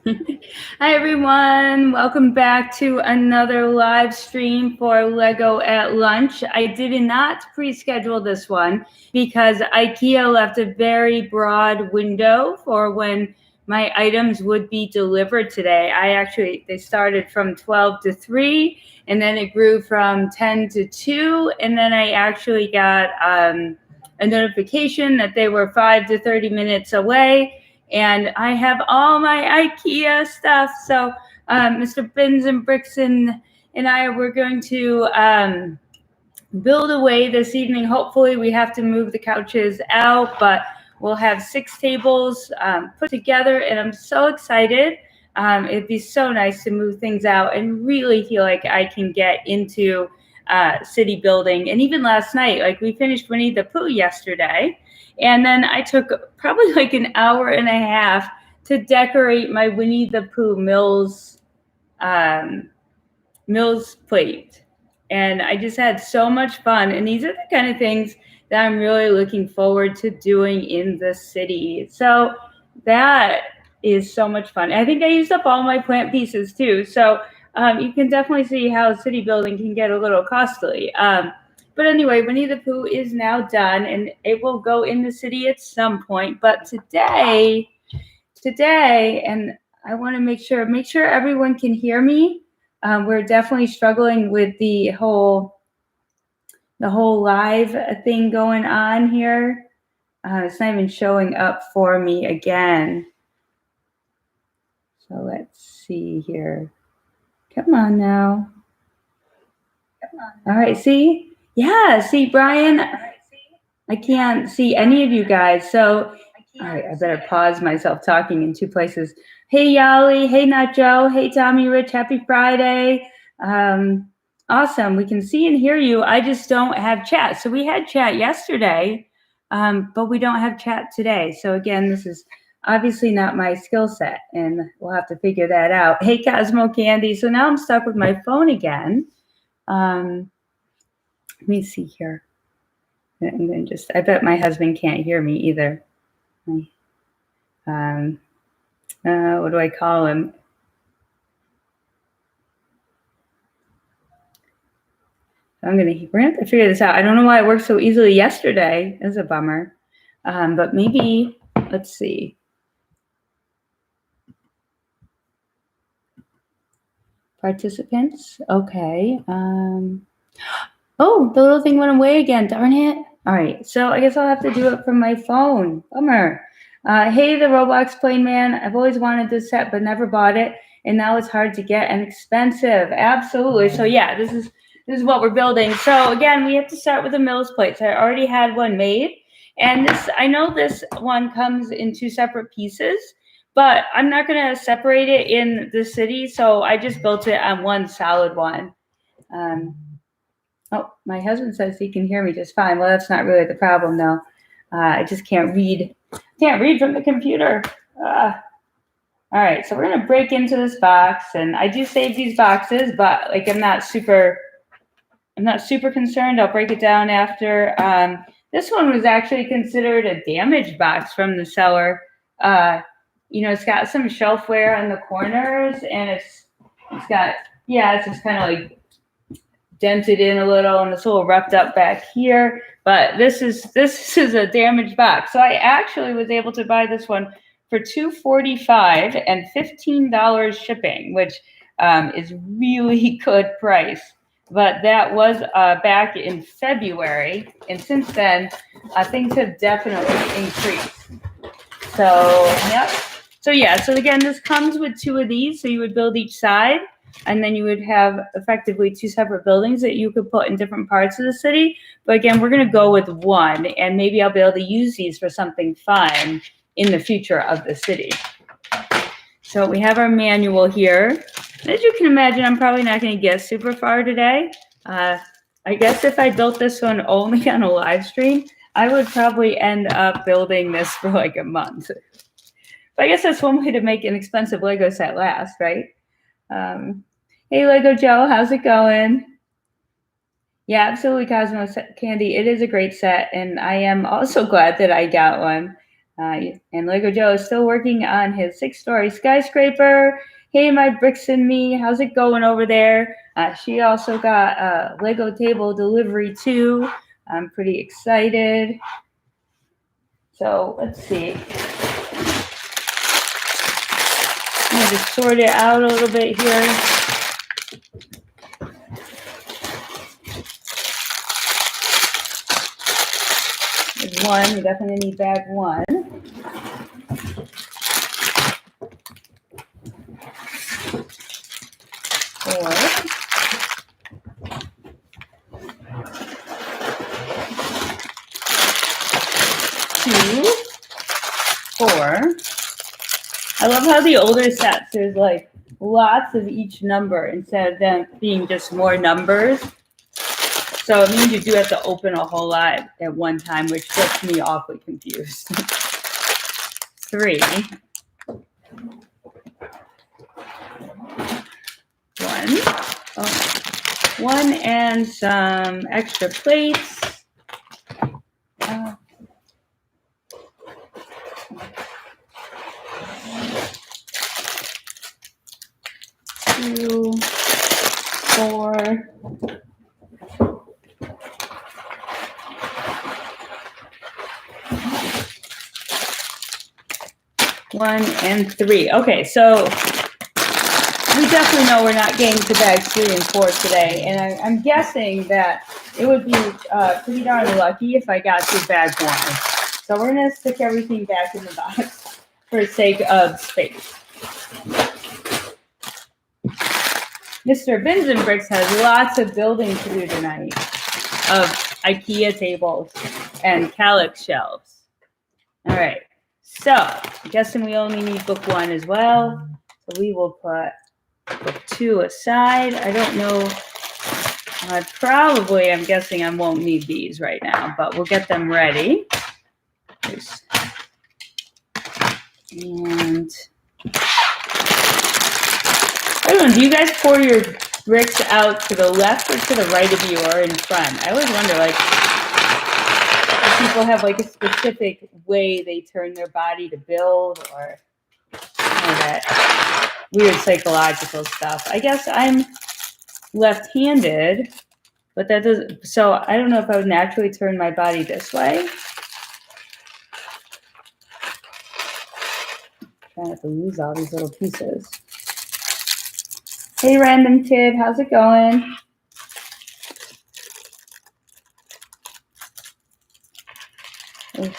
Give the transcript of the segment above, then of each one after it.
Hi everyone, welcome back to another live stream for Lego at Lunch. I did not pre-schedule this one because IKEA left a very broad window for when my items would be delivered today. They started from 12 to 3 and then it grew from 10 to 2 and then I actually got a notification that they were 5 to 30 minutes away. And I have all my IKEA stuff. So Mr. Bins and Bricks and we're going to build away this evening. Hopefully we have to move the couches out, but we'll have 6 tables put together, and I'm so excited. It'd be so nice to move things out and really feel like I can get into city building. And even last night, like we finished Winnie the Pooh yesterday, and then I took probably like an hour and a half to decorate my Winnie the Pooh Mills plate. And I just had so much fun. And these are the kind of things that I'm really looking forward to doing in the city. So that is so much fun. I think I used up all my plant pieces too. So you can definitely see how city building can get a little costly. But anyway, Winnie the Pooh is now done, and it will go in the city at some point. But today, and I want to make sure everyone can hear me. We're definitely struggling with the whole live thing going on here. It's not even showing up for me again. So let's see here. Come on now. All right, see? Yeah, see, Brian, I can't see any of you guys. So, all right, I better pause myself talking in 2 places. Hey, Yali. Hey, Nacho. Hey, Tommy Rich. Happy Friday. Awesome. We can see and hear you. I just don't have chat. So we had chat yesterday, but we don't have chat today. So again, this is obviously not my skill set, and we'll have to figure that out. Hey, Cosmo Candy. So now I'm stuck with my phone again. Let me see here. And then I bet my husband can't hear me either. What do I call him? We're gonna have to figure this out. I don't know why it worked so easily yesterday. It's a bummer. But maybe, let's see. Participants, okay. Oh, the little thing went away again, darn it. All right, so I guess I'll have to do it from my phone. Bummer. Hey, the Roblox Plane Man. I've always wanted this set, but never bought it. And now it's hard to get and expensive. Absolutely. So yeah, this is what we're building. So again, we have to start with the Mills plates. I already had one made. And I know this one comes in 2 separate pieces, but I'm not going to separate it in the city. So I just built it on one solid one. Oh, my husband says he can hear me just fine. Well, that's not really the problem, though. I just can't read. Can't read from the computer. All right, so we're gonna break into this box, and I do save these boxes, but like I'm not super concerned. I'll break it down after. This one was actually considered a damaged box from the seller. It's got some shelfware in the corners, and it's just kind of like dented in a little, and it's a little roughed up back here. But this is a damaged box. So I actually was able to buy this one for $245 and $15 shipping, which is really good price. But that was back in February, and since then things have definitely increased. So yep. So again, this comes with 2 of these. So you would build each side, and then you would have effectively 2 separate buildings that you could put in different parts of the city. But again, we're going to go with one, and maybe I'll be able to use these for something fun in the future of the city. So we have our manual here. As you can imagine, I'm probably not going to get super far today. I guess if I built this one only on a live stream, I would probably end up building this for like a month. But I guess that's one way to make an expensive Lego set last, right? Hey, Lego Joe, how's it going? Yeah, absolutely, Cosmo Candy. It is a great set, and I am also glad that I got one. And Lego Joe is still working on his 6-story skyscraper. Hey, my bricks and me, how's it going over there? She also got a Lego table delivery too. I'm pretty excited. So let's see. I'm gonna just sort it out a little bit here. There's one, we definitely need bag 1. 4. 2, 4. I love how the older sets, there's like lots of each number instead of them being just more numbers. So it means you do have to open a whole lot at one time, which gets me awfully confused. 3. 1. Oh. 1 and some extra plates. 2, 4. 1 and 3. Okay, so we definitely know we're not getting to bags 3 and 4 today, and I'm guessing that it would be pretty darn lucky if I got to bag 1. So we're gonna stick everything back in the box for the sake of space. Mr. Bins and Bricks has lots of building to do tonight of IKEA tables and Kallax shelves. All right, so I'm guessing we only need book 1 as well. So we will put book 2 aside. I don't know. I'm guessing I won't need these right now, but we'll get them ready. And I don't know, do you guys pour your bricks out to the left or to the right of you or in front? I always wonder, like, if people have like a specific way they turn their body to build, or that weird psychological stuff. I guess I'm left-handed, but that doesn't, so I don't know if I would naturally turn my body this way. Trying not to lose all these little pieces. Hey, random kid, how's it going? And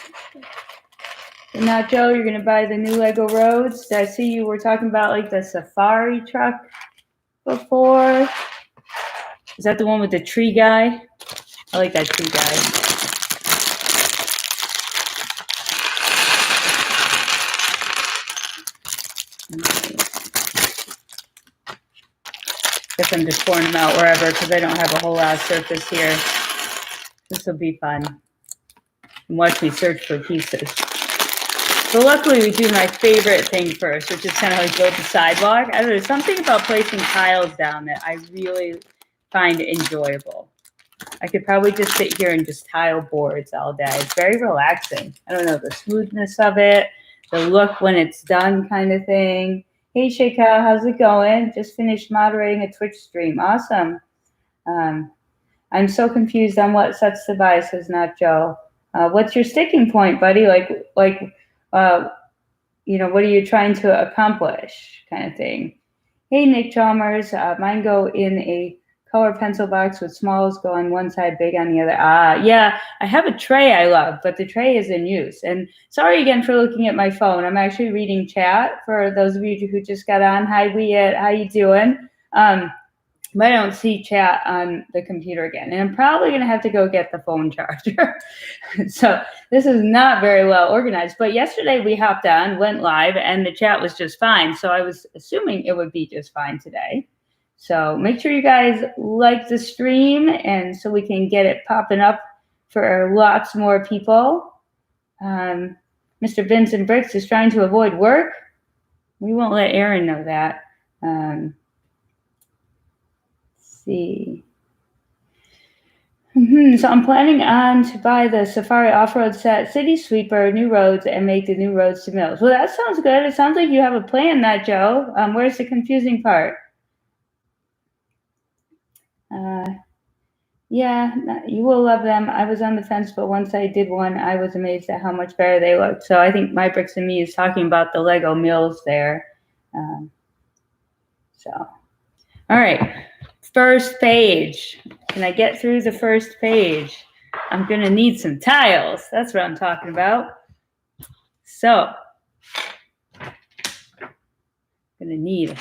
now, Joe, you're gonna buy the new Lego roads. I see you were talking about like the safari truck before. Is that the one with the tree guy? I like that tree guy. Guess I'm just pouring them out wherever because I don't have a whole lot of surface here. This will be fun. And watch me search for pieces. So luckily we do my favorite thing first, which is kind of like build the sidewalk. I don't know, there's something about placing tiles down that I really find enjoyable. I could probably just sit here and just tile boards all day. It's very relaxing. I don't know, the smoothness of it, the look when it's done kind of thing. Hey, Sheikha, how's it going? Just finished moderating a Twitch stream. Awesome. I'm so confused on what sets to buy, says Not Joe. What's your sticking point, buddy? You know, what are you trying to accomplish kind of thing? Hey, Nick Chalmers, mine go in a color pencil box with smalls go on one side, big on the other. Yeah, I have a tray I love, but the tray is in use. And sorry again for looking at my phone. I'm actually reading chat for those of you who just got on. Hi, Wyatt, how you doing? But I don't see chat on the computer again. And I'm probably going to have to go get the phone charger. So this is not very well organized. But yesterday we hopped on, went live, and the chat was just fine. So I was assuming it would be just fine today. So make sure you guys like the stream and so we can get it popping up for lots more people. Mr. Vincent Bricks is trying to avoid work. We won't let Aaron know that. See. So I'm planning on to buy the Safari Off-Road Set, City Sweeper, New Roads, and make the new roads to Mills. Well, that sounds good. It sounds like you have a plan, that Joe. Where's the confusing part? Yeah, you will love them. I was on the fence, but once I did one, I was amazed at how much better they looked. So I think My Bricks and Me is talking about the Lego Mills there. All right, first page. Can I get through the first page? I'm going to need some tiles. That's what I'm talking about. So I'm going to need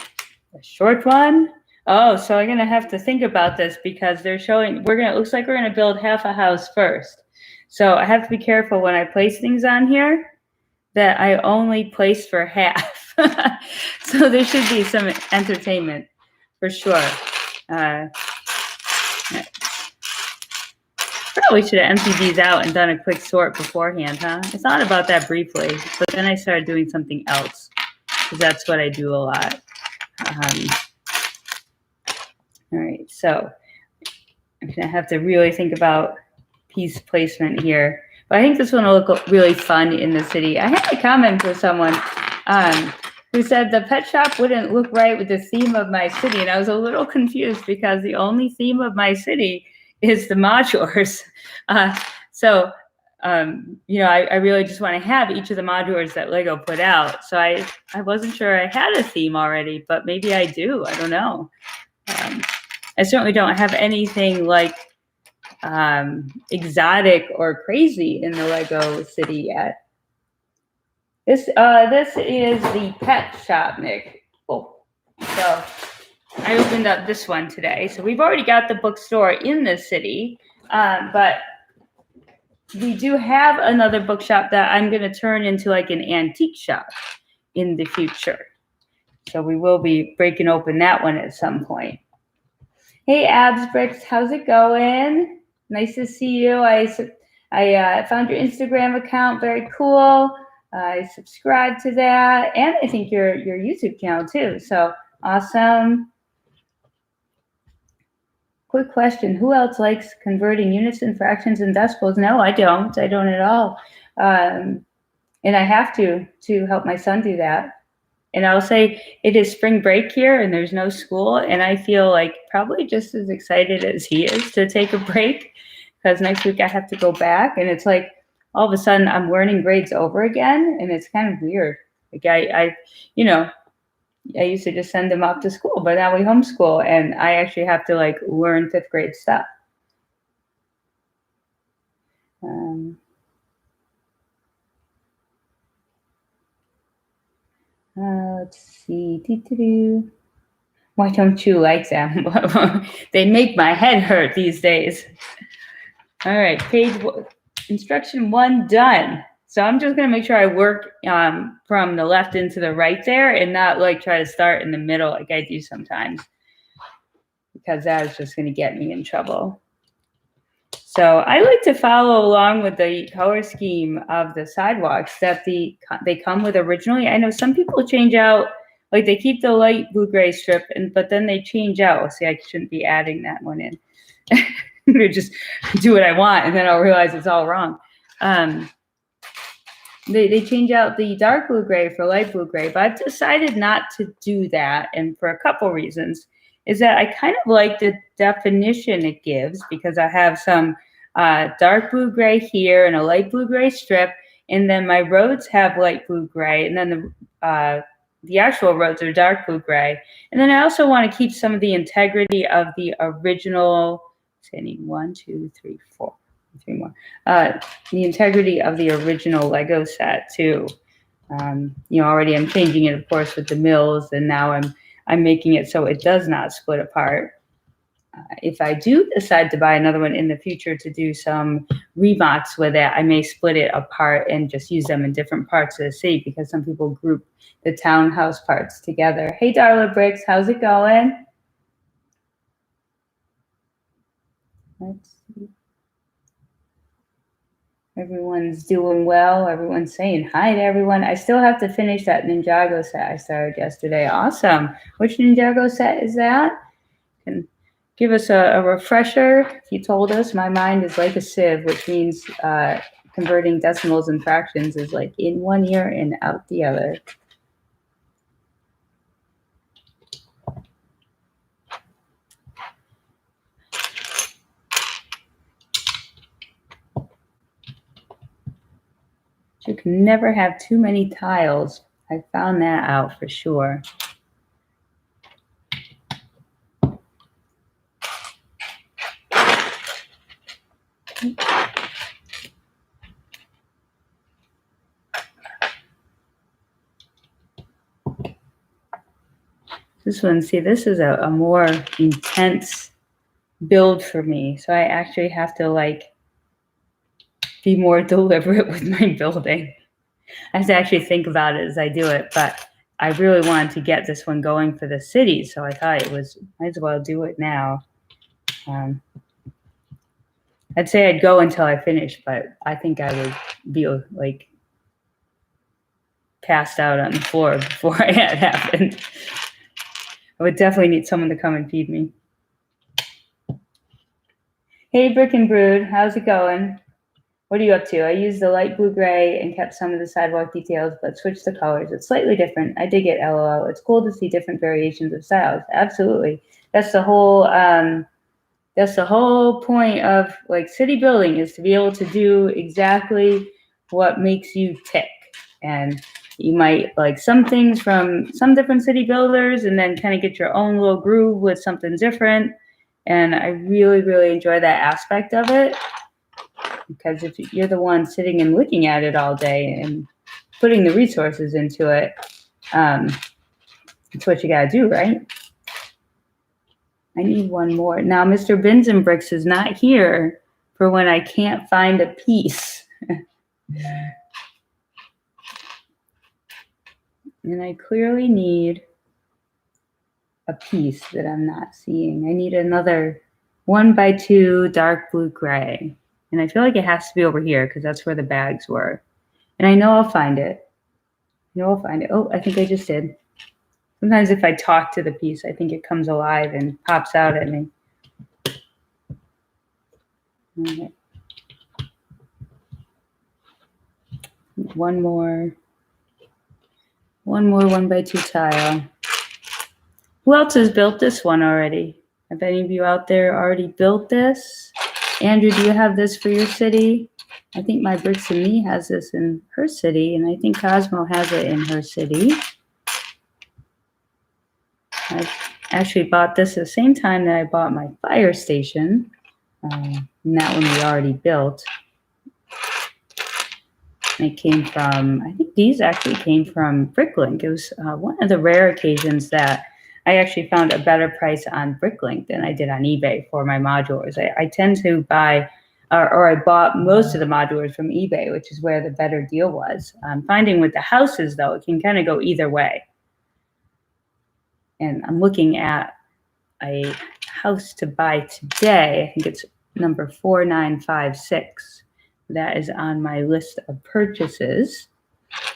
a short one. Oh, so I'm going to have to think about this because they're showing, it looks like we're going to build half a house first. So I have to be careful when I place things on here that I only place for half. So there should be some entertainment for sure. Probably should have emptied these out and done a quick sort beforehand, huh? I thought about that briefly, but then I started doing something else because that's what I do a lot. All right, so I'm gonna have to really think about piece placement here. But I think this one will look really fun in the city. I had a comment for someone who said the pet shop wouldn't look right with the theme of my city. And I was a little confused because the only theme of my city is the modulars. I really just want to have each of the modulars that Lego put out. So I wasn't sure I had a theme already, but maybe I do. I don't know. I certainly don't have anything like exotic or crazy in the Lego city yet. This is the pet shop, Nick. Oh, so I opened up this one today. So we've already got the bookstore in the city, but we do have another bookshop that I'm going to turn into like an antique shop in the future. So we will be breaking open that one at some point. Hey, Abs Bricks, how's it going? Nice to see you. I found your Instagram account, very cool. I subscribed to that, and I think your YouTube channel too. So awesome. Quick question: who else likes converting units and fractions and decimals? No, I don't. I don't at all. And I have to help my son do that. And I'll say it is spring break here and there's no school. And I feel like probably just as excited as he is to take a break because next week I have to go back. And it's like all of a sudden I'm learning grades over again. And it's kind of weird. Like I used to just send him off to school, but now we homeschool and I actually have to like learn 5th grade stuff. Let's see. Why don't you like them? They make my head hurt these days. All right, instruction 1 done. So I'm just going to make sure I work from the left into the right there and not like try to start in the middle like I do sometimes because that is just going to get me in trouble. So I like to follow along with the color scheme of the sidewalks that they come with originally. I know some people change out, like they keep the light blue-gray strip, but then they change out. See, I shouldn't be adding that one in. I just do what I want, and then I'll realize it's all wrong. They change out the dark blue-gray for light blue-gray, but I've decided not to do that, and for a couple reasons. Is that I kind of like the definition it gives because I have some dark blue-gray here and a light blue-gray strip, and then my roads have light blue-gray, and then the actual roads are dark blue-gray. And then I also want to keep some of the integrity of the original, I need 1, 2, 3, 4, 3 more. The integrity of the original Lego set too. Already I'm changing it, of course, with the mills, and now I'm making it so it does not split apart. If I do decide to buy another one in the future to do some remocs with it, I may split it apart and just use them in different parts of the city because some people group the townhouse parts together. Hey, Darla Bricks, how's it going? Let's see. Everyone's doing well. Everyone's saying hi to everyone. I still have to finish that Ninjago set I started yesterday. Awesome. Which Ninjago set is that? give us a refresher. He told us my mind is like a sieve, which means converting decimals and fractions is like in one ear and out the other. You can never have too many tiles. I found that out for sure. This one, see, this is a more intense build for me. So I actually have to like be more deliberate with my building. I have to actually think about it as I do it, but I really wanted to get this one going for the city. So I thought it was, might as well do it now. I'd say I'd go until I finish, but I think I would be like passed out on the floor before it had happened. I would definitely need someone to come and feed me. Hey, Brick and Brood, how's it going? What are you up to? I used the light blue gray and kept some of the sidewalk details, but switched the colors. It's slightly different. I dig it, LOL. It's cool to see different variations of styles. Absolutely. That's the whole point of like city building, is to be able to do exactly what makes you tick. And you might like some things from some different city builders and then kind of get your own little groove with something different. And I really, really enjoy that aspect of it, because if you're the one sitting and looking at it all day and putting the resources into it, it's what you got to do, right? I need one more. Now, Mr. Bins and Bricks is not here for when I can't find a piece. And I clearly need a piece that I'm not seeing. I need another 1x2 dark blue gray. And I feel like it has to be over here because that's where the bags were. And I know I'll find it. Oh, I think I just did. Sometimes if I talk to the piece, I think it comes alive and pops out at me. Okay. One more 1x2 tile. Who else has built this one already? Have any of you out there already built this? Andrew, do you have this for your city? I think my Bricks and Me has this in her city, and I think Cosmo has it in her city. I actually bought this at the same time that I bought my fire station, and that one we already built. And it came from, I think these actually came from Bricklink. It was one of the rare occasions that I actually found a better price on Bricklink than I did on eBay for my modulars. I tend to buy, or I bought most of the modulars from eBay, which is where the better deal was. Finding with the houses, though, it can kind of go either way. And I'm looking at a house to buy today. I think it's number 4956. That is on my list of purchases,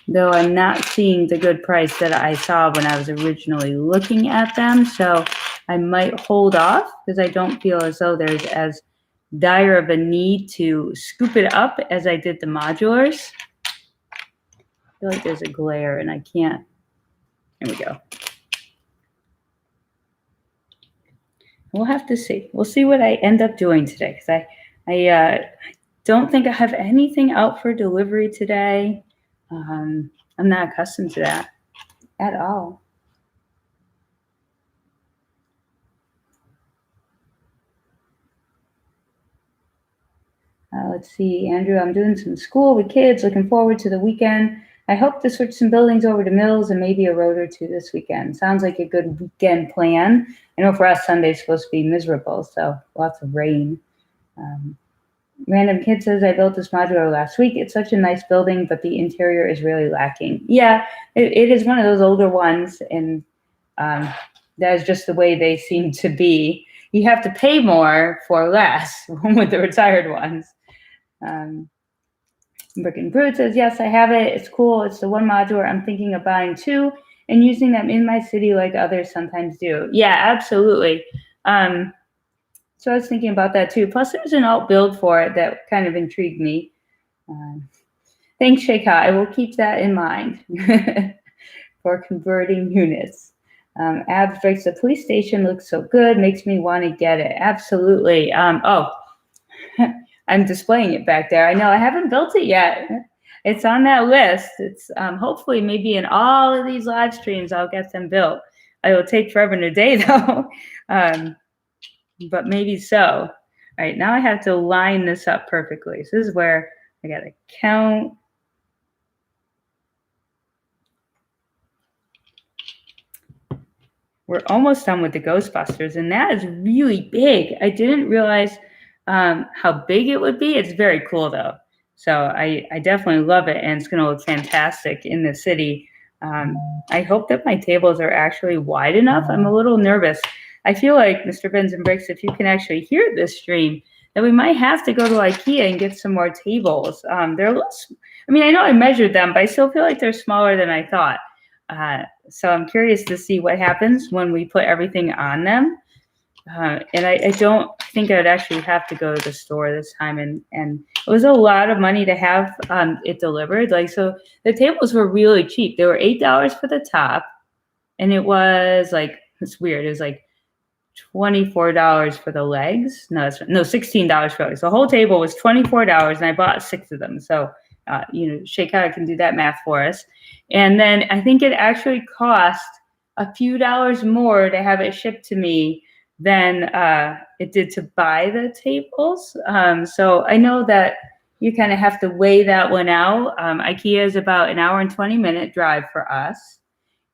though I'm not seeing the good price that I saw when I was originally looking at them. So I might hold off because I don't feel as though there's as dire of a need to scoop it up as I did the modulars. I feel like there's a glare and I can't. Here we go. We'll have to see. We'll see what I end up doing today, because I don't think I have anything out for delivery today. I'm not accustomed to that at all. Let's see, Andrew, I'm doing some school with kids, looking forward to the weekend. I hope to switch some buildings over to Mills and maybe a road or two this weekend. Sounds like a good weekend plan. I know for us, Sunday's supposed to be miserable, so lots of rain. Random Kid says, I built this modular last week. It's such a nice building, but the interior is really lacking. Yeah, it is one of those older ones, and that is just the way they seem to be. You have to pay more for less with the retired ones. Brick and Brood says, yes, I have it. It's cool. It's the one modular. I'm thinking of buying two and using them in my city like others sometimes do. Yeah, absolutely. So I was thinking about that too. Plus, there's an alt build for it that kind of intrigued me. Thanks, Sheikha. I will keep that in mind for converting units. Abs breaks the police station looks so good, makes me want to get it. Absolutely. Oh, I'm displaying it back there. I know I haven't built it yet. It's on that list. It's hopefully maybe in all of these live streams I'll get them built. It will take forever and a day though, but maybe so. All right, now I have to line this up perfectly. So this is where I got to count. We're almost done with the Ghostbusters, and that is really big. I didn't realize how big it would be. It's very cool though. So I definitely love it, and it's going to look fantastic in the city. I hope that my tables are actually wide enough. I'm a little nervous. I feel like, Mr. Benz and Bricks, if you can actually hear this stream, that we might have to go to IKEA and get some more tables. They're less, I mean, I know I measured them, but I still feel like they're smaller than I thought. So I'm curious to see what happens when we put everything on them. And I don't think I'd actually have to go to the store this time. And it was a lot of money to have it delivered. Like, so the tables were really cheap. They were $8 for the top. And it was like, it's weird. It was like $24 for the legs. No, $16 for legs. The whole table was $24 and I bought 6 of them. So, Sheikha can do that math for us. And then I think it actually cost a few dollars more to have it shipped to me than it did to buy the tables. So I know that you kind of have to weigh that one out. IKEA is about an hour and 20-minute drive for us.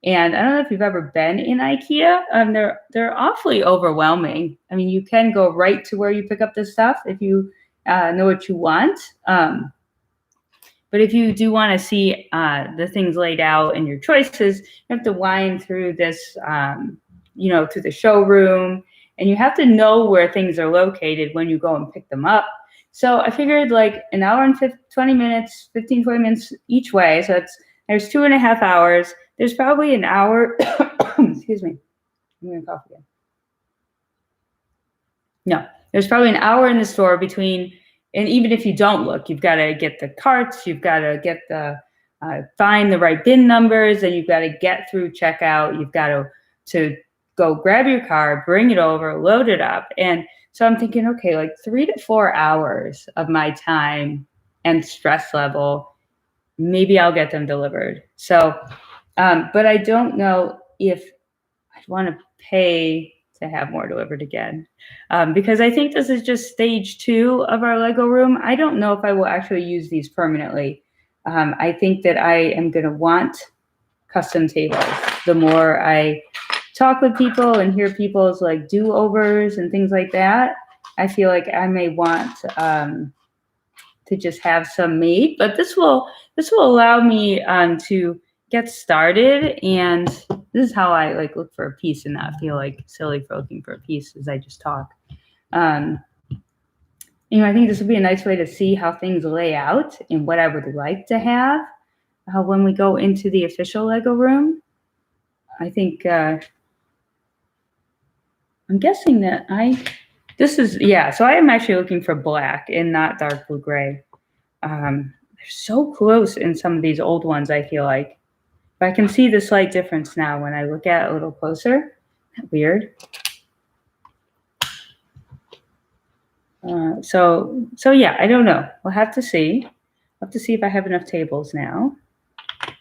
And I don't know if you've ever been in IKEA. They're awfully overwhelming. I mean, you can go right to where you pick up the stuff if you know what you want. But if you do want to see the things laid out and your choices, you have to wind through this, through the showroom. And you have to know where things are located when you go and pick them up. So I figured like an hour and 20 minutes, 15, 20 minutes each way. So there's 2.5 hours. There's probably an hour. Excuse me. I'm going to cough again. No, there's probably an hour in the store between. And even if you don't look, you've got to get the carts, you've got to get find the right bin numbers, and you've got to get through checkout. You've got to go grab your car, bring it over, load it up. And so I'm thinking, okay, like 3 to 4 hours of my time and stress level, maybe I'll get them delivered. So, but I don't know if I'd want to pay to have more delivered again. Because I think this is just stage 2 of our Lego room. I don't know if I will actually use these permanently. I think that I am going to want custom tables. The more I talk with people and hear people's like do-overs and things like that, I feel like I may want to just have some made. But this will allow me to get started, and this is how I like look for a piece and not feel like silly for looking for a piece as I just talk. I think this would be a nice way to see how things lay out and what I would like to have when we go into the official Lego room. I think I'm guessing that so I am actually looking for black and not dark blue gray. They're so close in some of these old ones, I feel like. But I can see the slight difference now when I look at it a little closer. Weird. So yeah, I don't know. We'll have to see. I'll have to see if I have enough tables now. At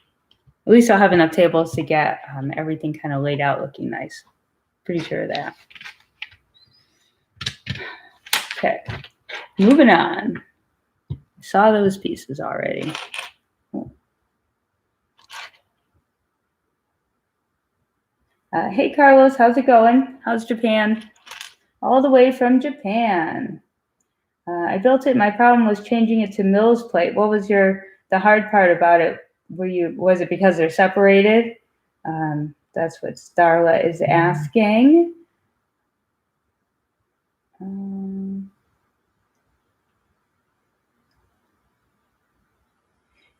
least I'll have enough tables to get everything kind of laid out looking nice. Pretty sure of that. Okay, moving on. I saw those pieces already. Hey, Carlos, how's it going? How's Japan? All the way from Japan. I built it. My problem was changing it to Mills plate. What was the hard part about it? Was it because they're separated? That's what Starla is asking.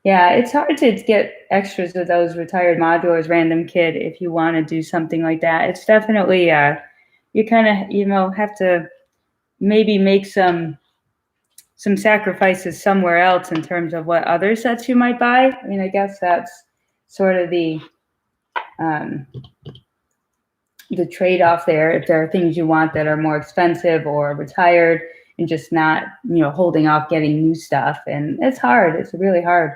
Yeah, it's hard to get extras with those retired modulars, random kid, if you want to do something like that. It's definitely, you kind of, have to maybe make some sacrifices somewhere else in terms of what other sets you might buy. I mean, I guess that's sort of the trade-off there. If there are things you want that are more expensive or retired, and just not, holding off getting new stuff. And it's hard. It's really hard.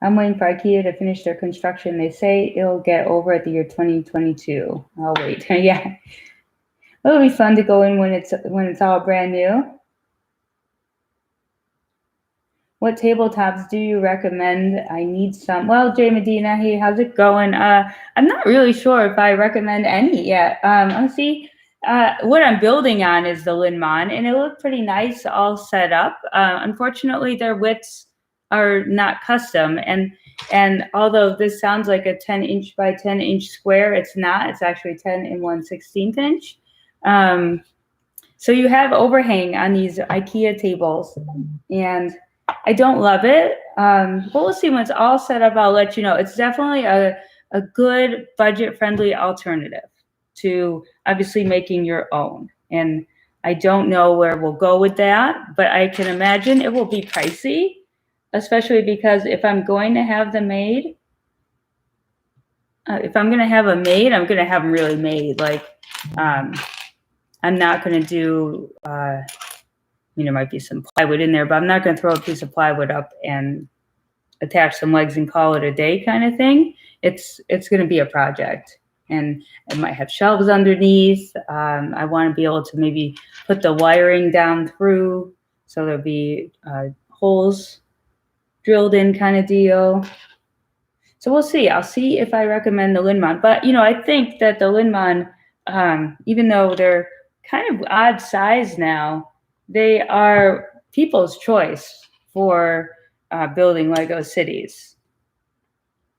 I'm waiting for IKEA to finish their construction. They say it'll get over at the year 2022. I'll wait. Yeah. It'll be fun to go in when it's all brand new. What tabletops do you recommend? I need some. Well, Jay Medina, hey, how's it going? I'm not really sure if I recommend any yet. Honestly, what I'm building on is the Linmon, and it looked pretty nice all set up. Unfortunately, their widths are not custom, and although this sounds like a 10-inch by 10-inch square, it's not. It's actually 10 and 1/16 inch. So you have overhang on these IKEA tables, and I don't love it, but we'll see when it's all set up. I'll let you know. It's definitely a good budget-friendly alternative to obviously making your own. And I don't know where we'll go with that, but I can imagine it will be pricey, especially because if I'm going to have them made, I'm going to have them really made. Like, I'm not going to do, there might be some plywood in there, but I'm not going to throw a piece of plywood up and attach some legs and call it a day kind of thing. It's going to be a project, and it might have shelves underneath. I want to be able to maybe put the wiring down through, so there'll be holes drilled in kind of deal. So we'll see. I'll see if I recommend the Linmon. But, I think that the Linmon, even though they're kind of odd size now, they are people's choice for building Lego cities.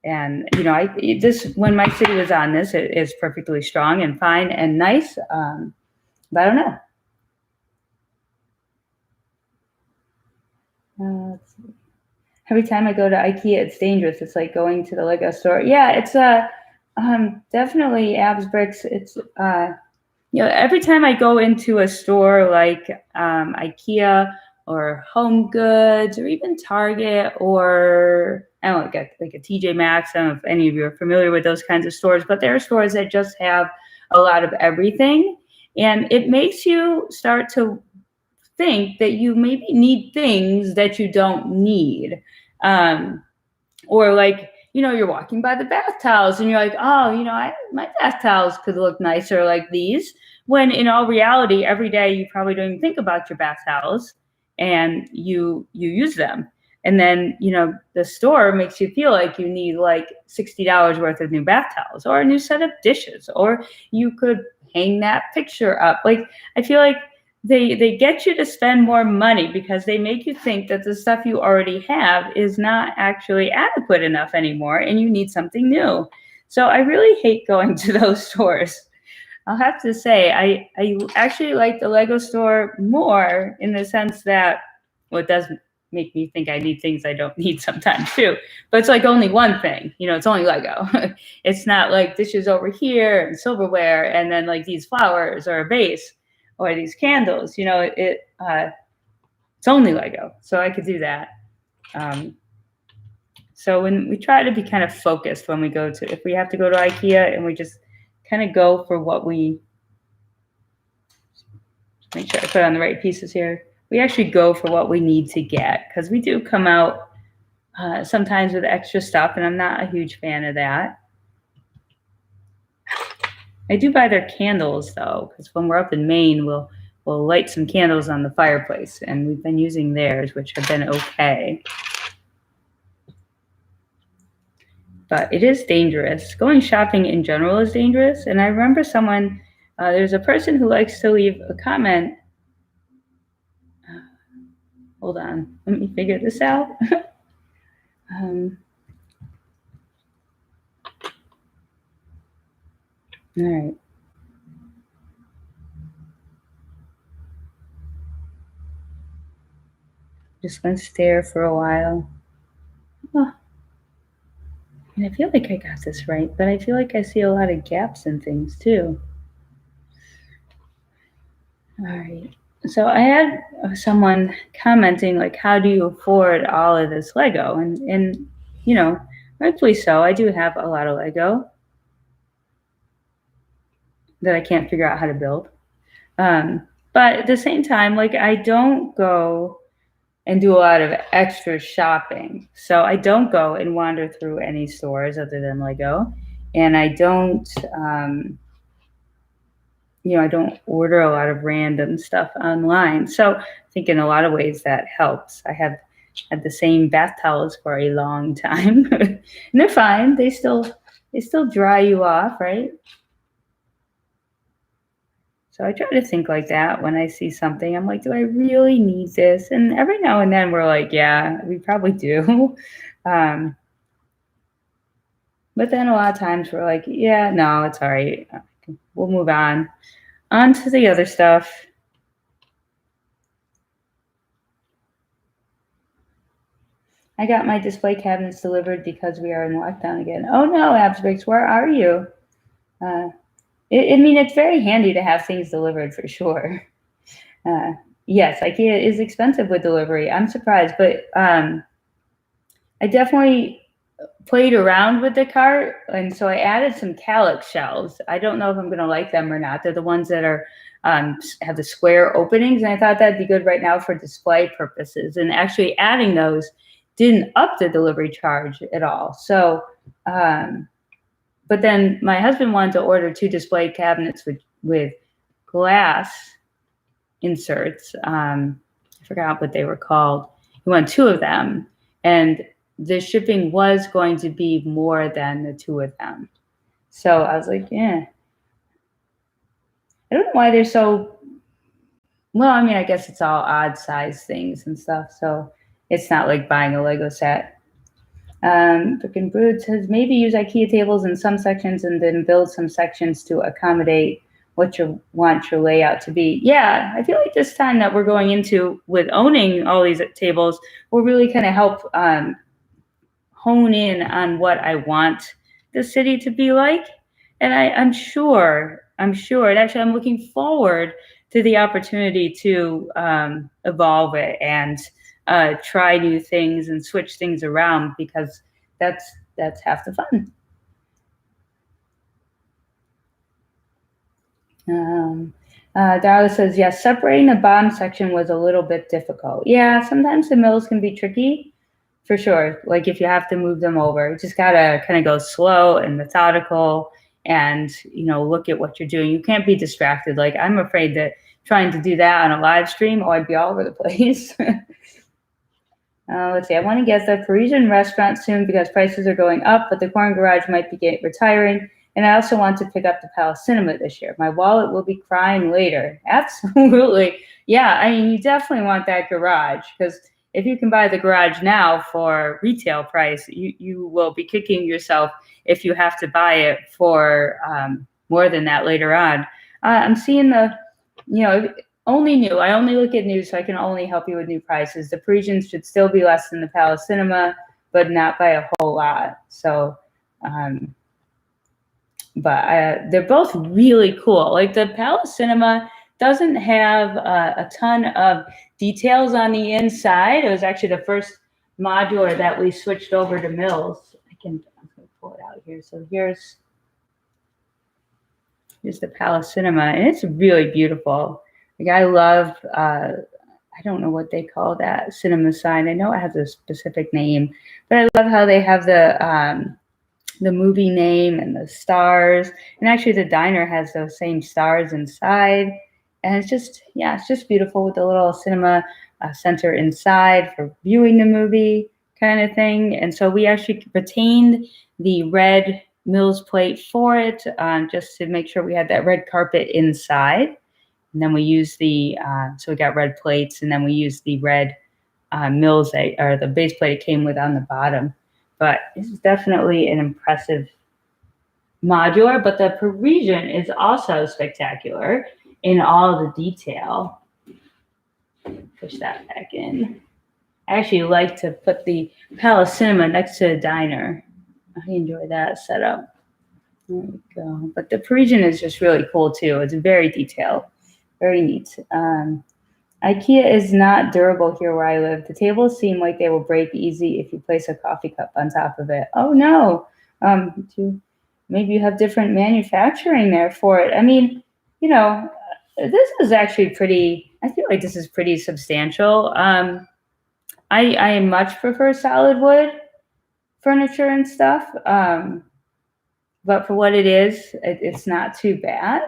And, when my city was on this, it is perfectly strong and fine and nice. But I don't know. Let's see. Every time I go to IKEA, it's dangerous. It's like going to the Lego store. Yeah, it's definitely Abs Bricks. It's every time I go into a store like IKEA or Home Goods or even Target, or I don't know, like a TJ Maxx. I don't know if any of you are familiar with those kinds of stores, but there are stores that just have a lot of everything, and it makes you start to think that you maybe need things that you don't need. Or like, you're walking by the bath towels and you're like, oh, my bath towels could look nicer like these. When in all reality, every day you probably don't even think about your bath towels, and you use them. And then, the store makes you feel like you need like $60 worth of new bath towels or a new set of dishes, or you could hang that picture up. Like, I feel like they get you to spend more money because they make you think that the stuff you already have is not actually adequate enough anymore, and you need something new. So I really hate going to those stores. I'll have to say, I actually like the Lego store more, in the sense that, well, it does make me think I need things I don't need sometimes too. But it's like only one thing, it's only Lego. It's not like dishes over here and silverware and then like these flowers or a vase or these candles. It's only Lego, so I could do that. So when we try to be kind of focused when we go to, if we have to go to IKEA, and we just kind of go for what we, make sure I put on the right pieces here. We actually go for what we need to get, because we do come out sometimes with extra stuff, and I'm not a huge fan of that. I do buy their candles though, because when we're up in Maine, we'll light some candles on the fireplace, and we've been using theirs, which have been okay. But it is dangerous. Going shopping in general is dangerous. And I remember someone, there's a person who likes to leave a comment. Hold on, let me figure this out. All right. Just gonna stare for a while. Oh. And I feel like I got this right, but I feel like I see a lot of gaps in things too. All right. So I had someone commenting like, how do you afford all of this Lego? And you know, rightfully so. I do have a lot of Lego that I can't figure out how to build. But at the same time, like I don't go and do a lot of extra shopping. So I don't go and wander through any stores other than Lego. And I don't, I don't order a lot of random stuff online. So I think in a lot of ways that helps. I have had the same bath towels for a long time. And they're fine. They still dry you off, right? So I try to think like that when I see something. I'm like, do I really need this? And every now and then we're like, yeah, we probably do. Um, but then a lot of times we're like, yeah, no, it's all right. We'll move on to the other stuff. I got my display cabinets delivered because we are in lockdown again. Oh no, Absbricks, where are you? I mean, it's very handy to have things delivered for sure. Yes, IKEA is expensive with delivery. I'm surprised, but I definitely played around with the cart, and so I added some Calyx shelves. I don't know if I'm going to like them or not. They're the ones that are have the square openings, and I thought that'd be good right now for display purposes. And actually, adding those didn't up the delivery charge at all. So, but then my husband wanted to order 2 display cabinets with glass inserts. I forgot what they were called. He wanted 2 of them, and the shipping was going to be more than the 2 of them. So I was like, yeah. I don't know why they're so. Well, I mean, I guess it's all odd size things and stuff, so it's not like buying a Lego set. Frickin' Brood says maybe use IKEA tables in some sections and then build some sections to accommodate what you want your layout to be. Yeah, I feel like this time that we're going into with owning all these tables will really kind of help hone in on what I want the city to be like. And I'm sure, and actually I'm looking forward to the opportunity to evolve it and try new things and switch things around, because that's half the fun. Darla says, yes, separating the bottom section was a little bit difficult. Yeah, sometimes the mills can be tricky, for sure. Like if you have to move them over, you just gotta kind of go slow and methodical and, look at what you're doing. You can't be distracted. Like I'm afraid that trying to do that on a live stream, I'd be all over the place. Let's see. I want to get the Parisian restaurant soon because prices are going up, but the corn garage might be retiring. And I also want to pick up the Palace Cinema this year. My wallet will be crying later. Absolutely. Yeah, I mean, you definitely want that garage, because if you can buy the garage now for retail price, you will be kicking yourself if you have to buy it for more than that later on. I'm seeing only new. I only look at new, so I can only help you with new prices. The Parisians should still be less than the Palace Cinema, but not by a whole lot. So, but they're both really cool. Like the Palace Cinema doesn't have a ton of details on the inside. It was actually the first modular that we switched over to Mills. I'm going to pull it out here. So here's the Palace Cinema, and it's really beautiful. Like I love, I don't know what they call that cinema sign. I know it has a specific name, but I love how they have the movie name and the stars. And actually the diner has those same stars inside. And it's just beautiful with the little cinema center inside for viewing the movie kind of thing. And so we actually retained the red Mills plate for it, just to make sure we had that red carpet inside. And then we used so we got red plates, and then we used the red Mills, or the base plate it came with on the bottom. But this is definitely an impressive modular, but the Parisian is also spectacular in all the detail. Push that back in. I actually like to put the Palace Cinema next to the diner. I enjoy that setup. There we go. But the Parisian is just really cool too. It's very detailed, very neat. IKEA is not durable here where I live. The tables seem like they will break easy if you place a coffee cup on top of it. Oh no. Maybe you have different manufacturing there for it. I mean, this is actually pretty, I feel like this is pretty substantial. I much prefer solid wood furniture and stuff. But for what it is, it's not too bad.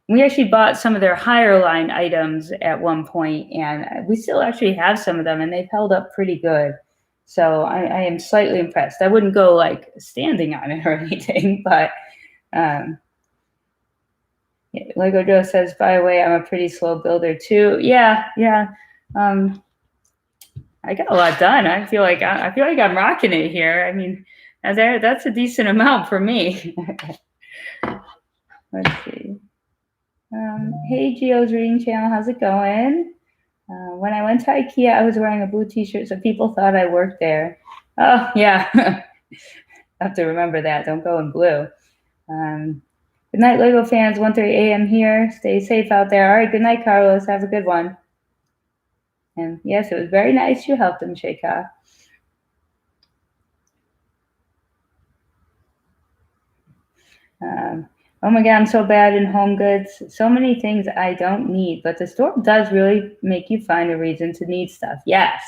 We actually bought some of their higher line items at one point, and we still actually have some of them, and they've held up pretty good. So I am slightly impressed. I wouldn't go like standing on it or anything, but Lego Joe says, by the way, I'm a pretty slow builder too. Yeah. I got a lot done. I feel like I'm rocking it here. I mean, that's a decent amount for me. Let's see. Hey, Geo's Reading Channel, how's it going? When I went to IKEA, I was wearing a blue t-shirt, so people thought I worked there. Oh, yeah. I have to remember that. Don't go in blue. Good night, Lego fans. 1:30 a.m. here. Stay safe out there. All right, good night, Carlos. Have a good one. And yes, it was very nice you helped him, Sheikha. Oh my God, I'm so bad in home goods. So many things I don't need, but the store does really make you find a reason to need stuff. Yes.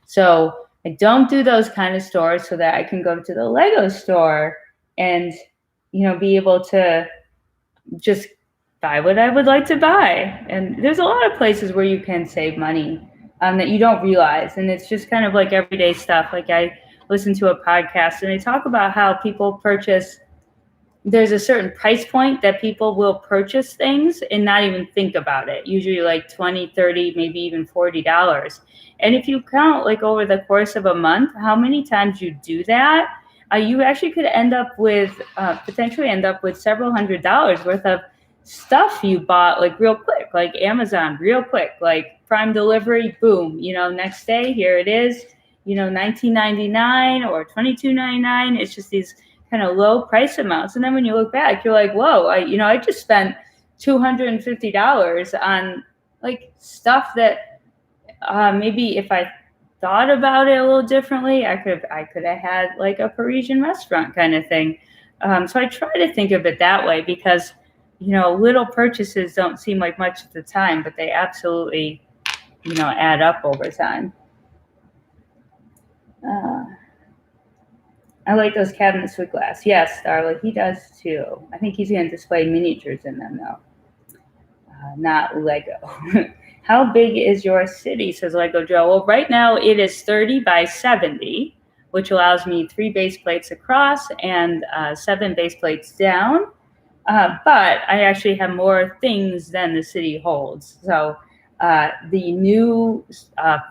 So I don't do those kind of stores so that I can go to the Lego store and, be able to just buy what I would like to buy. And there's a lot of places where you can save money that you don't realize. And it's just kind of like everyday stuff. Like I listen to a podcast and they talk about how people purchase. There's a certain price point that people will purchase things and not even think about it. Usually like $20, $30, maybe even $40. And if you count like over the course of a month, how many times you do that, you actually could potentially end up with several $100s worth of stuff you bought like real quick, like Amazon, real quick, like Prime delivery, boom, next day, here it is, $19.99 or $22.99. It's just these kind of low price amounts. And then when you look back, you're like, whoa, I just spent $250 on like stuff that maybe if I thought about it a little differently, I could have had like a Parisian restaurant kind of thing. So I try to think of it that way because, little purchases don't seem like much at the time, but they absolutely, add up over time. I like those cabinets with glass. Yes, Darla, he does too. I think he's going to display miniatures in them though, not Lego. How big is your city, says Lego Joe? Well, right now it is 30 by 70, which allows me 3 base plates across and 7 base plates down. But I actually have more things than the city holds. So the new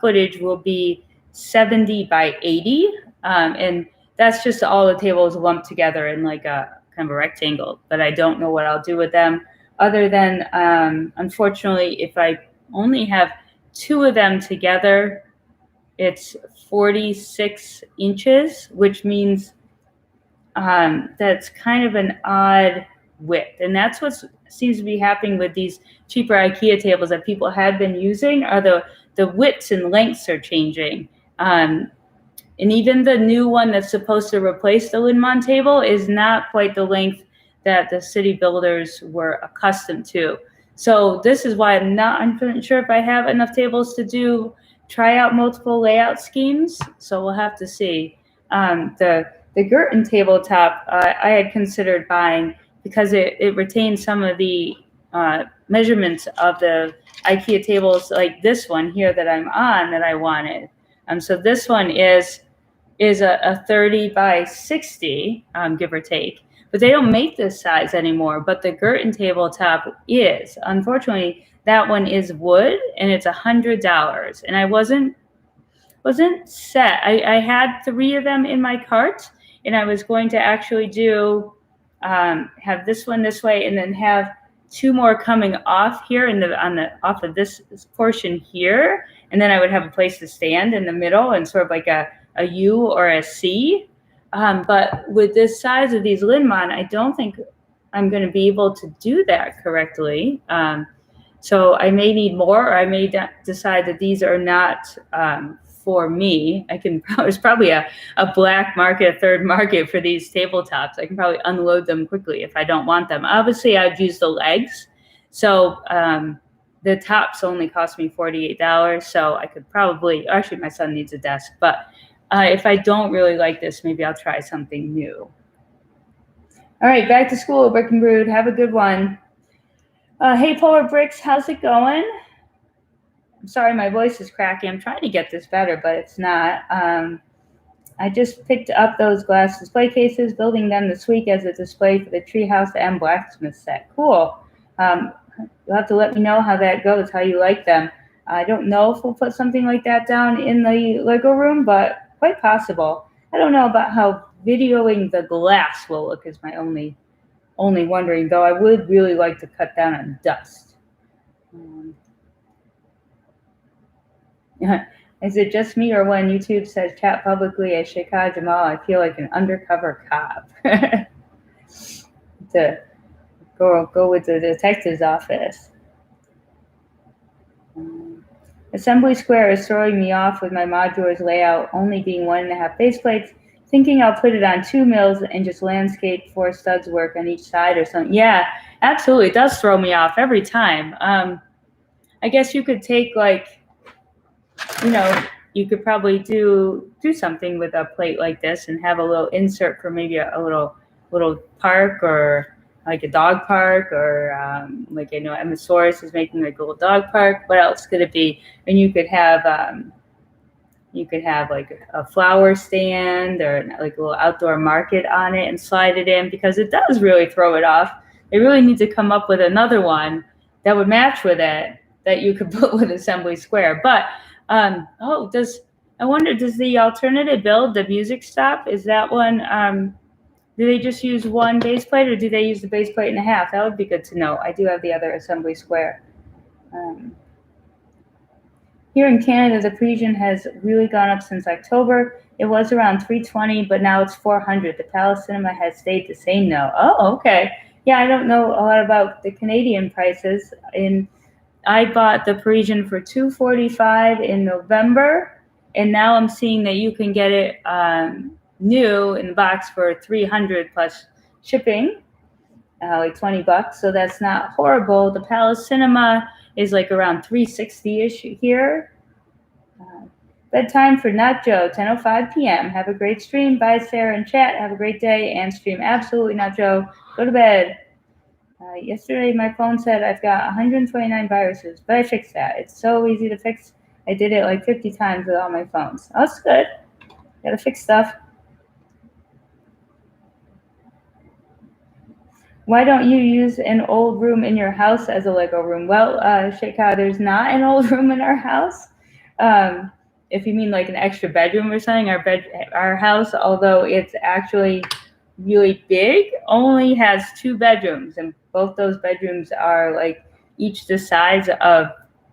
footage will be 70 by 80. And that's just all the tables lumped together in like a kind of a rectangle. But I don't know what I'll do with them other than, unfortunately, if I only have 2 of them together, it's 46 inches, which means that's kind of an odd width. And that's what seems to be happening with these cheaper IKEA tables that people have been using are the widths and lengths are changing. And even the new one that's supposed to replace the Lindman table is not quite the length that the city builders were accustomed to. So this is why I'm not sure if I have enough tables to try out multiple layout schemes. So we'll have to see. The Girton tabletop I had considered buying because it retains some of the measurements of the IKEA tables like this one here that I'm on that I wanted. So this one is a 30 by 60, give or take. But they don't make this size anymore. But the Girton tabletop is. Unfortunately, that one is wood, and it's $100. And I wasn't set. I had 3 of them in my cart, and I was going to actually do have this one this way, and then have 2 more coming off here off of this portion here, and then I would have a place to stand in the middle and sort of like a U or a C. But with this size of these Linmon, I don't think I'm going to be able to do that correctly. So I may need more, or I may decide that these are not for me. There's probably a black market, a third market for these tabletops. I can probably unload them quickly if I don't want them. Obviously, I'd use the legs. So the tops only cost me $48. So I could probably, actually my son needs a desk, but if I don't really like this, maybe I'll try something new. All right, back to school, Brick and Brood. Have a good one. Hey, Polar Bricks, how's it going? I'm sorry, my voice is cracking. I'm trying to get this better, but it's not. I just picked up those glass display cases, building them this week as a display for the Treehouse and Blacksmith set. Cool. You'll have to let me know how that goes, how you like them. I don't know if we'll put something like that down in the Lego room, but quite possible. I don't know about how videoing the glass will look is my only wondering, though I would really like to cut down on dust. Is it just me, or when YouTube says chat publicly as Sheikha Jamal, I feel like an undercover cop? To go with the detective's office. Assembly Square is throwing me off with my Modular's layout only being 1.5 base plates, thinking I'll put it on 2 mills and just landscape 4 studs work on each side or something. Yeah, absolutely. It does throw me off every time. I guess you could take, like, you could probably do something with a plate like this and have a little insert for maybe a little park, or like a dog park, or like I know Emmasaurus is making like a little dog park. What else could it be? And you could have like a flower stand, or like a little outdoor market on it, and slide it in, because it does really throw it off. They really need to come up with another one that would match with it, that you could put with Assembly Square. But I wonder, does the alternative build, the music stop, is that one, do they just use 1 base plate, or do they use the base plate and a half? That would be good to know. I do have the other Assembly Square. Here in Canada, the Parisian has really gone up since October. It was around $320, but now it's $400. The Palace Cinema has stayed the same now. Oh, okay. Yeah, I don't know a lot about the Canadian prices. I bought the Parisian for $245 in November, and now I'm seeing that you can get it new in the box for $300 plus shipping, like $20. So that's not horrible. The Palace Cinema is like around $360-ish here. Bedtime for Not Joe, 10:05 p.m. Have a great stream. Bye, Sarah and chat. Have a great day and stream. Absolutely Not Joe. Go to bed. Yesterday, my phone said I've got 129 viruses, but I fixed that. It's so easy to fix. I did it like 50 times with all my phones. Oh, that's good. Gotta fix stuff. Why don't you use an old room in your house as a Lego room? Well, Sheikha, there's not an old room in our house. If you mean like an extra bedroom or something, our house, although it's actually really big, only has 2 bedrooms, and both those bedrooms are like each the size of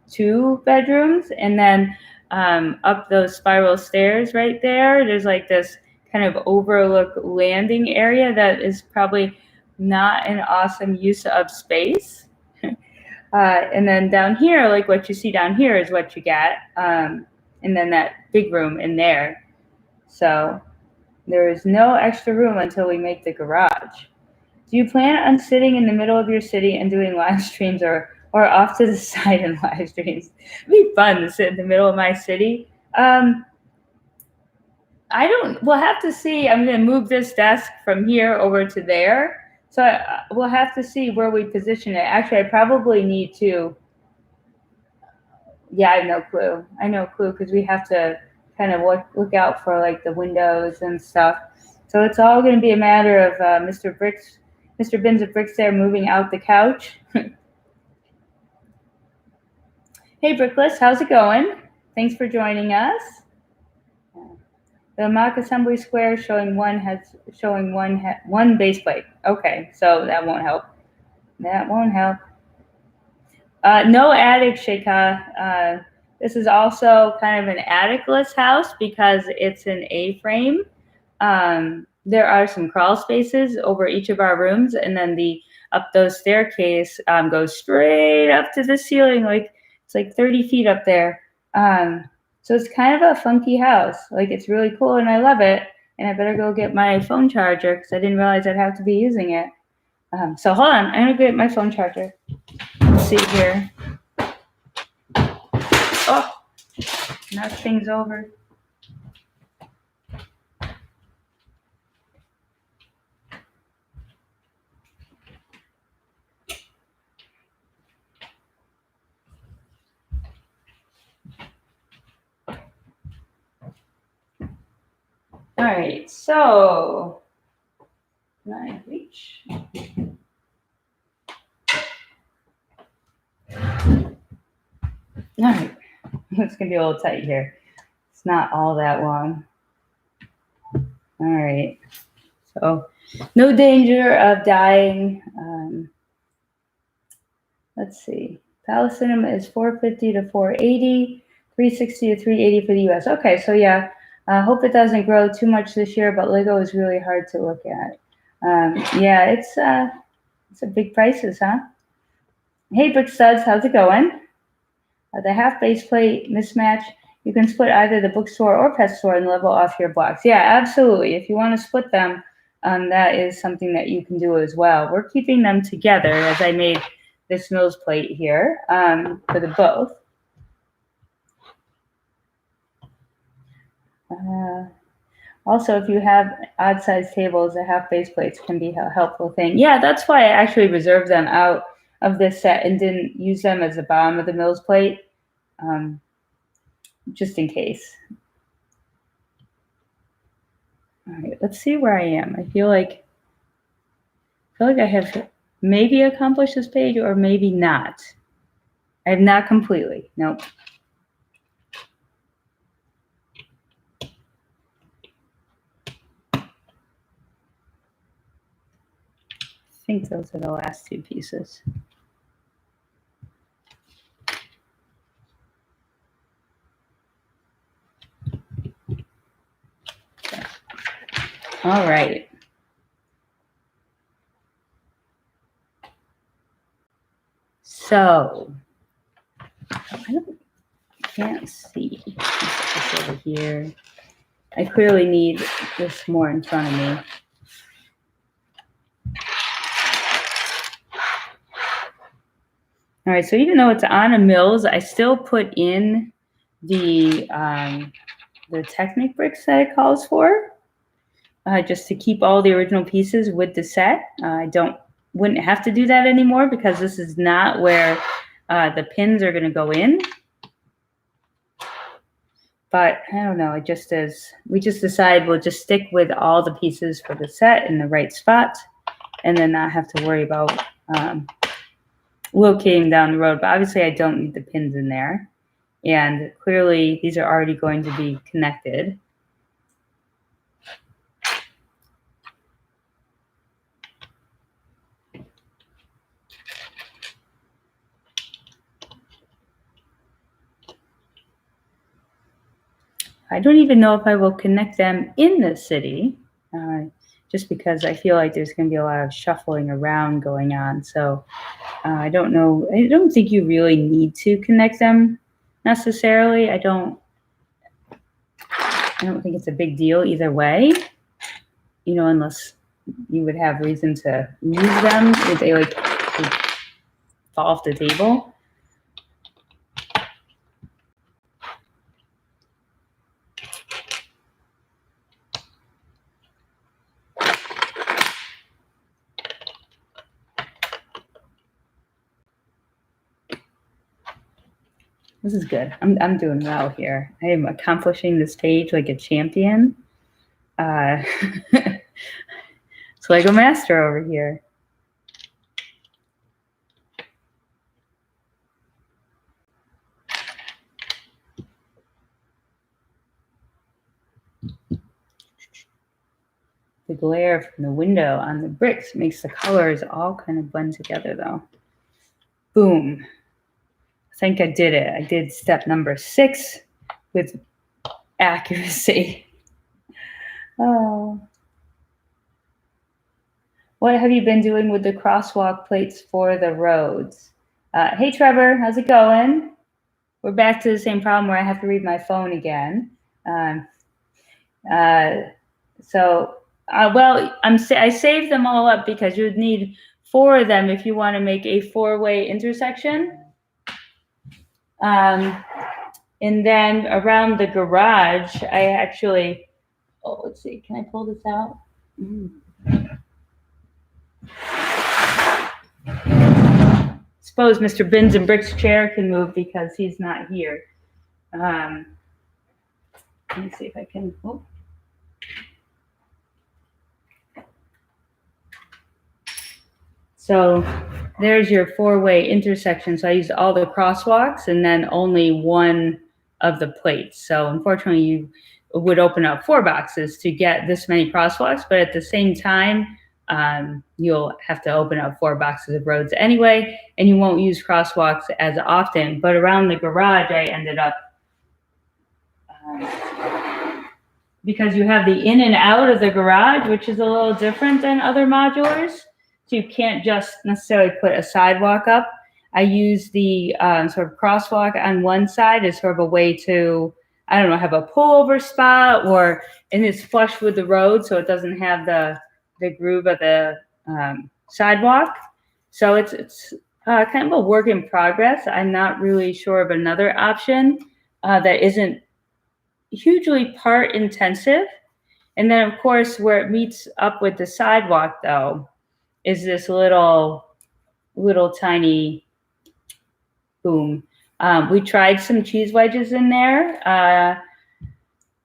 2 bedrooms. And then up those spiral stairs right there, there's like this kind of overlook landing area that is probably not an awesome use of space. And then down here, like what you see down here is what you get. And then that big room in there. So there is no extra room until we make the garage. Do you plan on sitting in the middle of your city and doing live streams, or off to the side in live streams? It'd be fun to sit in the middle of my city. We'll have to see. I'm going to move this desk from here over to there. So we'll have to see where we position it. Actually, I probably need to. Yeah, I have no clue. Because we have to kind of look out for like the windows and stuff. So it's all going to be a matter of Mr. Bins of Bricks there moving out the couch. Hey, Brickless, how's it going? Thanks for joining us. The mock assembly square showing one base plate. Okay, so that won't help. No attic, Sheikha. This is also kind of an atticless house because it's an A-frame. there are some crawl spaces over each of our rooms, and then up those staircase goes straight up to the ceiling, like it's like 30 feet up there. So it's kind of a funky house. Like, it's really cool, and I love it. And I better go get my phone charger because I didn't realize I'd have to be using it. So hold on, I'm gonna get my phone charger. Let's see here. Oh, knock things over. All right, so can I reach? All right, it's gonna be a little tight here. It's not all that long. All right, so no danger of dying. Let's see. Palace Cinema is $450 to $480, $360 to $380 for the US. Okay, so yeah, hope it doesn't grow too much this year, but Lego is really hard to look at. Yeah, it's a big prices, huh? Hey, Brick Studs, how's it going? The half base plate mismatch, you can split either the bookstore or pet store and level off your blocks. Yeah, absolutely. If you want to split them, that is something that you can do as well. We're keeping them together as I made this Mills plate here for the both. Also, if you have odd-sized tables, the half-base plates can be a helpful thing. Yeah, that's why I actually reserved them out of this set and didn't use them as the bottom of the Mills plate, just in case. All right, let's see where I am. I feel like I have maybe accomplished this page or maybe not. I have not completely. Nope. I think those are the last two pieces. Okay. All right. So I can't see this over here. I clearly need this more in front of me. All right, so even though it's on a Mills, I still put in the Technic bricks that it calls for, just to keep all the original pieces with the set. I wouldn't have to do that anymore because this is not where the pins are going to go in. But I don't know, we just decided we'll just stick with all the pieces for the set in the right spot and then not have to worry about locating down the road. But obviously I don't need the pins in there. And clearly these are already going to be connected. I don't even know if I will connect them in the city, just because I feel like there's going to be a lot of shuffling around going on. So I don't know. I don't think you really need to connect them necessarily. I don't think it's a big deal either way, unless you would have reason to use them if they would fall off the table. This is good. I'm doing well here. I am accomplishing this page like a champion. It's Lego Master over here. The glare from the window on the bricks makes the colors all kind of blend together though. Boom. I think I did it. I did step number 6 with accuracy. Oh. What have you been doing with the crosswalk plates for the roads? Hey, Trevor, how's it going? We're back to the same problem where I have to read my phone again. Um, uh, well, I saved them all up because you would need 4 of them if you want to make a 4-way intersection. And then around the garage, I actually, let's see, can I pull this out? Suppose Mr. Bins and Brick's chair can move because he's not here. Let me see if I can. Oh. So there's your 4-way intersection. So I used all the crosswalks and then only one of the plates. So unfortunately, you would open up 4 boxes to get this many crosswalks, but at the same time, you'll have to open up 4 boxes of roads anyway, and you won't use crosswalks as often. But around the garage, I ended up, because you have the in and out of the garage, which is a little different than other modulars. So you can't just necessarily put a sidewalk up. I use the sort of crosswalk on one side as sort of a way to, I don't know, have a pullover spot, and it's flush with the road, so it doesn't have the groove of the sidewalk. So it's kind of a work in progress. I'm not really sure of another option that isn't hugely part intensive. And then, of course, where it meets up with the sidewalk, though, is this little tiny boom. We tried some cheese wedges in there.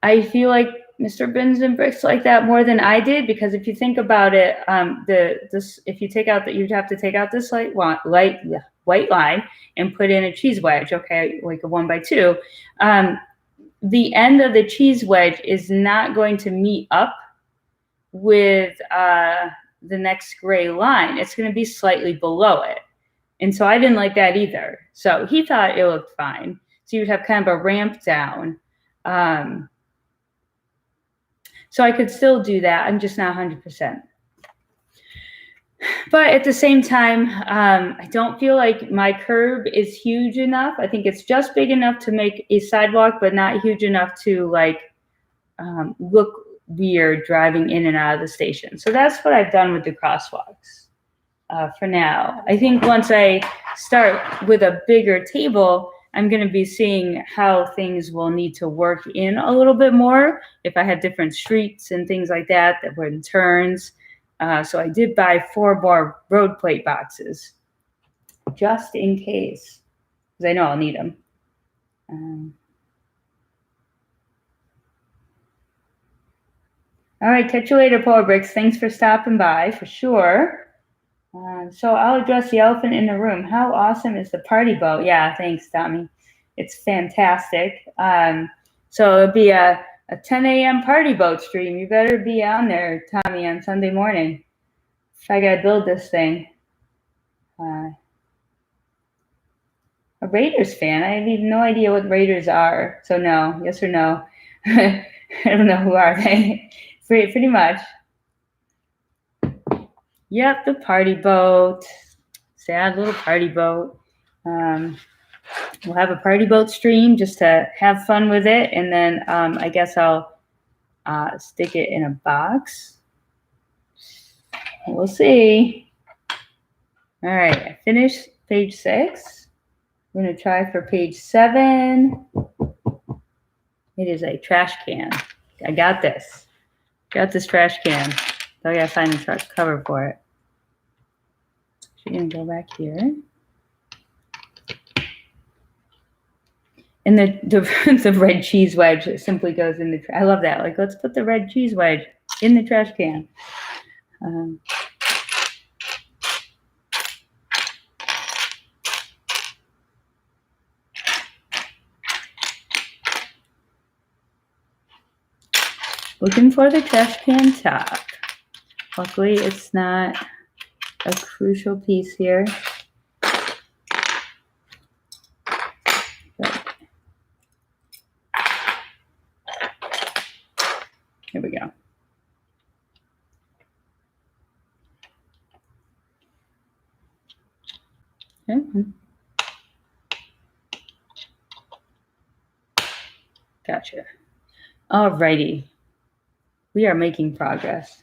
I feel like Mr. Bins and Bricks like that more than I did, because if you think about it, if you take out you'd have to take out this light white line and put in a cheese wedge, okay, like a 1x2. The end of the cheese wedge is not going to meet up with the next gray line. It's going to be slightly below it. And so I didn't like that either. So he thought it looked fine. So you'd have kind of a ramp down. So I could still do that. I'm just not 100%. But at the same time, I don't feel like my curb is huge enough. I think it's just big enough to make a sidewalk, but not huge enough to look weird driving in and out of the station. So that's what I've done with the crosswalks for now. I think once I start with a bigger table, I'm going to be seeing how things will need to work in a little bit more. If I have different streets and things like that were in turns. So I did buy 4 more road plate boxes just in case, because I know I'll need them. All right, catch you later, Polar Bricks. Thanks for stopping by, for sure. So I'll address the elephant in the room. How awesome is the party boat? Yeah, thanks, Tommy. It's fantastic. So it'll be a 10 a.m. party boat stream. You better be on there, Tommy, on Sunday morning. If I gotta build this thing. A Raiders fan? I have even no idea what Raiders are. So no, yes or no? I don't know, who are they? Pretty much. Yep, the party boat. Sad little party boat. We'll have a party boat stream just to have fun with it, and then I guess I'll stick it in a box. We'll see. All right, I finished page 6. I'm going to try for page 7. It is a trash can. I got this. Got this trash can. So I got to find the truck cover for it. So you're going to go back here. And the red cheese wedge simply goes in the trash. I love that. Like, let's put the red cheese wedge in the trash can. Looking for the trash can top. Luckily, it's not a crucial piece here. Here we go. Gotcha. All righty. We are making progress.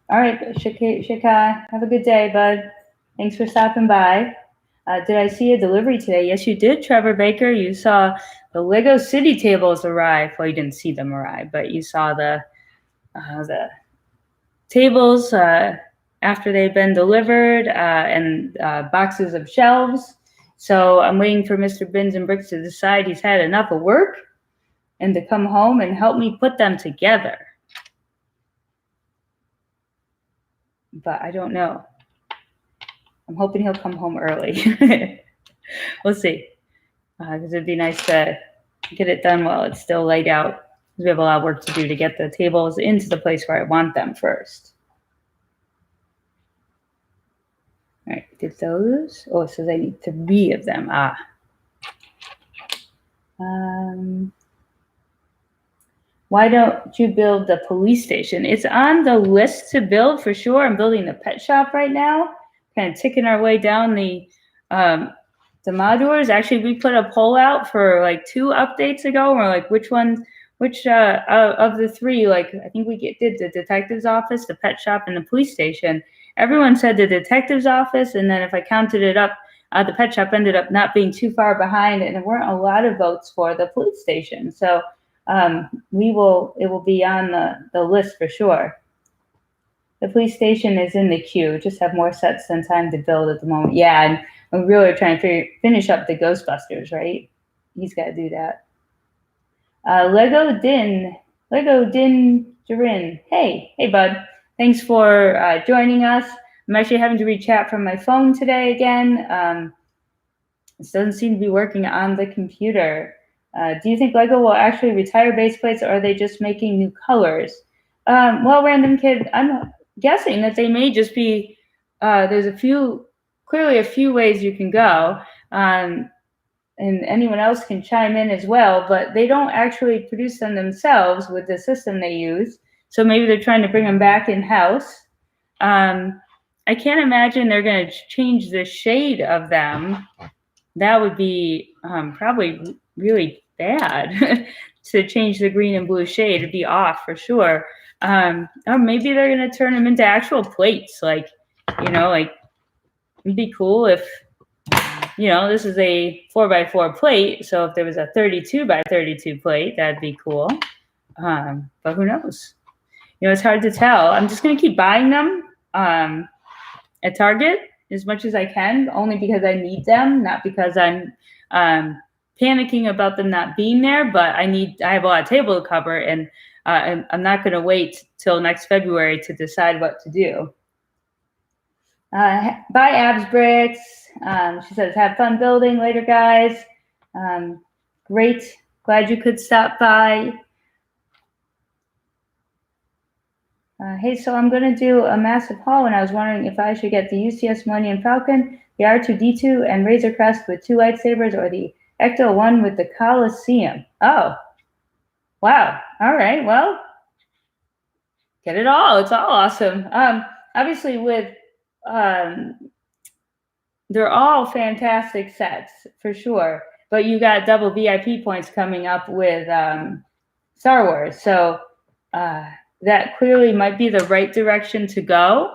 All right, Shika, have a good day, bud. Thanks for stopping by. Did I see a delivery today? Yes, you did, Trevor Baker. You saw the Lego City tables arrive. Well, you didn't see them arrive, but you saw the tables after they've been delivered and boxes of shelves. So I'm waiting for Mr. Bins and Bricks to decide he's had enough of work and to come home and help me put them together. But I don't know. I'm hoping he'll come home early. We'll see. Because it'd be nice to get it done while it's still laid out. We have a lot of work to do to get the tables into the place where I want them first. All right, get those. Oh, it says I need 3 of them. Why don't you build the police station? It's on the list to build for sure. I'm building the pet shop right now, kind of ticking our way down the modulars. Actually, we put a poll out for like 2 updates ago. We're like, which of the 3? Like, I think we did the detective's office, the pet shop, and the police station. Everyone said the detective's office, and then if I counted it up, the pet shop ended up not being too far behind, and there weren't a lot of votes for the police station. So it will be on the list for sure. The police station is in the queue. Just have more sets than time to build at the moment. Yeah, and we really are trying to finish up the Ghostbusters, right? He's got to do that. Lego Din Jarin. Hey, bud. Thanks for joining us. I'm actually having to read chat from my phone today again. This doesn't seem to be working on the computer. Do you think Lego will actually retire base plates, or are they just making new colors? Well, Random Kid, I'm guessing that they may just be, there's clearly a few ways you can go, and anyone else can chime in as well, but they don't actually produce them themselves with the system they use, so maybe they're trying to bring them back in-house. I can't imagine they're going to change the shade of them. That would be probably really bad to change the green and blue shade. It'd be off for sure. Or maybe they're going to turn them into actual plates. Like, it'd be cool if, this is a 4x4 plate. So if there was a 32x32 plate, that'd be cool. But who knows? It's hard to tell. I'm just going to keep buying them at Target as much as I can, only because I need them, not because I'm panicking about them not being there, but I have a lot of table to cover, and I'm not going to wait till next February to decide what to do. Bye, Abs Bricks. She says, have fun building later, guys. Great. Glad you could stop by. Hey, so I'm going to do a massive haul, and I was wondering if I should get the UCS Millennium Falcon, the R2-D2, and Razor Crest with 2 lightsabers, or the Ecto-1 with the Coliseum. Oh, wow. All right, well, get it all. It's all awesome. Obviously, they're all fantastic sets, for sure, but you got double VIP points coming up with Star Wars, so that clearly might be the right direction to go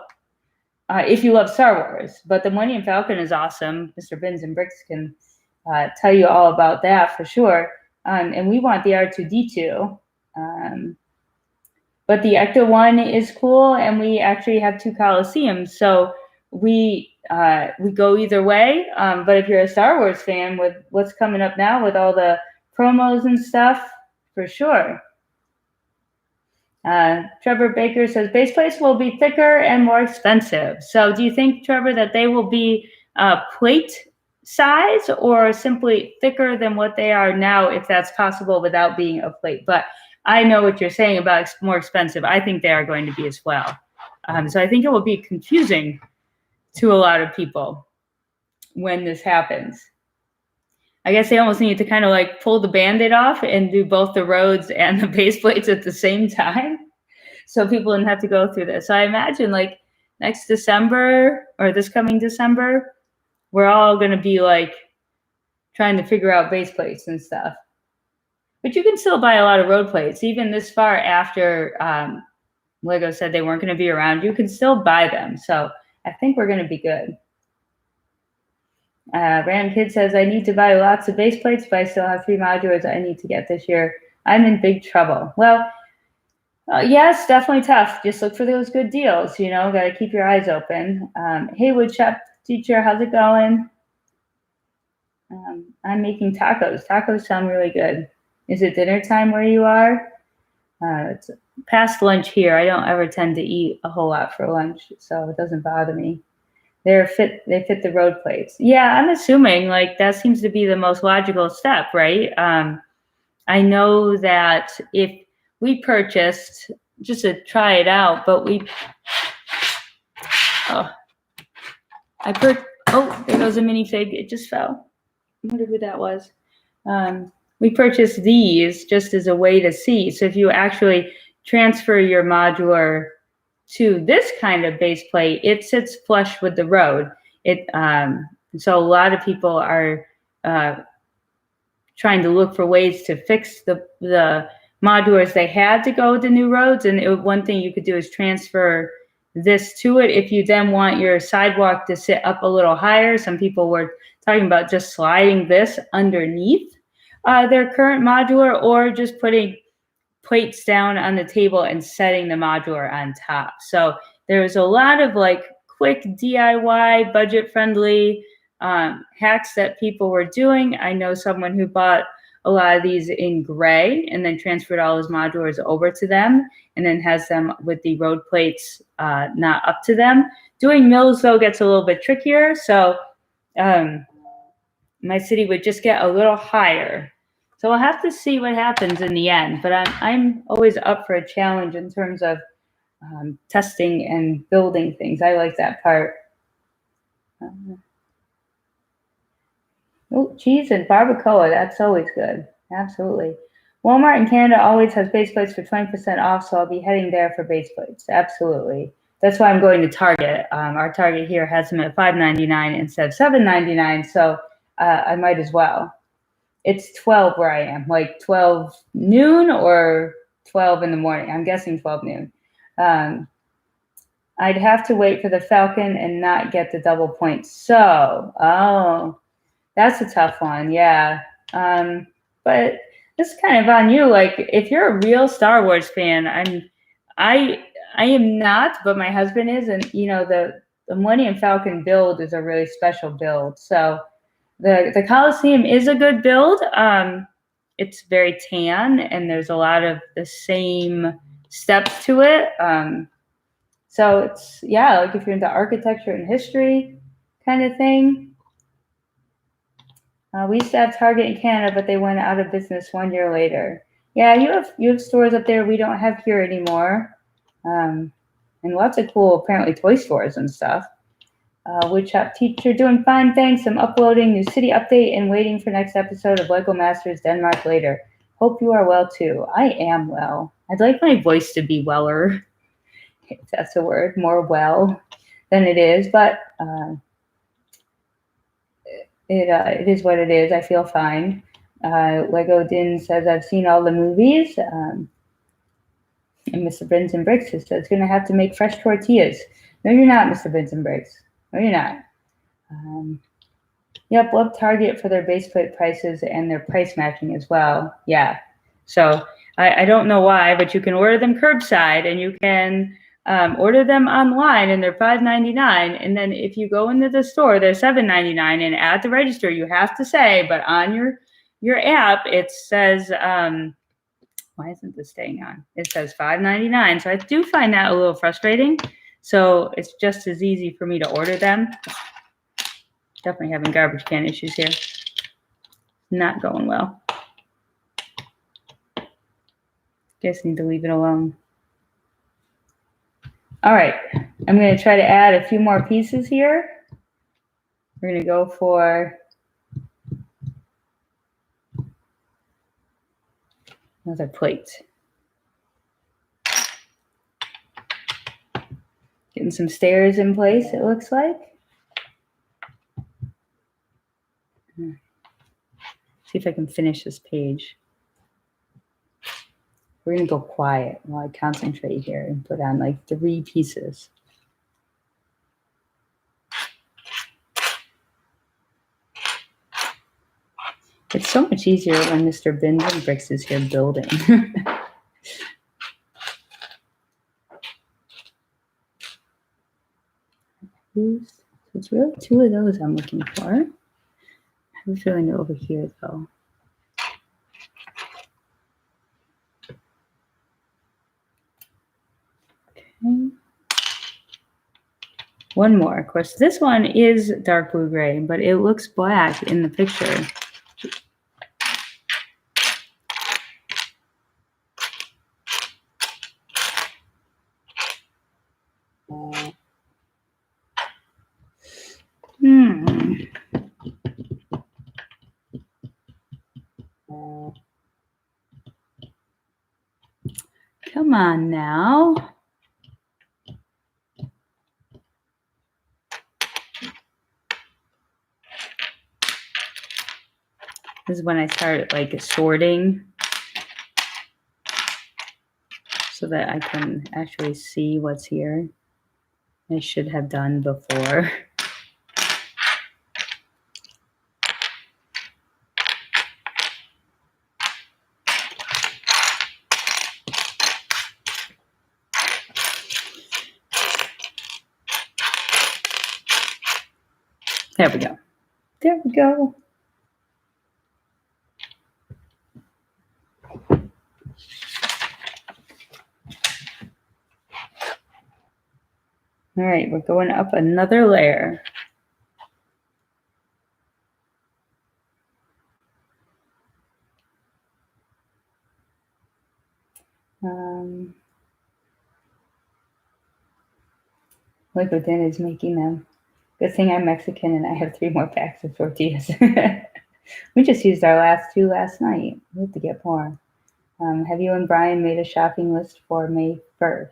if you love Star Wars. But the Millennium Falcon is awesome. Mr. Bins and Bricks can tell you all about that for sure. And we want the R2-D2. But the Ecto-1 is cool, and we actually have 2 Coliseums. So we go either way. But if you're a Star Wars fan, with what's coming up now with all the promos and stuff, for sure. Trevor Baker says base plates will be thicker and more expensive. So do you think, Trevor, that they will be plate size or simply thicker than what they are now, if that's possible without being a plate? But I know what you're saying about more expensive. I think they are going to be as well. So I think it will be confusing to a lot of people when this happens. I guess they almost need to kind of like pull the Band-Aid off and do both the roads and the base plates at the same time, so people didn't have to go through this. So I imagine like next December or this coming December, we're all going to be like trying to figure out base plates and stuff. But you can still buy a lot of road plates, even this far after Lego said they weren't going to be around. You can still buy them. So I think we're going to be good. Random Kid says, I need to buy lots of base plates, but I still have 3 modulars I need to get this year. I'm in big trouble. Well, yeah, it's definitely tough. Just look for those good deals, you know, got to keep your eyes open. Hey, woodshop teacher, how's it going? I'm making tacos. Tacos sound really good. Is it dinner time where you are? It's past lunch here. I don't ever tend to eat a whole lot for lunch, so it doesn't bother me. They fit the road plates. Yeah, I'm assuming like that seems to be the most logical step, right? I know that if we purchased, just to try it out, but there goes a minifig. It just fell. I wonder who that was. We purchased these just as a way to see. So if you actually transfer your modular to this kind of base plate, it sits flush with the road. So a lot of people are trying to look for ways to fix the modulars they had to go to new roads. And one thing you could do is transfer this to it. If you then want your sidewalk to sit up a little higher, some people were talking about just sliding this underneath their current modular, or just putting plates down on the table and setting the modular on top. So there's a lot of like quick DIY, budget-friendly hacks that people were doing. I know someone who bought a lot of these in gray and then transferred all his modulars over to them and then has them with the road plates not up to them. Doing mills, though, gets a little bit trickier. So my city would just get a little higher. So we'll have to see what happens in the end. But I'm always up for a challenge in terms of testing and building things. I like that part. Cheese and barbacoa. That's always good. Absolutely. Walmart in Canada always has base plates for 20% off, so I'll be heading there for base plates. Absolutely. That's why I'm going to Target. Our Target here has them at $5.99 instead of $7.99, so I might as well. It's 12 where I am, like 12 noon or 12 in the morning. I'm guessing 12 noon. I'd have to wait for the Falcon and not get the double points. So, that's a tough one, yeah. But this is kind of on you. Like, if you're a real Star Wars fan, I am not, but my husband is, and you know the Millennium Falcon build is a really special build. So the Coliseum is a good build. It's very tan, and there's a lot of the same steps to it. So it's, yeah, like if you're into architecture and history kind of thing. We used to have Target in Canada, but they went out of business 1 year later. Yeah, you have stores up there we don't have here anymore. And lots of cool, apparently, toy stores and stuff. Woodshop teacher, doing fine, thanks. I'm uploading new city update and waiting for next episode of Lego Masters Denmark later. Hope you are well too. I am well. I'd like my voice to be weller, if that's a word, more well than it is, but it is what it is. I feel fine. Lego Din says, I've seen all the movies. And Mr. Brins and Bricks says, it's going to have to make fresh tortillas. No, you're not, Mr. Brins and Bricks. No, you're not. Yep, love Target for their base plate prices and their price matching as well. Yeah. So I don't know why, but you can order them curbside and you can order them online and they're $5.99. And then if you go into the store, they're $7.99. And at the register, you have to say, but on your app, it says, why isn't this staying on? It says $5.99. So I do find that a little frustrating. So it's just as easy for me to order them. Definitely having garbage can issues here. Not going well. Guess I need to leave it alone. All right, I'm going to try to add a few more pieces here. We're going to go for Another plate. Getting some stairs in place, it looks like. See if I can finish this page. We're going to go quiet while I concentrate here and put on like 3 pieces. It's so much easier when Mr. Bins and Bricks is here building. It's really 2 of those I'm looking for. I have a feeling they're over here though. Okay. One more. Of course, this one is dark blue gray, but it looks black in the picture. Come on now. This is when I started like sorting so that I can actually see what's here. I should have done before. There we go. There we go. All right, we're going up another layer. Look what Dan is making them. Good thing I'm Mexican and I have 3 more packs of tortillas. We just used our last 2 last night. We have to get more. Have you and Brian made a shopping list for May 1st?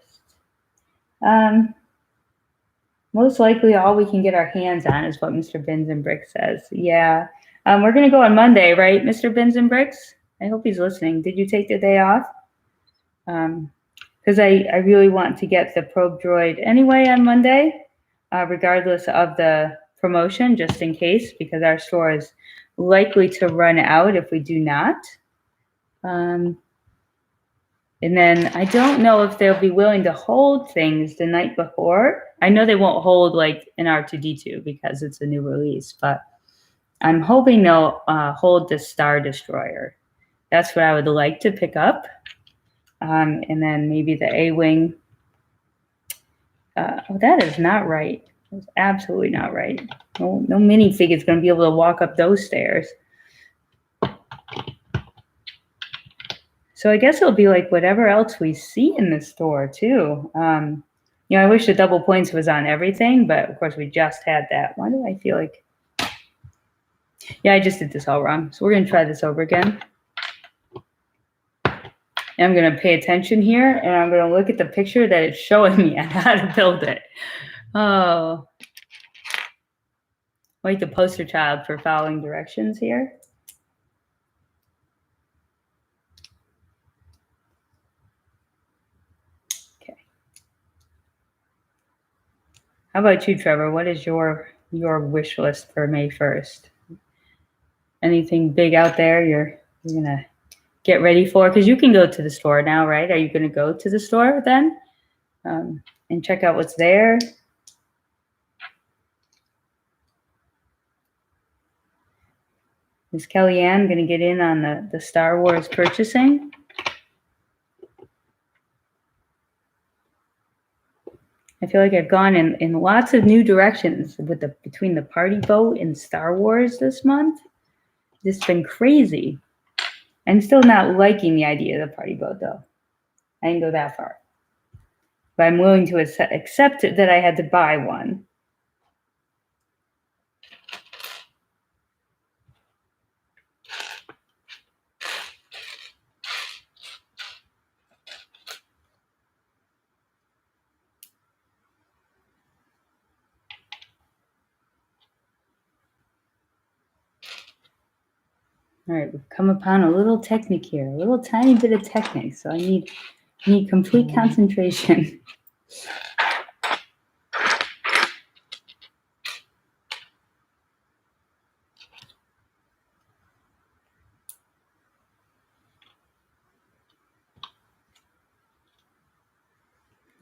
Most likely all we can get our hands on is what Mr. Bins and Bricks says. Yeah. We're going to go on Monday, right, Mr. Bins and Bricks? I hope he's listening. Did you take the day off? Because I really want to get the probe droid anyway on Monday, regardless of the promotion, just in case, because our store is likely to run out if we do not. And then I don't know if they'll be willing to hold things the night before. I know they won't hold like an R2-D2 because it's a new release, but I'm hoping they'll hold the Star Destroyer. That's what I would like to pick up. And then maybe the A-Wing. Oh, that is not right. That's absolutely not right. No minifig is going to be able to walk up those stairs. So I guess it'll be like whatever else we see in the store too. I wish the double points was on everything, but of course we just had that. Why do I feel like? Yeah, I just did this all wrong. So we're going to try this over again. And I'm going to pay attention here, and I'm going to look at the picture that it's showing me on how to build it. Oh. Like the poster child for following directions here. Okay. How about you, Trevor? What is your wish list for May 1st? Anything big out there you're going to get ready for? Because you can go to the store now, right? Are you going to go to the store then and check out what's there? Is Kellyanne going to get in on the Star Wars purchasing? I feel like I've gone in lots of new directions with between the party boat and Star Wars this month. This has been crazy. I'm still not liking the idea of the party boat, though. I didn't go that far. But I'm willing to accept that I had to buy one. All right, we've come upon a little technique here, a little tiny bit of technique. So I need complete concentration.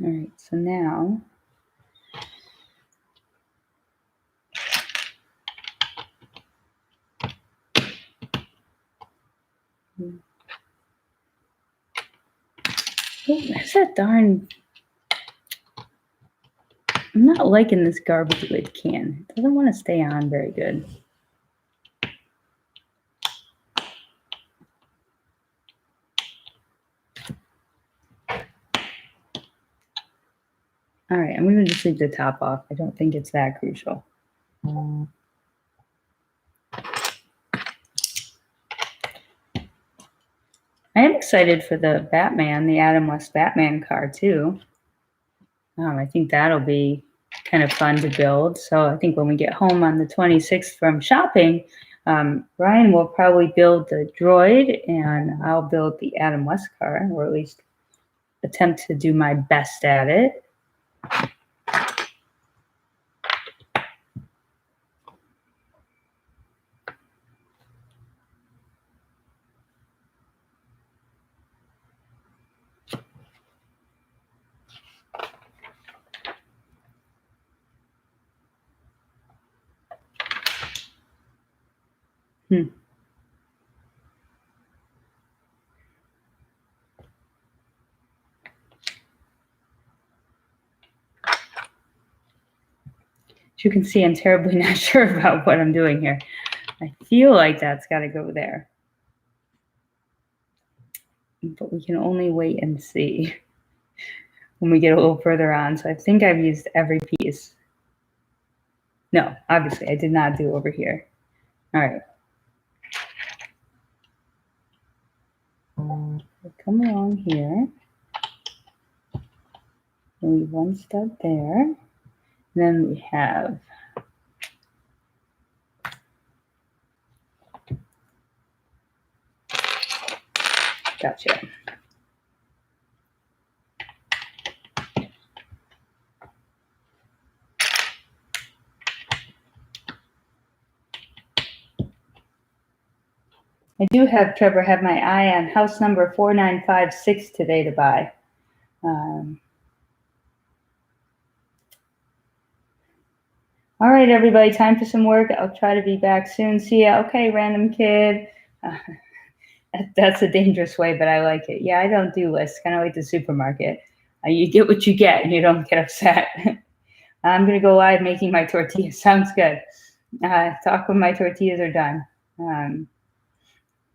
All right, so now where's that darn? I'm not liking this garbage lid can. It doesn't want to stay on very good. All right, I'm going to just leave the top off. I don't think it's that crucial. I am excited for the Batman, the Adam West Batman car too. I think that'll be kind of fun to build. So I think when we get home on the 26th from shopping, Brian will probably build the droid and I'll build the Adam West car, or at least attempt to do my best at it. As you can see, I'm terribly not sure about what I'm doing here. I feel like that's got to go there. But we can only wait and see when we get a little further on. So I think I've used every piece. No, obviously I did not do over here. All right. We'll come along here. Leave one stud there. Then we have gotcha. I do have, Trevor, have my eye on house number 4956 today to buy. All right, everybody, time for some work. I'll try to be back soon. See ya. Okay, random kid. That's a dangerous way, but I like it. Yeah, I don't do lists, kind of like the supermarket. You get what you get and you don't get upset. I'm going to go live making my tortillas. Sounds good. Talk when my tortillas are done.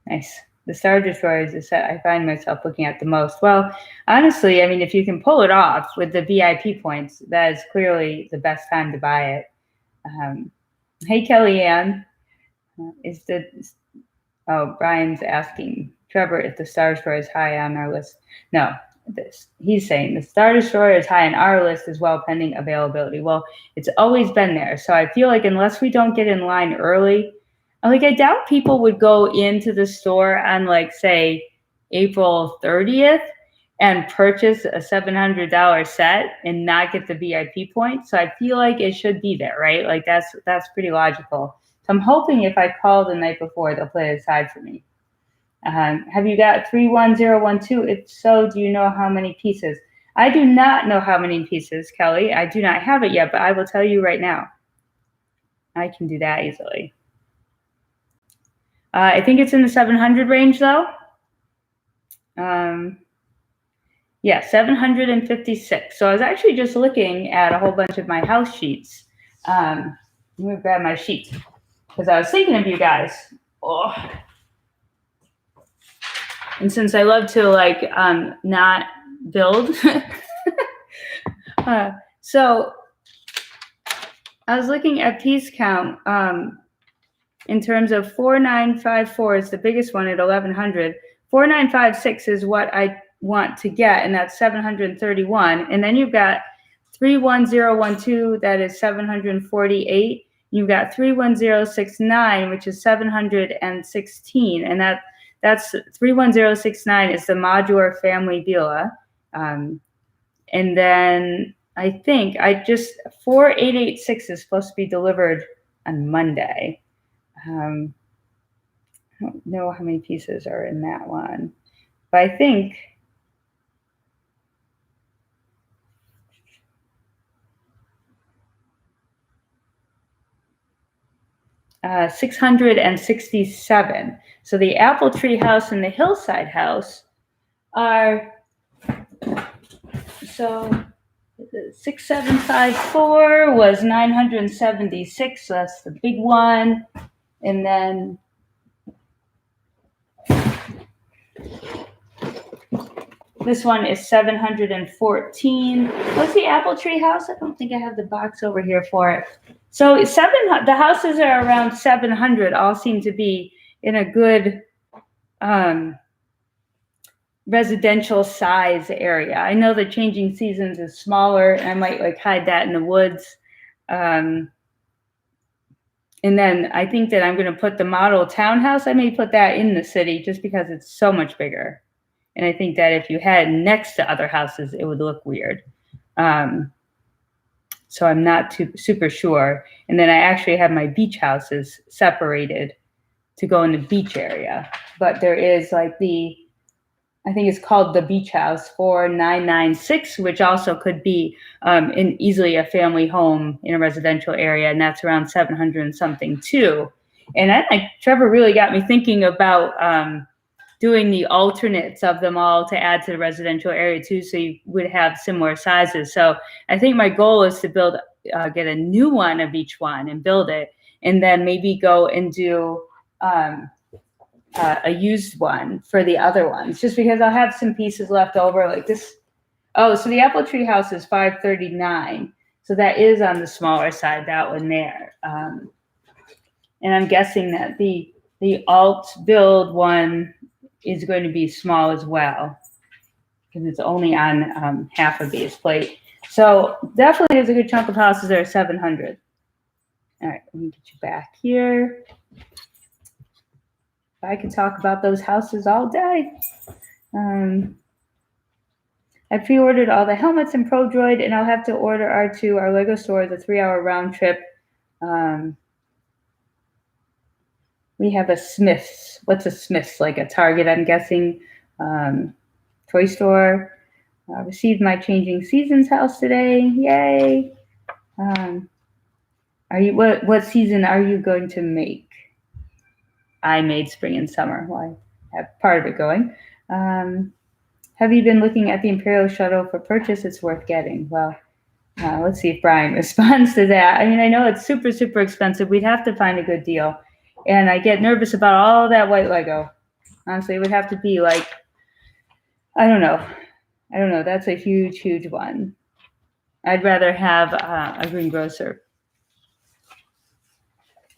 Nice. The Star Destroyer is a set I find myself looking at the most. Well, honestly, I mean, if you can pull it off with the VIP points, that is clearly the best time to buy it. Hey, Kellyanne. Brian's asking Trevor if the Star Destroyer is high on our list. No, he's saying the Star Destroyer is high on our list as well, pending availability. Well, it's always been there. So I feel like unless we don't get in line early, like I doubt people would go into the store on, like, say, April 30th and purchase a $700 set and not get the VIP points. So I feel like it should be there, right? Like that's pretty logical. So I'm hoping if I call the night before, they'll play it aside for me. Have you got 31012? If so, do you know how many pieces? I do not know how many pieces, Kelly. I do not have it yet, but I will tell you right now. I can do that easily. I think it's in the 700 range, though. Yeah, 756. So I was actually just looking at a whole bunch of my house sheets. Let me grab my sheets because I was thinking of you guys. Oh. And since I love to not build, so I was looking at piece count in terms of 4954 is the biggest one at 1100. 4956 is what I want to get, and that's 731. And then you've got 31012, that is 748. You've got 31069, which is 716, and that's 31069 is the Modular family villa. And then I think 4886 is supposed to be delivered on Monday. I don't know how many pieces are in that one, but I think 667. So the apple tree house and the hillside house are, so 6754 was 976, so that's the big one. And then this one is 714. What's the apple tree house? I don't think I have the box over here for it. So the houses are around 700, all seem to be in a good residential size area. I know that Changing Seasons is smaller, and I might like hide that in the woods. And then I think that I'm going to put the model townhouse, I may put that in the city just because it's so much bigger. And I think that if you had next to other houses, it would look weird. So I'm not super sure. And then I actually have my beach houses separated to go in the beach area. But there is like I think it's called the Beach House 4996, which also could be easily a family home in a residential area, and that's around 700 and something too. And Trevor really got me thinking about doing the alternates of them all to add to the residential area too, so you would have similar sizes. So I think my goal is to get a new one of each one and build it, and then maybe go and do a used one for the other ones, just because I'll have some pieces left over like this. Oh, so the apple tree house is 539. So that is on the smaller side, that one there. And I'm guessing that the alt build one is going to be small as well, because it's only on half a base plate. So definitely there's a good chunk of houses that are 700. All right, let me get you back here. I could talk about those houses all day. I pre-ordered all the helmets in ProDroid, and I'll have to order R2. Our Lego store is a 3-hour round trip. We have a Smith's. What's a Smith's? Like a Target, I'm guessing. Toy store. Received my Changing Seasons house today. Yay! What season are you going to make? I made spring and summer. Well, I have part of it going. Have you been looking at the Imperial Shuttle for purchase? It's worth getting. Well, let's see if Brian responds to that. I mean, I know it's super, super expensive. We'd have to find a good deal. And I get nervous about all that white Lego. Honestly, it would have to be like, I don't know. That's a huge, huge one. I'd rather have a greengrocer.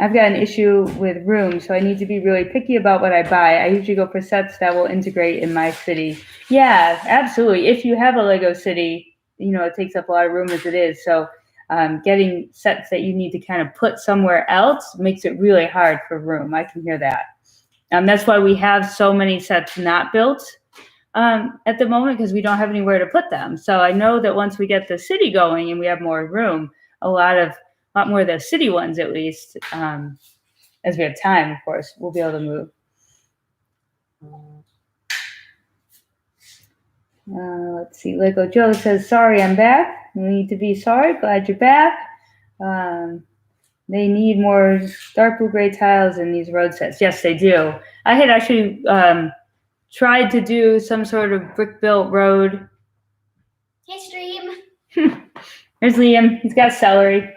I've got an issue with room, so I need to be really picky about what I buy. I usually go for sets that will integrate in my city. Yeah, absolutely. If you have a Lego city, it takes up a lot of room as it is. So getting sets that you need to kind of put somewhere else makes it really hard for room. I can hear that. That's why we have so many sets not built at the moment, because we don't have anywhere to put them. So I know that once we get the city going and we have more room, a lot more of the city ones, at least, as we have time, of course, we'll be able to move. Let's see. Lego Joe says, sorry, I'm back. You need to be sorry. Glad you're back. They need more dark blue gray tiles in these road sets. Yes, they do. I had actually tried to do some sort of brick-built road. Hey, Stream. There's Liam. He's got celery.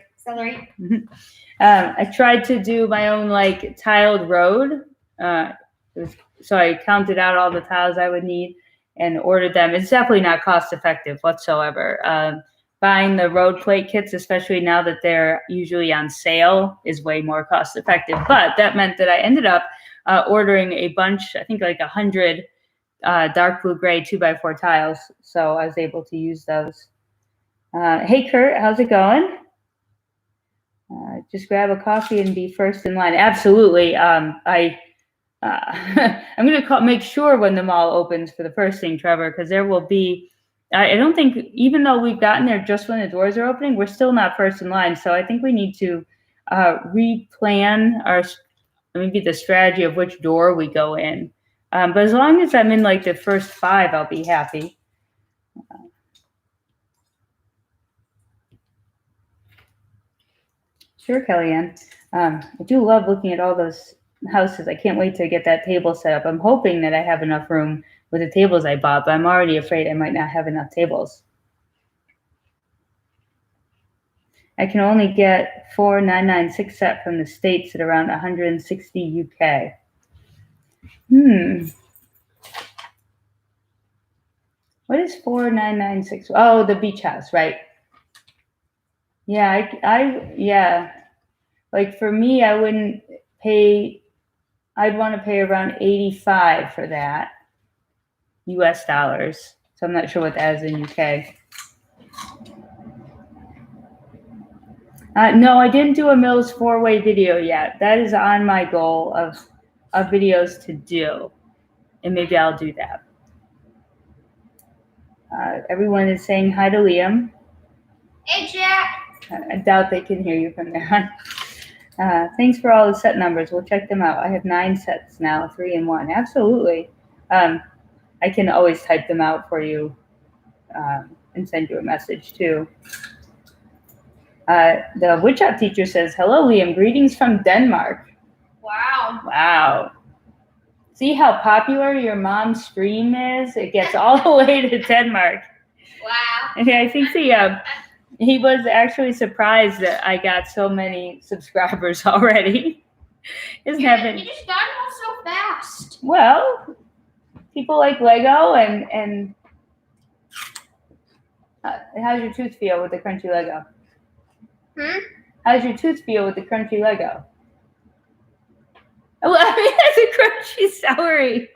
I tried to do my own tiled road. So I counted out all the tiles I would need and ordered them. It's definitely not cost effective whatsoever. Buying the road plate kits, especially now that they're usually on sale, is way more cost effective. But that meant that I ended up ordering a bunch, I think 100 dark blue gray 2x4 tiles. So I was able to use those. Hey, Kurt, how's it going? Just grab a coffee and be first in line. Absolutely. I'm going to make sure when the mall opens for the first thing, Trevor, because there will be. I don't think, even though we've gotten there just when the doors are opening, we're still not first in line. So I think we need to replan maybe the strategy of which door we go in. But as long as I'm in like the first 5, I'll be happy. Sure, Kellyanne. I do love looking at all those houses. I can't wait to get that table set up. I'm hoping that I have enough room with the tables I bought, but I'm already afraid I might not have enough tables. I can only get 4996 set from the States at around 160 UK. What is 4996? Oh, the beach house, right? Yeah, yeah. Like for me, I wouldn't pay. I'd want to pay around 85 for that, US dollars. So I'm not sure what that is in UK. No, I didn't do a Mills 4-way video yet. That is on my goal of videos to do, and maybe I'll do that. Everyone is saying hi to Liam. Hey, Jack. I doubt they can hear you from there. Thanks for all the set numbers. We'll check them out. I have 9 sets now, 3 and 1. Absolutely. I can always type them out for you and send you a message too. The woodshop teacher says, "Hello, Liam. Greetings from Denmark." Wow. Wow. See how popular your mom's stream is? It gets all the way to Denmark. Wow. Yeah, I think he was actually surprised that I got so many subscribers already. You just got them all so fast. Well, people like Lego and how's your tooth feel with the crunchy Lego? How's your tooth feel with the crunchy Lego? Oh, I mean, that's a crunchy celery.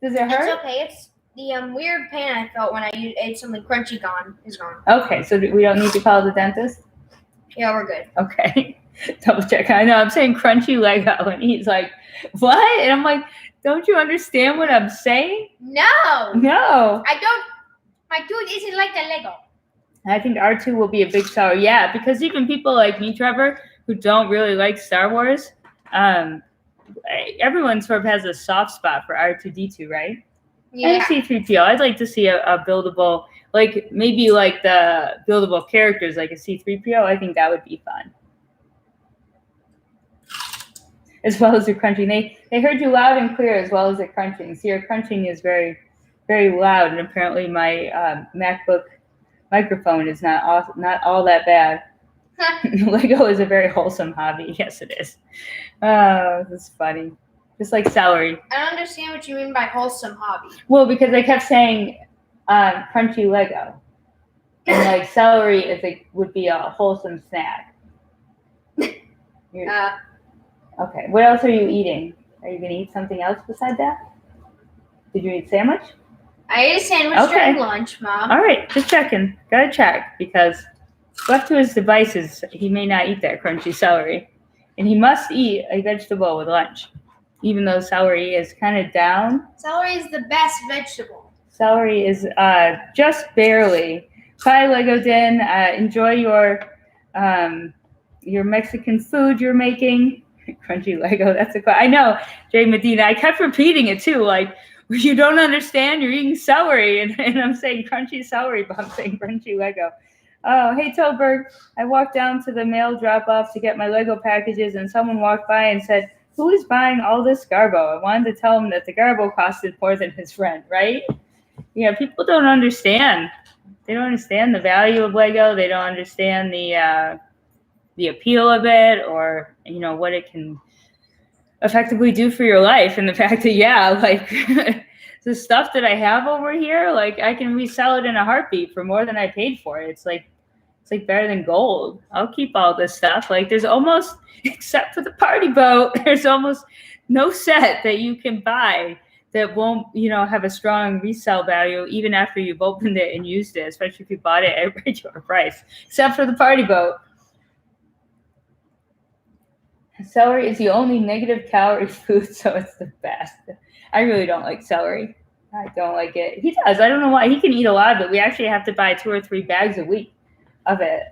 Does it hurt? It's okay. It's the weird pain I felt when I ate something crunchy is gone. Okay, so we don't need to call the dentist? Yeah, we're good. Okay. Double check. I know I'm saying crunchy Lego, and he's like, "What?" And I'm like, "Don't you understand what I'm saying?" No. I don't. My tooth isn't like a Lego. I think R2 will be a big seller. Yeah, because even people like me, Trevor, who don't really like Star Wars, everyone sort of has a soft spot for R2-D2, right? Yeah. And C-3PO. I'd like to see a buildable, like maybe like the buildable characters, like a C-3PO. I think that would be fun. As well as the crunching. They heard you loud and clear as well as the crunching. So your crunching is very, very loud, and apparently my MacBook microphone is not all that bad. Lego is a very wholesome hobby. Yes, it is. Oh, that's funny. Just like celery. I don't understand what you mean by wholesome hobby. Well, because I kept saying crunchy Lego, and like celery would be a wholesome snack. Okay. What else are you eating? Are you gonna eat something else beside that? Did you eat sandwich? I ate a sandwich during lunch, Mom. All right, just checking. Gotta check, because left to his devices, he may not eat that crunchy celery. And he must eat a vegetable with lunch, even though celery is kind of down. Celery is the best vegetable. Celery is just barely. Bye, Lego Den. Enjoy your Mexican food you're making. Crunchy Lego, that's I know, Jay Medina. I kept repeating it too, like, you don't understand, you're eating celery, and I'm saying crunchy celery, but I'm saying crunchy Lego. Oh, hey, Toberg. I walked down to the mail drop-off to get my Lego packages, and someone walked by and said, "Who is buying all this Garbo?" I wanted to tell him that the Garbo costed more than his rent, right? Yeah, people don't understand. They don't understand the value of Lego. They don't understand the appeal of it, or, you know, what it can effectively do for your life. And the fact that, yeah, like the stuff that I have over here, like I can resell it in a heartbeat for more than I paid for it. It's like better than gold. I'll keep all this stuff. Like there's almost, except for the party boat, there's almost no set that you can buy that won't, you know, have a strong resale value even after you've opened it and used it, especially if you bought it at a regular price, except for the party boat. Celery is the only negative calorie food, so it's the best. I really don't like celery. I don't like it. He does. I don't know why. He can eat a lot of it. We actually have to buy 2 or 3 bags a week of it.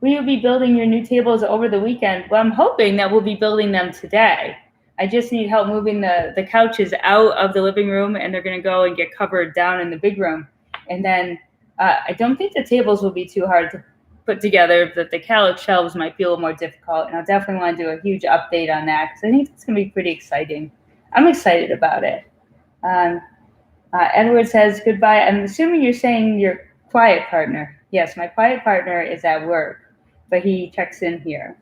Will you be building your new tables over the weekend? Well, I'm hoping that we'll be building them today. I just need help moving the couches out of the living room, and they're going to go and get covered down in the big room. And then I don't think the tables will be too hard to put together, but the couch shelves might be a little more difficult. And I'll definitely want to do a huge update on that because I think it's going to be pretty exciting. I'm excited about it. Edward says, goodbye. I'm assuming you're saying your quiet partner. Yes, my quiet partner is at work, but he checks in here.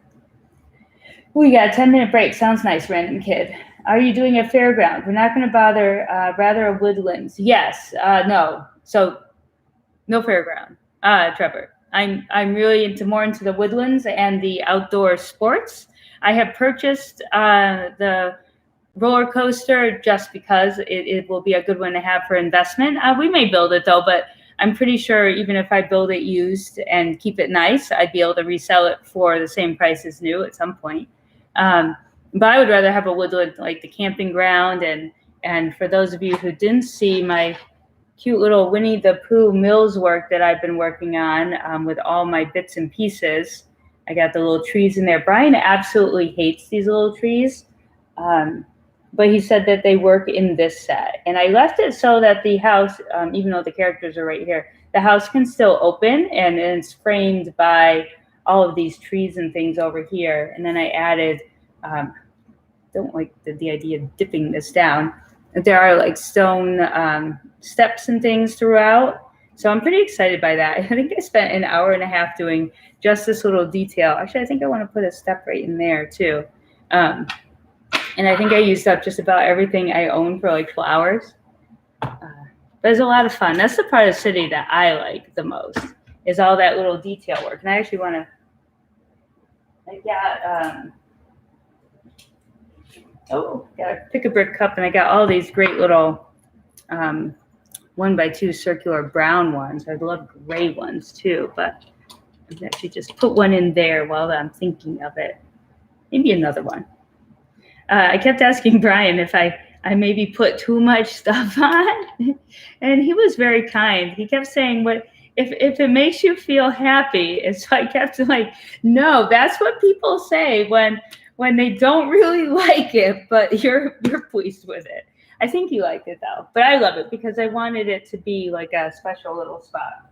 We got a 10-minute break. Sounds nice, random kid. Are you doing a fairground? We're not going to bother. Rather a woodlands. Yes. No. So no fairground. Trevor. I'm really more into the woodlands and the outdoor sports. I have purchased the roller coaster just because it will be a good one to have for investment. We may build it though, but I'm pretty sure even if I build it used and keep it nice, I'd be able to resell it for the same price as new at some point. But I would rather have a woodland, like the camping ground. And for those of you who didn't see my cute little Winnie the Pooh Mills work that I've been working on with all my bits and pieces, I got the little trees in there. Brian absolutely hates these little trees. But he said that they work in this set. And I left it so that the house, even though the characters are right here, the house can still open and it's framed by all of these trees and things over here. And then I added, don't like the idea of dipping this down. There are like stone steps and things throughout. So I'm pretty excited by that. I think I spent an hour and a half doing just this little detail. Actually, I think I want to put a step right in there too. And I think I used up just about everything I own for like flowers. But it's a lot of fun. That's the part of the city that I like the most, is all that little detail work. And I actually want to, got a pick-a-brick cup, and I got all these great little 1x2 circular brown ones. I'd love gray ones too, but I'd actually just put one in there while I'm thinking of it. Maybe another one. I kept asking Brian if I maybe put too much stuff on, and he was very kind. He kept saying, "What if it makes you feel happy?" And so I kept like, "No, that's what people say when they don't really like it, but you're pleased with it." I think he liked it though, but I love it because I wanted it to be like a special little spot.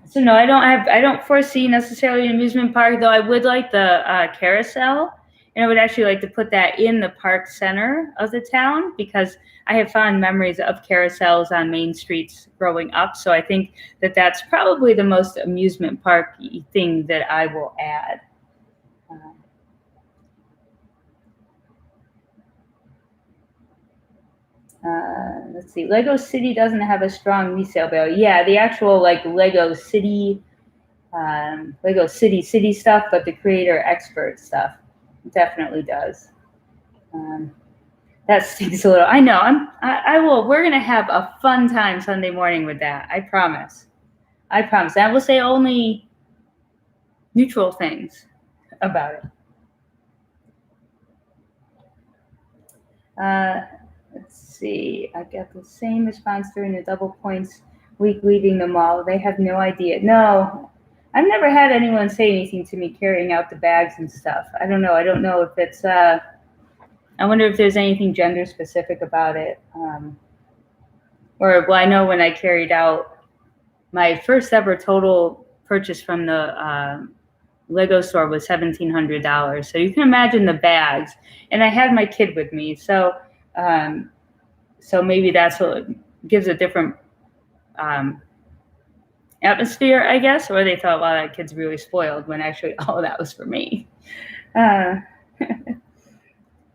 So no, I don't foresee necessarily an amusement park, though I would like the carousel, and I would actually like to put that in the park center of the town because I have fond memories of carousels on main streets growing up. So I think that that's probably the most amusement park thing that I will add. Let's see. Lego City doesn't have a strong resale value. Yeah, the actual like Lego City stuff, but the creator expert stuff definitely does. That stinks a little. I know. I will. We're gonna have a fun time Sunday morning with that. I promise. I promise. I will say only neutral things about it. Let's see. I got the same response during the double points week leaving the mall. They have no idea. No, I've never had anyone say anything to me carrying out the bags and stuff. I don't know. I don't know if it's, I wonder if there's anything gender specific about it. Well, I know when I carried out my first ever total purchase from the Lego store was $1,700. So you can imagine the bags. And I had my kid with me. So maybe that's what gives a different atmosphere, I guess, or they thought, wow, that kid's really spoiled, when actually all of that was for me.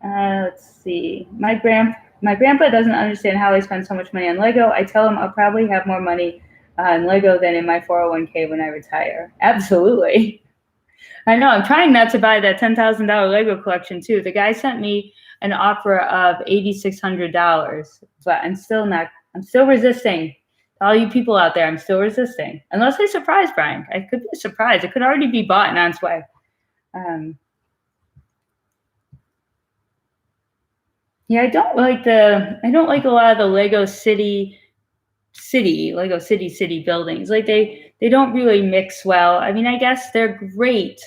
Let's see. My grandpa doesn't understand how I spend so much money on Lego. I tell him I'll probably have more money on Lego than in my 401k when I retire. Absolutely. I know. I'm trying not to buy that $10,000 Lego collection too. The guy sent me an offer of $8,600, but I'm still resisting all you people out there, I'm still resisting. Unless I surprise Brian. I could be a surprise. It could already be bought and on its way. Yeah, I don't like a lot of the Lego City buildings. Like they don't really mix well. I mean, I guess they're great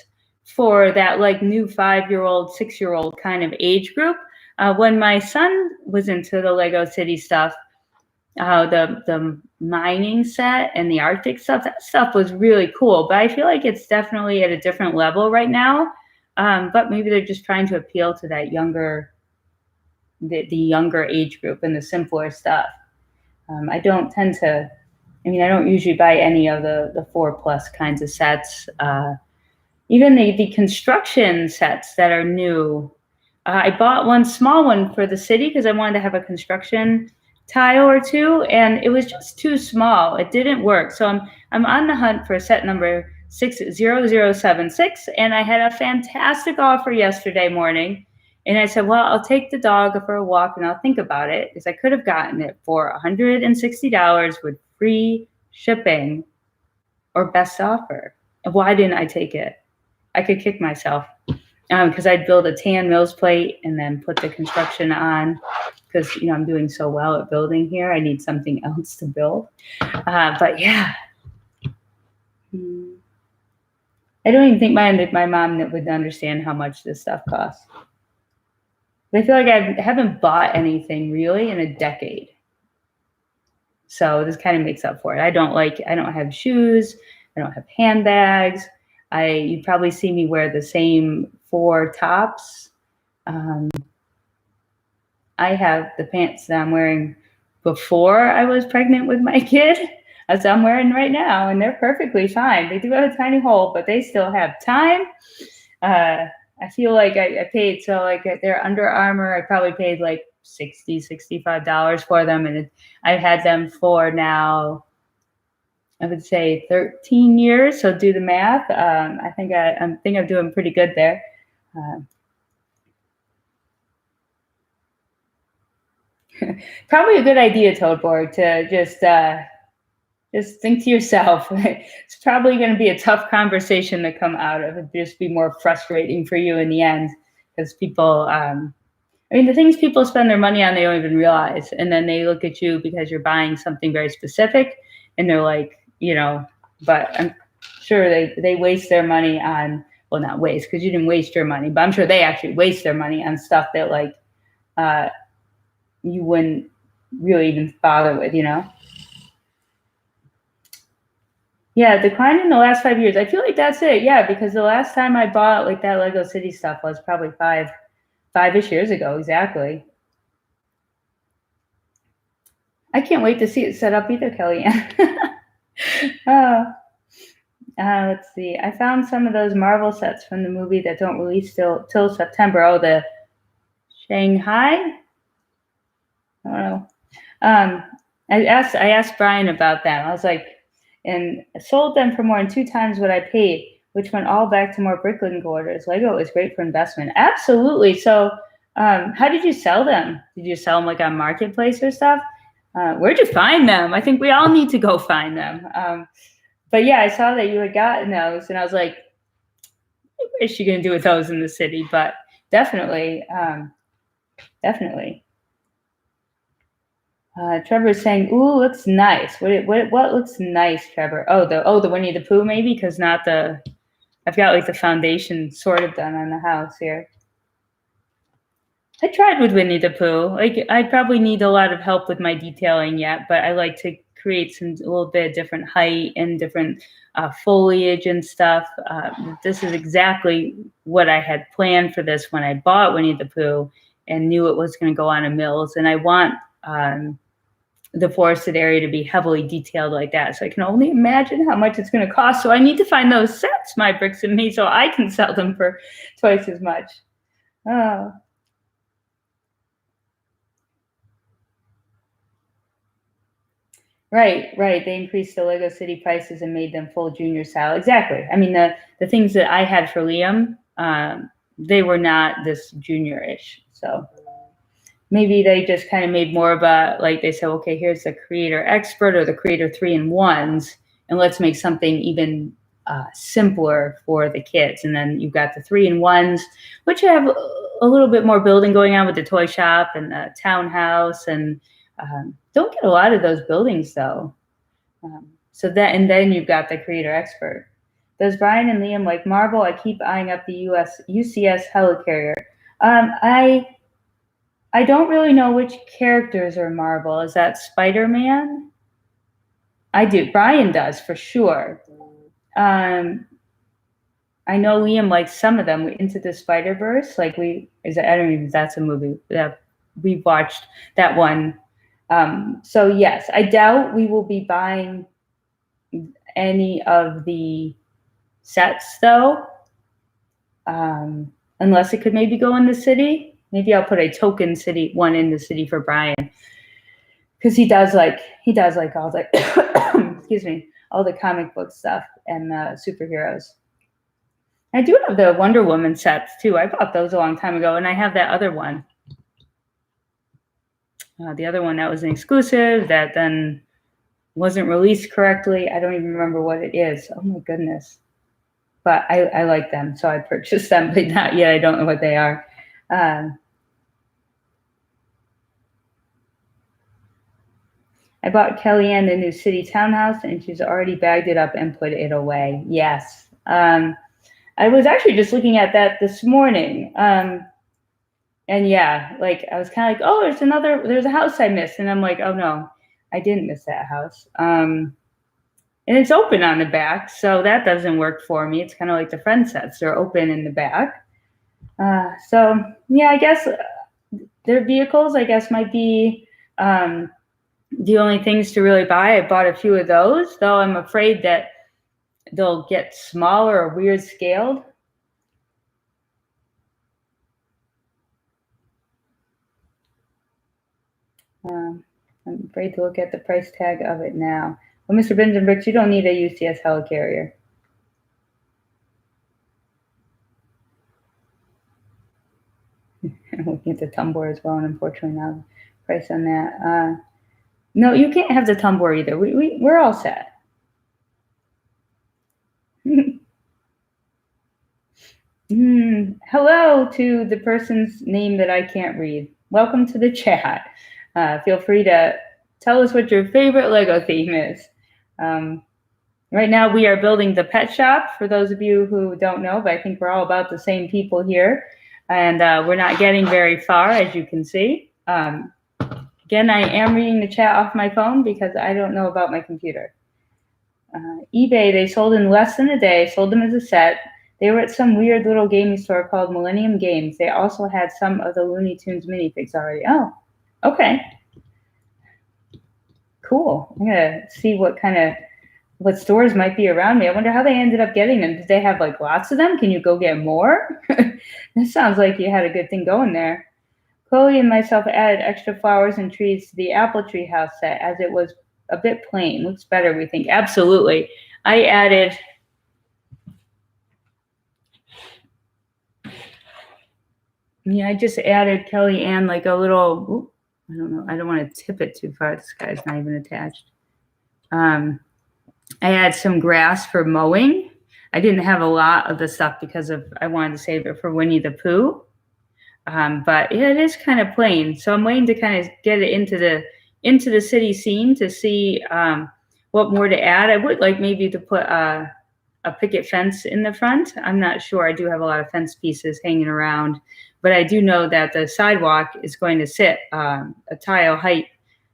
for that like new 5-year-old, 6-year-old kind of age group. When my son was into the Lego City stuff, the mining set and the Arctic stuff, that stuff was really cool. But I feel like it's definitely at a different level right now. But maybe they're just trying to appeal to that the younger age group and the simpler stuff. I don't usually buy any of the 4+ kinds of sets. Even the construction sets that are new. I bought one small one for the city because I wanted to have a construction tile or two, and it was just too small. It didn't work. So I'm on the hunt for set number 60076, and I had a fantastic offer yesterday morning. And I said, well, I'll take the dog for a walk and I'll think about it, because I could have gotten it for $160 with free shipping or best offer. Why didn't I take it? I could kick myself because I'd build a tan Mills plate and then put the construction on, because I'm doing so well at building here. I need something else to build. But yeah. I don't even think my mom would understand how much this stuff costs. I feel like I haven't bought anything really in a decade. So this kind of makes up for it. I don't have shoes. I don't have handbags. You'd probably see me wear the same 4 tops. I have the pants that I'm wearing before I was pregnant with my kid, as I'm wearing right now, and they're perfectly fine. They do have a tiny hole, but they still have time. I feel like I paid, so like they're Under Armour, I probably paid like $60, $65 for them. And I've had them for now, I would say 13 years. So do the math. I think I'm doing pretty good there. Probably a good idea, Toadboard, to just think to yourself. It's probably going to be a tough conversation to come out of. It'd just be more frustrating for you in the end, because people, the things people spend their money on, they don't even realize. And then they look at you because you're buying something very specific, and they're like, but I'm sure they waste their money on, well, not waste, because you didn't waste your money, but I'm sure they actually waste their money on stuff that like you wouldn't really even bother with, Yeah, decline in the last 5 years. I feel like that's it. Yeah, because the last time I bought like that Lego City stuff was probably five-ish years ago, exactly. I can't wait to see it set up either, Kellyanne. Let's see. I found some of those Marvel sets from the movie that don't release till September. Oh, the Shanghai? I don't know. I asked Brian about that. I was like, and sold them for more than 2 times what I paid, which went all back to more bricklaying orders. Lego is great for investment. Absolutely. So how did you sell them? Did you sell them like on Marketplace or stuff? Where'd you find them? I think we all need to go find them. But yeah, I saw that you had gotten those, and I was like, what is she going to do with those in the city? But definitely. Trevor's saying, "Ooh, looks nice." What looks nice, Trevor? Oh, the Winnie the Pooh maybe, because I've got like the foundation sort of done on the house here. I tried with Winnie the Pooh. Like I probably need a lot of help with my detailing yet, but I like to create a little bit of different height and different foliage and stuff. This is exactly what I had planned for this when I bought Winnie the Pooh and knew it was going to go on a Mills, and I want the forested area to be heavily detailed like that. So I can only imagine how much it's going to cost. So I need to find those sets, My Bricks and Me, so I can sell them for twice as much. Oh. Right. They increased the Lego City prices and made them full junior style. Exactly. I mean, the things that I had for Liam, they were not this junior-ish. So maybe they just kind of made more of a, like they said, okay, here's the creator expert or the creator 3-in-1s, and let's make something even simpler for the kids. And then you've got the 3-in-1s, which have a little bit more building going on with the toy shop and the townhouse, and don't get a lot of those buildings though. So that, and then you've got the creator expert. Does Brian and Liam like Marvel? I keep eyeing up the UCS helicarrier. I don't really know which characters are Marvel. Is that Spider-Man? I do. Brian does for sure. I know Liam likes some of them. Into the Spider-Verse, like I don't even know if that's a movie that we watched that one. So yes, I doubt we will be buying any of the sets though, unless it could maybe go in the city. Maybe I'll put a token city one in the city for Brian, because he does like all the excuse me, all the comic book stuff and superheroes. I do have the Wonder Woman sets too. I bought those a long time ago, and I have that other one. The other one that was an exclusive that then wasn't released correctly. I don't even remember what it is. Oh my goodness. But I like them, so I purchased them, but not yet. I don't know what they are. I bought Kellyanne the new city townhouse, and she's already bagged it up and put it away. Yes. I was actually just looking at that this morning. And yeah, like I was kind of like, oh, there's a house I missed. And I'm like, oh no, I didn't miss that house. And it's open on the back, so that doesn't work for me. It's kind of like the friend sets. They're open in the back. So yeah, I guess their vehicles, I guess, might be the only things to really buy. I bought a few of those, though I'm afraid that they'll get smaller or weird scaled. I'm afraid to look at the price tag of it now. Well, Mr. Benjamin Bricks, you don't need a UCS helicarrier. I'm looking at the tumbler as well, and unfortunately now the price on that. No, you can't have the tumbler either. We're all set. Hello to the person's name that I can't read. Welcome to the chat. Feel free to tell us what your favorite Lego theme is. Right now we are building the pet shop, for those of you who don't know, but I think we're all about the same people here. And we're not getting very far, as you can see. Again, I am reading the chat off my phone because I don't know about my computer. eBay, they sold in less than a day, sold them as a set. They were at some weird little gaming store called Millennium Games. They also had some of the Looney Tunes minifigs already. Oh, okay. Cool. I'm going to see what stores might be around me. I wonder how they ended up getting them. Did they have like lots of them? Can you go get more? That sounds like you had a good thing going there. Chloe and myself added extra flowers and trees to the apple tree house set as it was a bit plain. Looks better, we think. Absolutely. I added I just added Kellyanne like a little, I don't know. I don't want to tip it too far. This guy's not even attached. I had some grass for mowing. I didn't have a lot of the stuff because I wanted to save it for Winnie the Pooh. But yeah, it is kind of plain. So I'm waiting to kind of get it into the city scene to see what more to add. I would like maybe to put a picket fence in the front. I'm not sure. I do have a lot of fence pieces hanging around, but I do know that the sidewalk is going to sit a tile height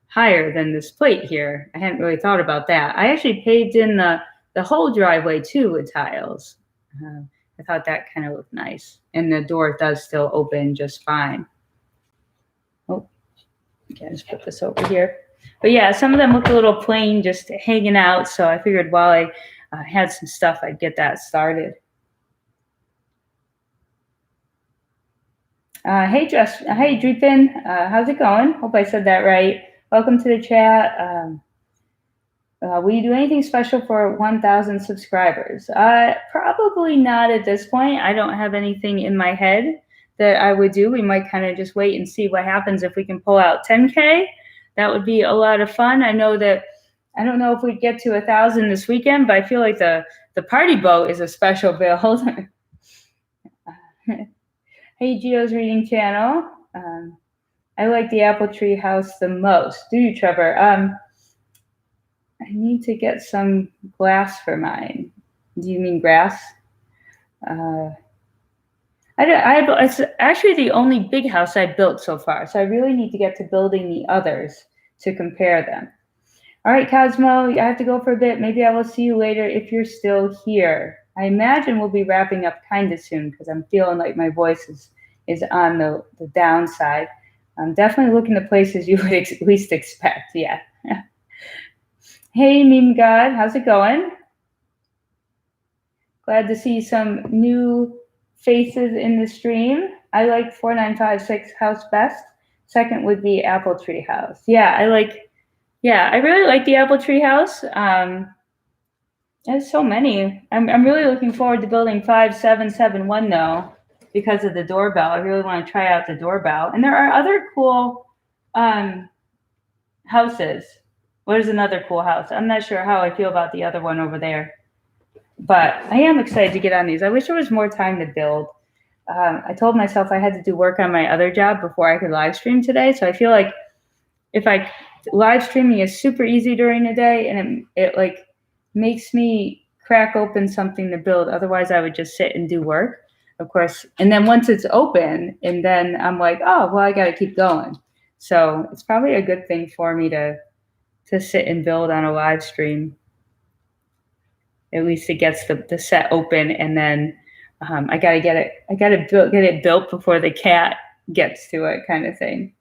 higher than this plate here. I hadn't really thought about that. I actually paved in the whole driveway too with tiles. I thought that kind of looked nice. And the door does still open just fine. Oh, okay, I'll just put this over here. But yeah, some of them look a little plain, just hanging out. So I figured while I had some stuff, I'd get that started. Hey, Dreepin. How's it going? Hope I said that right. Welcome to the chat. Will you do anything special for 1,000 subscribers? Probably not at this point. I don't have anything in my head that I would do. We might kind of just wait and see what happens if we can pull out 10K. That would be a lot of fun. I know that I don't know if we'd get to 1,000 this weekend, but I feel like the party boat is a special build. Hey, Geo's reading channel. I like the apple tree house the most. Do you, Trevor? I need to get some glass for mine. Do you mean grass? It's actually the only big house I've built so far, so I really need to get to building the others to compare them. All right, Cosmo, I have to go for a bit. Maybe I will see you later if you're still here. I imagine we'll be wrapping up kind of soon because I'm feeling like my voice is on the downside. I'm definitely looking at places you would at least expect, yeah. Hey, Meme God, how's it going? Glad to see some new faces in the stream. I like 4956 house best. Second would be Apple Tree House. Yeah, I really like the Apple Tree House. There's so many. I'm really looking forward to building 5771 though, because of the doorbell. I really want to try out the doorbell. And there are other cool houses. What is another cool house? I'm not sure how I feel about the other one over there. But I am excited to get on these. I wish there was more time to build. I told myself I had to do work on my other job before I could live stream today. So I feel like live streaming is super easy during the day, and it like makes me crack open something to build. Otherwise, I would just sit and do work, of course. And then once it's open, and then I'm like, oh, well, I got to keep going. So it's probably a good thing for me to sit and build on a live stream. At least it gets the set open, and then I gotta get it built before the cat gets to it, kind of thing.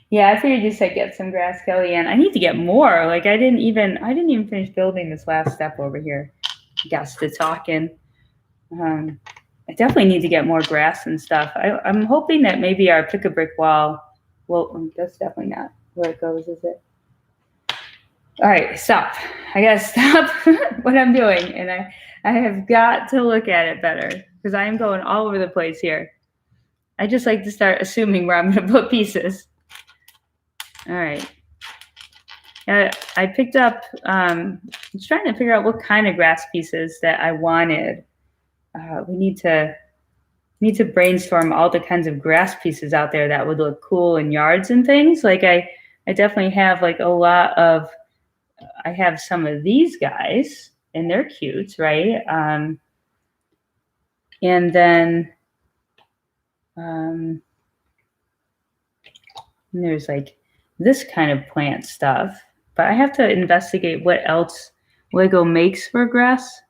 Yeah, I figured you said get some grass, Kellyanne. I need to get more. Like I didn't even finish building this last step over here. Guess to talking. I definitely need to get more grass and stuff. I'm hoping that maybe our pick-a-brick wall. Well, that's definitely not where it goes, is it? All right, stop. I gotta stop what I'm doing, and I have got to look at it better because I am going all over the place here. I just like to start assuming where I'm gonna put pieces. All right. I picked up. I was trying to figure out what kind of grass pieces that I wanted. We need to brainstorm all the kinds of grass pieces out there that would look cool in yards and things. Like I definitely have like a lot of. I have some of these guys, and they're cute, right? And then there's like this kind of plant stuff, but I have to investigate what else Lego makes for grass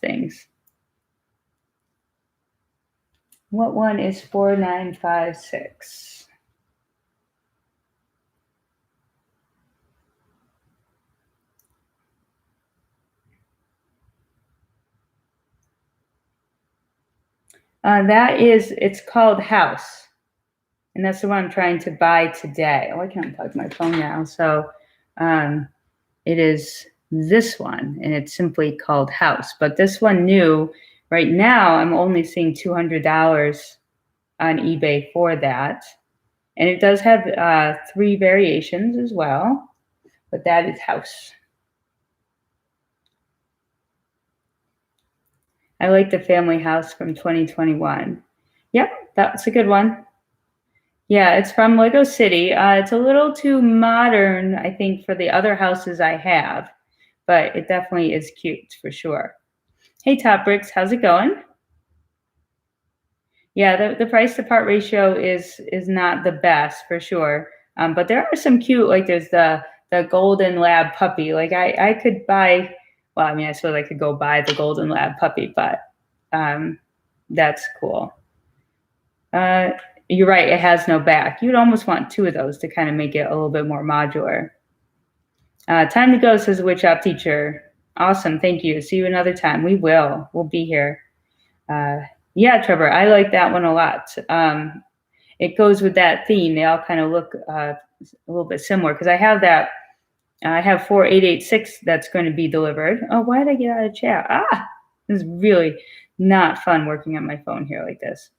things. What one is 4956? It's called House. And that's the one I'm trying to buy today. Oh, I can't unplug my phone now. So it is this one, and it's simply called House. But this one new, right now, I'm only seeing $200 on eBay for that. And it does have 3 variations as well, but that is House. I like the family house from 2021. Yep, that's a good one. Yeah, it's from Lego City. It's a little too modern, I think, for the other houses I have, but it definitely is cute for sure. Hey, Top Bricks, how's it going? Yeah, the price to part ratio is not the best for sure, but there are some cute, like there's the golden lab puppy. Like I could buy. Well, I mean, I suppose I could go buy the golden lab puppy, but that's cool. You're right, it has no back. You'd almost want 2 of those to kind of make it a little bit more modular. Time to go, says the Witch Shop teacher. Awesome, thank you. See you another time. We'll be here. Yeah, Trevor, I like that one a lot. It goes with that theme. They all kind of look a little bit similar because I have that I have 4886 that's going to be delivered. Oh, why did I get out of chat? This is really not fun working on my phone here like this.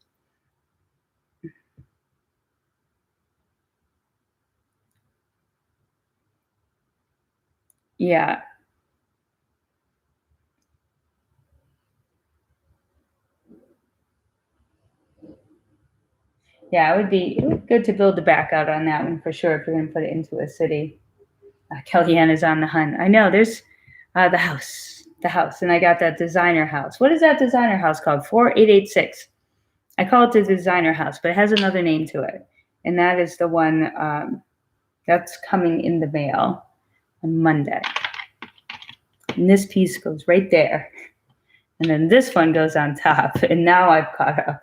Yeah. Yeah, it would be good to build the back out on that one for sure if you're going to put it into a city. Kellyanne is on the hunt. I know there's the house, and I got that designer house. What is that designer house called? 4886. I call it the designer house, but it has another name to it. And that is the one that's coming in the mail on Monday. And this piece goes right there. And then this one goes on top. And now I've caught up.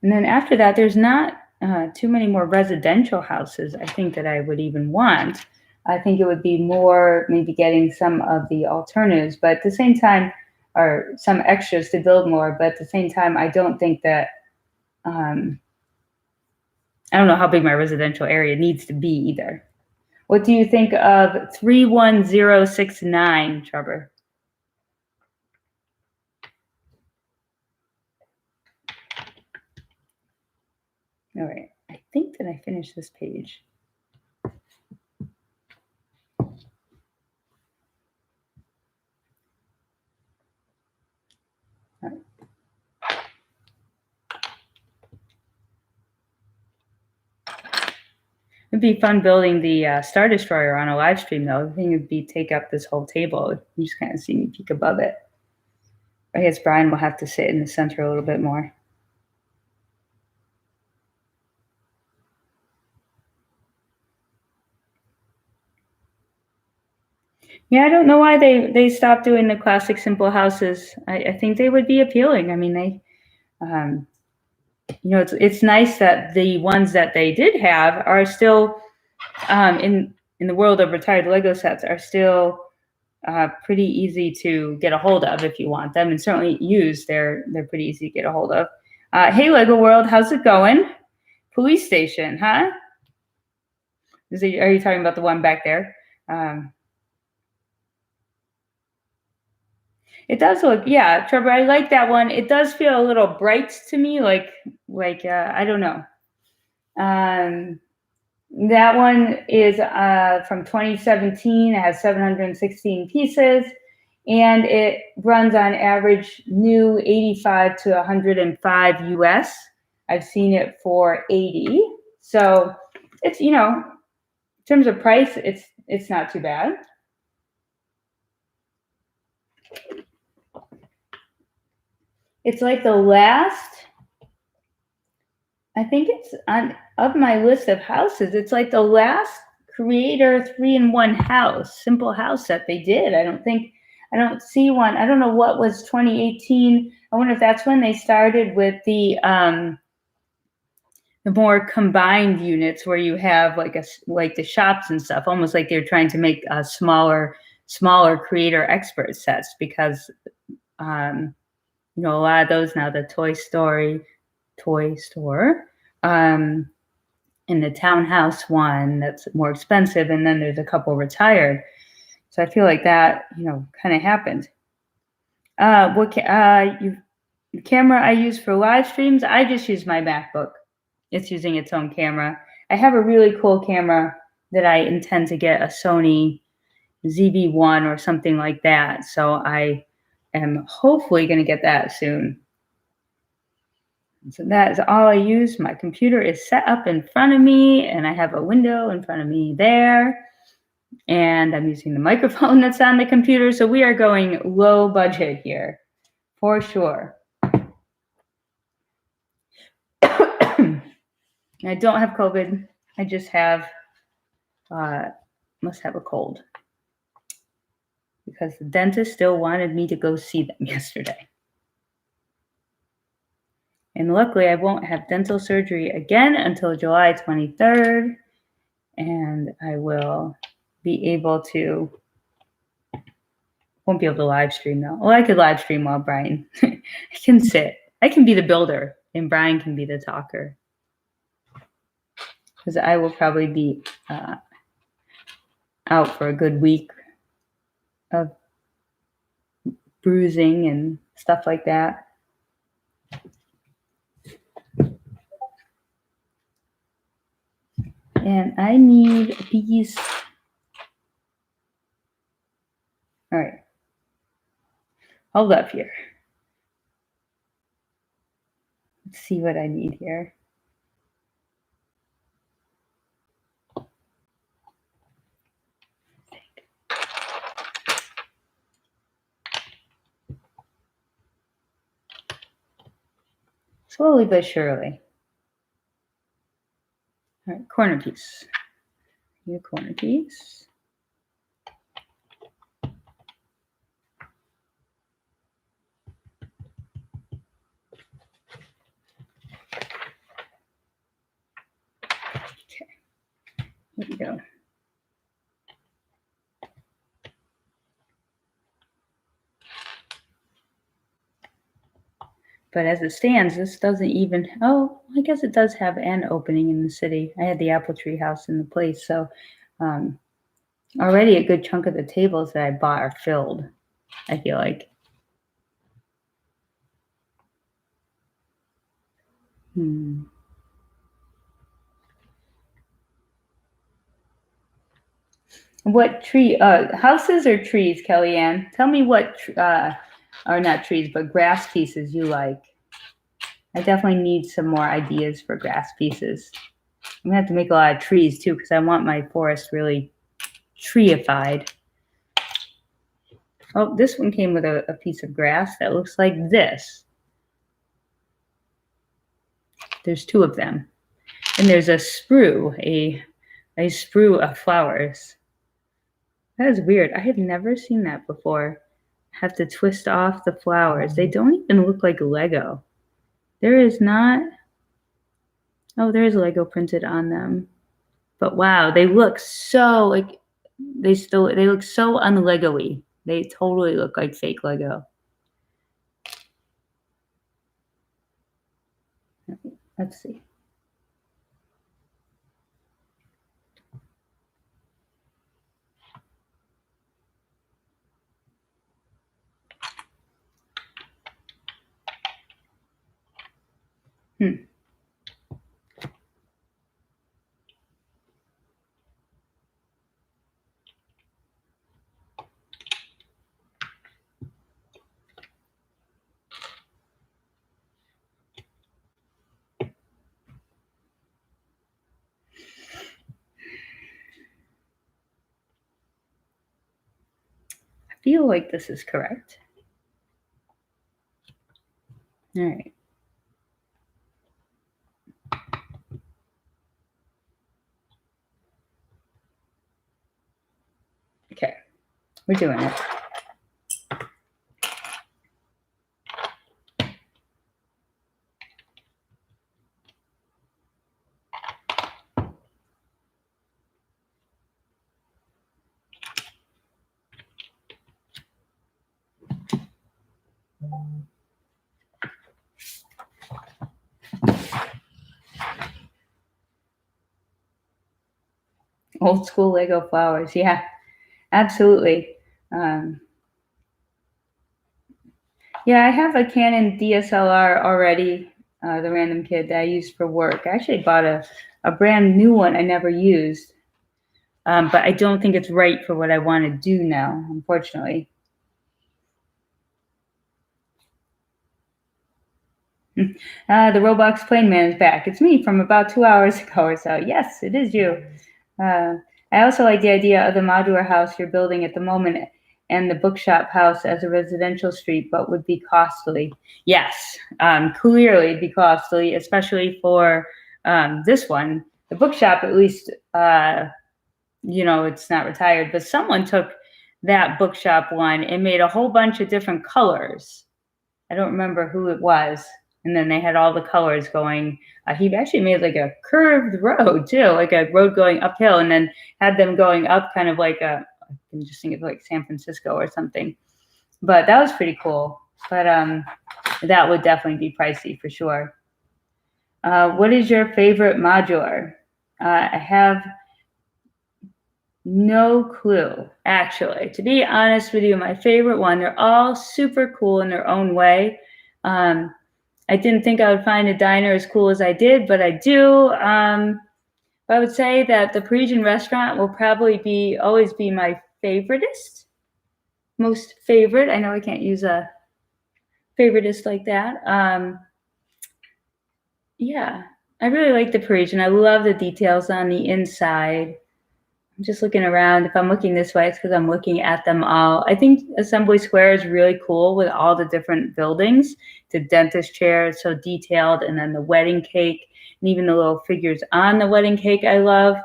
And then after that, there's not too many more residential houses, I think, that I would even want. I think it would be more maybe getting some of the alternatives, but at the same time, or some extras to build more. But at the same time, I don't think that, I don't know how big my residential area needs to be either. What do you think of 31069, Trevor? All right, I think that I finished this page. All right. It'd be fun building the Star Destroyer on a live stream, though. The thing would be take up this whole table. You just kind of see me peek above it. I guess Brian will have to sit in the center a little bit more. Yeah, I don't know why they stopped doing the classic simple houses. I think they would be appealing. I mean, they, you know, it's nice that the ones that they did have are still in the world of retired Lego sets are still pretty easy to get a hold of if you want them, and certainly used. They're pretty easy to get a hold of. Hey, Lego World, how's it going? Police station, huh? Are you talking about the one back there? It does look, yeah, Trevor, I like that one. It does feel a little bright to me, like I don't know. That one is from 2017. It has 716 pieces, and it runs on average new 85 to 105 US. I've seen it for 80. So it's, you know, in terms of price, it's not too bad. It's like the last, I think it's on of my list of houses. It's like the last creator 3-in-1 house, simple house that they did. I don't see one. I don't know what was 2018. I wonder if that's when they started with the more combined units where you have like the shops and stuff, almost like they're trying to make smaller creator expert sets, because you know, a lot of those now, the toy store, and the townhouse one that's more expensive, and then there's a couple retired. So I feel like that, you know, kind of happened. The camera I use for live streams, I just use my MacBook. It's using its own camera. I have a really cool camera that I intend to get, a Sony ZV-1 or something like that. So I am hopefully going to get that soon. So that is all I use. My computer is set up in front of me, and I have a window in front of me there. And I'm using the microphone that's on the computer. So we are going low budget here, for sure. I don't have COVID. I just have, must have a cold. Because the dentist still wanted me to go see them yesterday. And luckily, I won't have dental surgery again until July 23rd. And I will be able to Won't be able to live stream though. Well, I could live stream while Brian. I can sit. I can be the builder, and Brian can be the talker. Because I will probably be out for a good week of bruising and stuff like that. And I need a piece. All right. Hold up here. Let's see what I need here. Slowly but surely. All right, corner piece. New corner piece. Okay, here we go. But as it stands, this doesn't even, oh, I guess it does have an opening in the city. I had the apple tree house in the place, so already a good chunk of the tables that I bought are filled, I feel like. What tree, houses or trees, Kellyanne? Tell me what, are not trees, but grass pieces you like. I definitely need some more ideas for grass pieces. I'm gonna have to make a lot of trees too, because I want my forest really treeified. Oh, this one came with a piece of grass that looks like this. There's two of them. And there's a sprue, a sprue of flowers. That is weird. I have never seen that before. Have to twist off the flowers. They don't even look like Lego. There is not, oh, there's Lego printed on them. But wow, they look so like, they look so un-Lego-y. They totally look like fake Lego. Let's see. I feel like this is correct. All right. Okay, we're doing it. Old school Lego flowers. Yeah, absolutely. Yeah, I have a Canon DSLR already, the Random Kid that I used for work. I actually bought a brand new one I never used, but I don't think it's right for what I want to do now, unfortunately. The Roblox Plane Man is back. It's me from about 2 hours ago or so. Yes, it is you. I also like the idea of the modular house you're building at the moment and the bookshop house as a residential street, but would be costly. Yes, clearly be costly, especially for this one. The bookshop, at least, you know, it's not retired, but someone took that bookshop one and made a whole bunch of different colors. I don't remember who it was. And then they had all the colors going. He actually made like a curved road too, like a road going uphill, and then had them going up kind of like I can just think of like San Francisco or something. But that was pretty cool. But that would definitely be pricey for sure. What is your favorite modular? I have no clue, actually. To be honest with you, my favorite one, they're all super cool in their own way. I didn't think I would find a diner as cool as I did, but I do. I would say that the Parisian restaurant will probably always be my favoritist, most favorite. I know I can't use a favoritist like that. Yeah, I really like the Parisian. I love the details on the inside. I'm just looking around. If I'm looking this way, it's because I'm looking at them all. I think Assembly Square is really cool with all the different buildings. The dentist chair is so detailed, and then the wedding cake, and even the little figures on the wedding cake I love.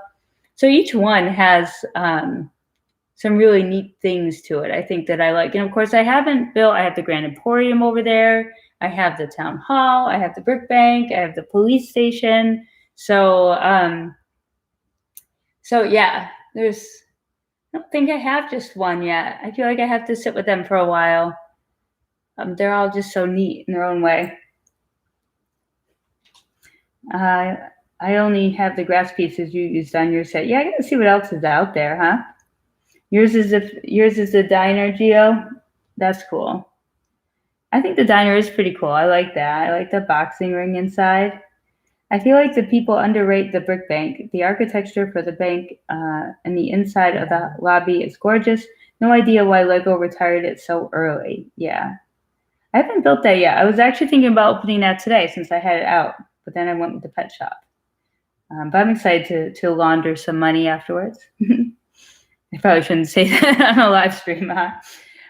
So each one has some really neat things to it, I think, that I like. And of course, I have the Grand Emporium over there. I have the town hall. I have the brick bank. I have the police station. So yeah, I don't think I have just one yet. I feel like I have to sit with them for a while. They're all just so neat in their own way. I only have the grass pieces you used on your set. Yeah, I gotta see what else is out there, huh? Yours is the diner, Geo. That's cool. I think the diner is pretty cool. I like that. I like the boxing ring inside. I feel like the people underrate the brick bank. The architecture for the bank and the inside of the lobby is gorgeous. No idea why Lego retired it so early. Yeah. I haven't built that yet. I was actually thinking about opening that today since I had it out, but then I went with the pet shop. But I'm excited to launder some money afterwards. I probably shouldn't say that on a live stream, huh?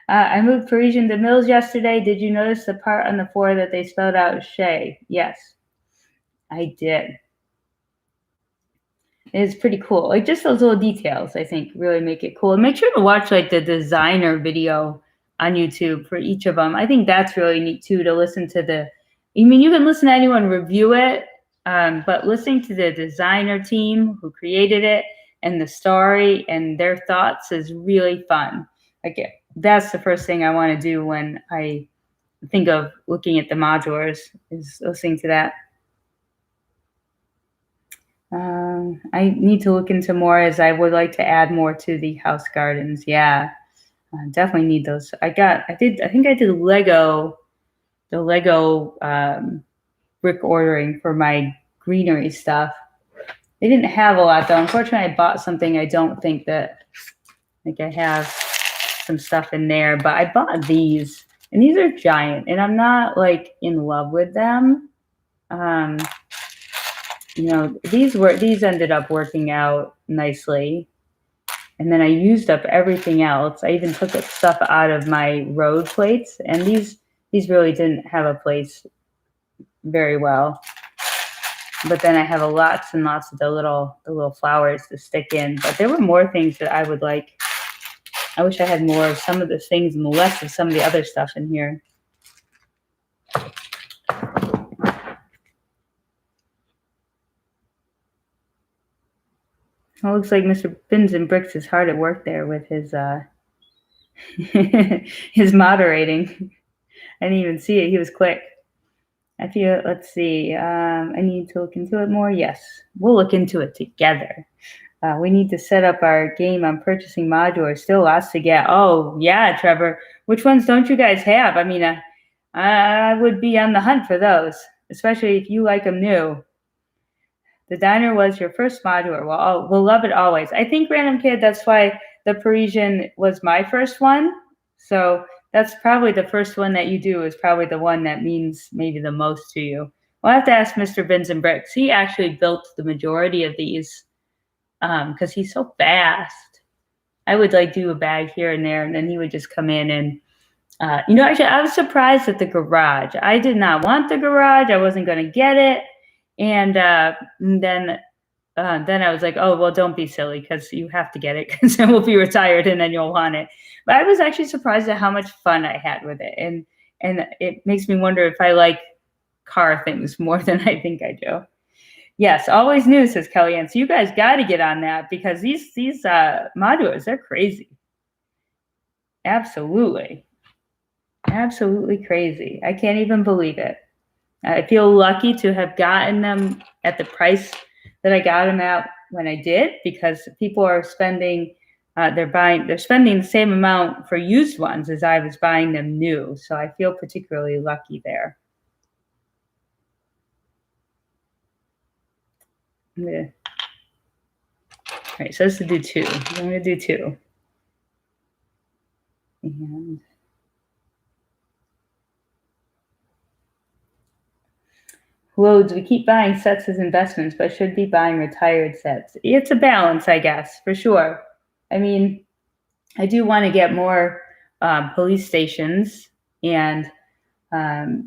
I moved Parisian to Mills yesterday. Did you notice the part on the floor that they spelled out Shay? Yes, I did. It's pretty cool. Like just those little details, I think, really make it cool. And make sure to watch like the designer video on YouTube for each of them. I think that's really neat too, to listen to you can listen to anyone review it, but listening to the designer team who created it and the story and their thoughts is really fun. Like that's the first thing I want to do when I think of looking at the modulars, is listening to that. I need to look into more, as I would like to add more to the house gardens. Yeah, definitely need those. I think I did the Lego brick ordering for my greenery stuff. They didn't have a lot though. Unfortunately, I bought something. I don't think that like I have some stuff in there, but I bought these, and these are giant, and I'm not like in love with them. These ended up working out nicely. And then I used up everything else. I even took stuff out of my road plates, and these really didn't have a place very well. But then I have lots and lots of the little flowers to stick in. But there were more things that I would like. I wish I had more of some of the things and less of some of the other stuff in here. It looks like Mr. Bins and Bricks is hard at work there with his his moderating. I didn't even see it. He was quick. Let's see. I need to look into it more. Yes, we'll look into it together. We need to set up our game on purchasing modulars. Still lots to get. Oh, yeah, Trevor. Which ones don't you guys have? I mean, I would be on the hunt for those, especially if you like them new. The diner was your first modular. Well, we'll love it always. I think, Random Kid, that's why the Parisian was my first one. So that's probably the first one that you do is probably the one that means maybe the most to you. We'll have to ask Mr. Bins and Bricks. He actually built the majority of these because he's so fast. I would like do a bag here and there, and then he would just come in and, actually, I was surprised at the garage. I did not want the garage. I wasn't going to get it. And then I was like, oh, well, don't be silly, because you have to get it, because then we'll be retired and then you'll want it. But I was actually surprised at how much fun I had with it. And it makes me wonder if I like car things more than I think I do. Yes, always new, says Kellyanne. So you guys got to get on that, because these modulars, they're crazy. Absolutely. Absolutely crazy. I can't even believe it. I feel lucky to have gotten them at the price that I got them at when I did, because people are spending, they're spending the same amount for used ones as I was buying them new. So I feel particularly lucky there. All right, so this is do 2. I'm going to do 2. And loads, we keep buying sets as investments, but should be buying retired sets. It's a balance, I guess, for sure. I mean, I do want to get more police stations, and I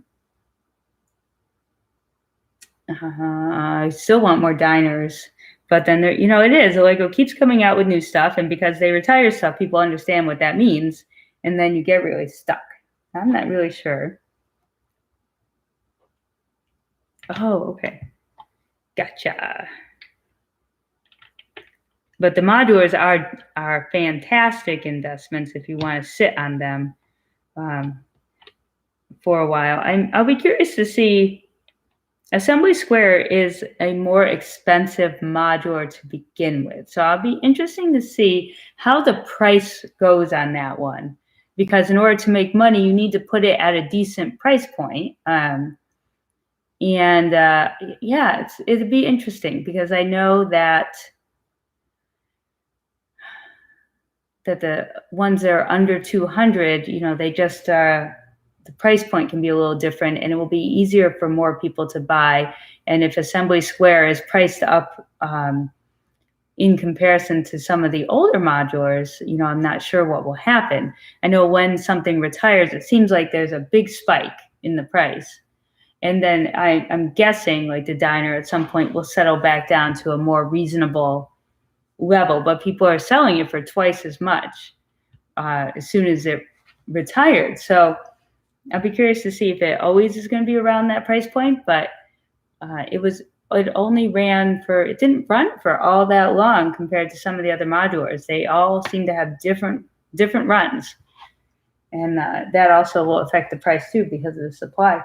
still want more diners. But then there, it is Lego keeps coming out with new stuff, and because they retire stuff, people understand what that means, and then you get really stuck. I'm not really sure. Oh, okay. Gotcha. But the modulars are fantastic investments if you want to sit on them for a while. I'll be curious to see. Assembly Square is a more expensive modular to begin with, so I'll be interesting to see how the price goes on that one, because in order to make money, you need to put it at a decent price point. Yeah, it'd be interesting, because I know that the ones that are under 200, they just the price point can be a little different, and it will be easier for more people to buy. And if Assembly Square is priced up in comparison to some of the older modulars, I'm not sure what will happen. I know when something retires, it seems like there's a big spike in the price. And then I'm guessing like the diner at some point will settle back down to a more reasonable level, but people are selling it for twice as much as soon as it retired. So I'll be curious to see if it always is going to be around that price point, but it didn't run for all that long compared to some of the other modulars. They all seem to have different runs, and that also will affect the price too, because of the supply.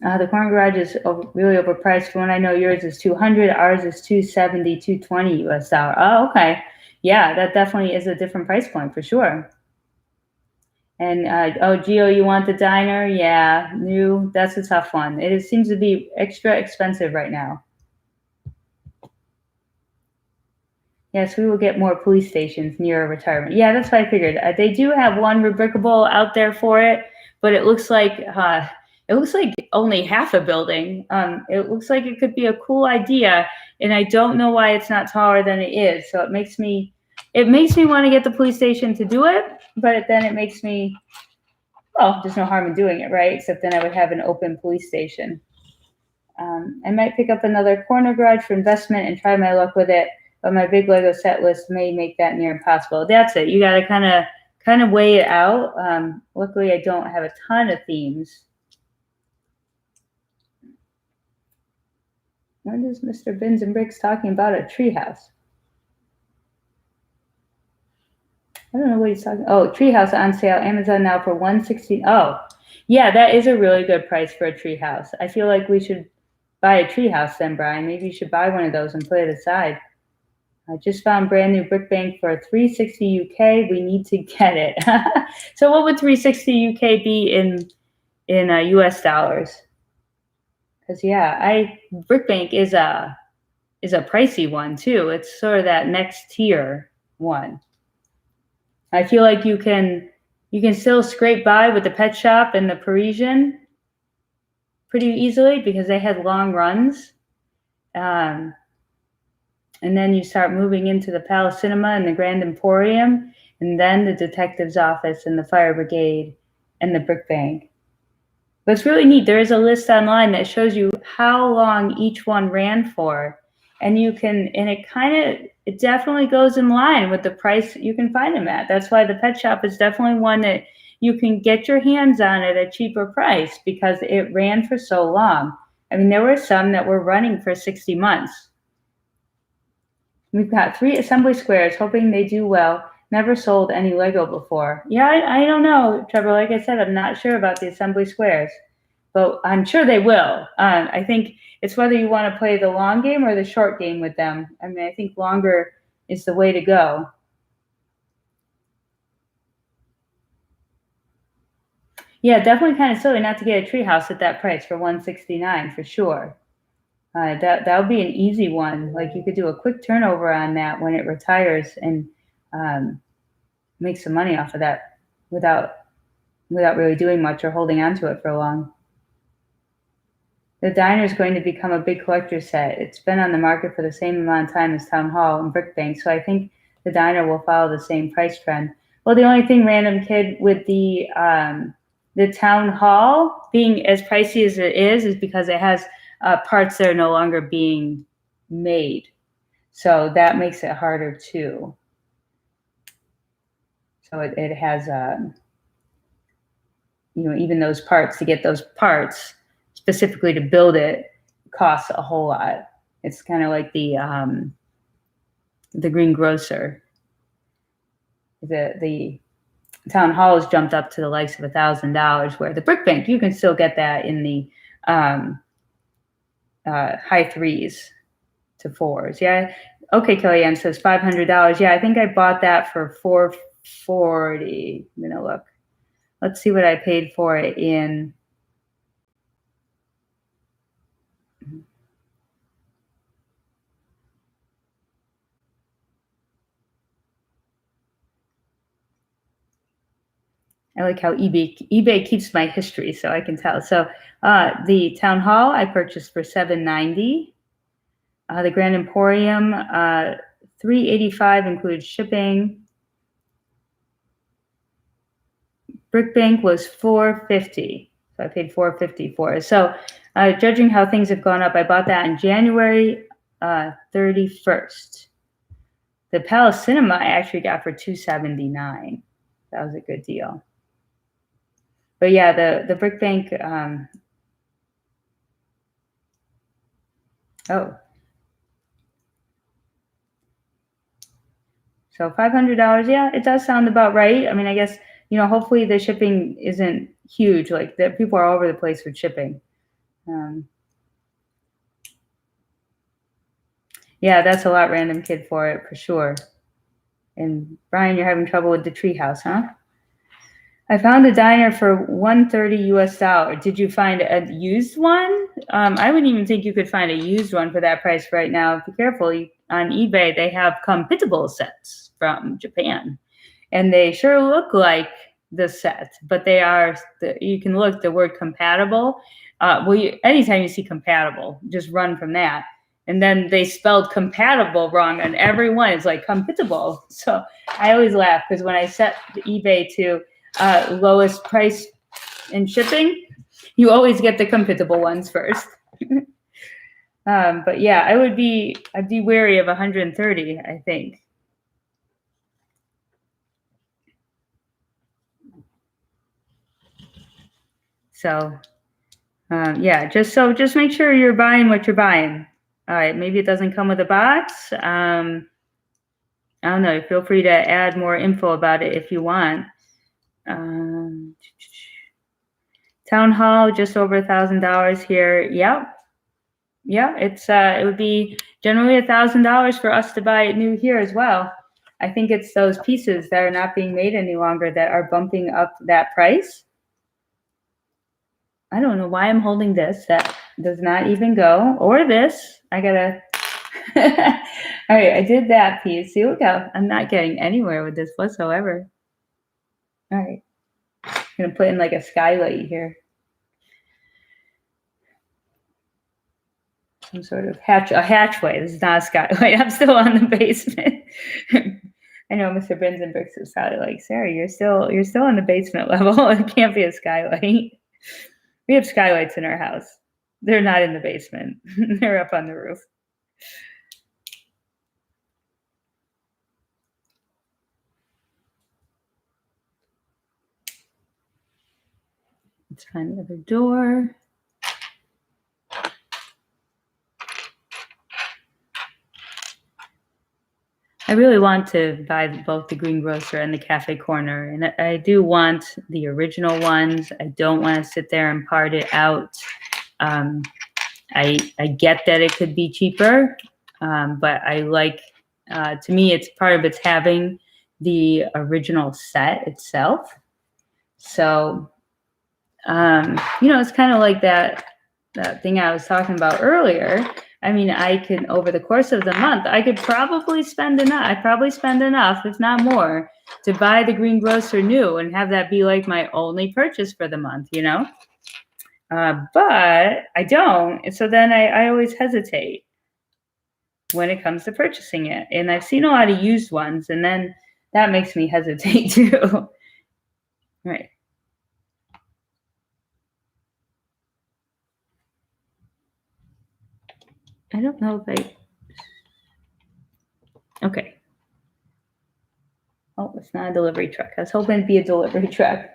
The corner garage is really overpriced. From what I know, yours is $200, ours is $270, $220 US dollar. Oh, okay. Yeah, that definitely is a different price point for sure. And Gio, you want the diner? Yeah, new. That's a tough one. It seems to be extra expensive right now. Yes, we will get more police stations near retirement. Yeah, that's what I figured. They do have one rubricable out there for it, but it looks like only half a building. It looks like it could be a cool idea, and I don't know why it's not taller than it is. So it makes me want to get the police station to do it, but then it makes me, well, there's no harm in doing it, right? Except then I would have an open police station. I might pick up another corner garage for investment and try my luck with it, but my big Lego set list may make that near impossible. That's it. You got to kind of weigh it out. Luckily, I don't have a ton of themes. When is Mr. Bins and Bricks talking about a treehouse? I don't know what he's talking. Oh, treehouse on sale. Amazon now for $160. Oh, yeah, that is a really good price for a treehouse. I feel like we should buy a treehouse then, Brian. Maybe you should buy one of those and put it aside. I just found brand new brick bank for $360 UK. We need to get it. So what would $360 UK be in US dollars? Because brick bank is a pricey one too. It's sort of that next tier one. I feel like you can still scrape by with the Pet Shop and the Parisian pretty easily, because they had long runs. And then you start moving into the Palace Cinema and the Grand Emporium, and then the Detective's Office and the Fire Brigade and the Brick Bank. But it's really neat. There is a list online that shows you how long each one ran for. And it definitely goes in line with the price you can find them at. That's why the Pet Shop is definitely one that you can get your hands on at a cheaper price, because it ran for so long. I mean, there were some that were running for 60 months. We've got 3 assembly squares, hoping they do well. Never sold any Lego before. Yeah, I don't know, Trevor. Like I said, I'm not sure about the assembly squares, but I'm sure they will. I think it's whether you want to play the long game or the short game with them. I mean, I think longer is the way to go. Yeah, definitely kind of silly not to get a treehouse at that price for $169 for sure. That would be an easy one. Like you could do a quick turnover on that when it retires and make some money off of that without really doing much or holding on to it for long. The diner is going to become a big collector set. It's been on the market for the same amount of time as Town Hall and Brickbank, so I think the diner will follow the same price trend. Well, the only thing, random kid, with the Town Hall being as pricey as it is because it has parts that are no longer being made. So that makes it harder too. So it has, even those parts, to get those parts specifically to build it costs a whole lot. It's kind of like the Green Grocer. The Town Hall has jumped up to the likes of $1,000, where the Brickbank, you can still get that in the high 3s to 4s. Yeah. Okay, Kellyanne says $500. Yeah, I think I bought that for $440. I'm gonna look. Let's see what I paid for it in. I like how eBay keeps my history, so I can tell. So the Town Hall I purchased for $790. The Grand Emporium, $385 included shipping. Brickbank was $450, so I paid $450 for it. So, judging how things have gone up, I bought that on January 31st. The Palace Cinema I actually got for $279. That was a good deal. But yeah, the Brickbank. So $500, yeah, it does sound about right. I mean, I guess, hopefully the shipping isn't huge, like that people are all over the place with shipping. Yeah, that's a lot, random kid, for it, for sure. And Brian, you're having trouble with the treehouse, huh? I found a diner for $130 US. Did you find a used one? I wouldn't even think you could find a used one for that price right now. Be careful. On eBay, they have compatible sets from Japan, and they sure look like the set, but they are. You can look the word compatible. Anytime you see compatible, just run from that. And then they spelled compatible wrong on every one. It's like compatible. So I always laugh because when I set the eBay to lowest price in shipping, you always get the compatible ones first. But yeah, I'd be wary of 130, I think. So yeah, just make sure you're buying what you're buying. All right, maybe it doesn't come with a box. I don't know. Feel free to add more info about it if you want. Town Hall, just over $1,000 here. Yep. Yeah, it would be generally $1,000 for us to buy it new here as well. I think it's those pieces that are not being made any longer that are bumping up that price. I don't know why I'm holding this. That does not even go. Or this. I gotta. All right, I did that piece. See, look how I'm not getting anywhere with this whatsoever. All right, I'm gonna put in like a skylight here. Some sort of hatchway. This is not a skylight. I'm still on the basement. I know Mr. Bins and Bricks is probably like, Sarah, you're still on the basement level. It can't be a skylight. We have skylights in our house. They're not in the basement. They're up on the roof. Let's find another door. I really want to buy both the Greengrocer and the Cafe Corner, and I do want the original ones. I don't want to sit there and part it out. I get that it could be cheaper, but I like, to me, it's part of it's having the original set itself. So, it's kind of like that thing I was talking about earlier. I mean, I could, over the course of the month, I could probably spend enough. I'd probably spend enough, if not more, to buy the Greengrocer new and have that be like my only purchase for the month, but I don't. And so then I always hesitate when it comes to purchasing it. And I've seen a lot of used ones, and then that makes me hesitate too. Right. I don't know if okay. Oh, it's not a delivery truck. I was hoping it'd be a delivery truck.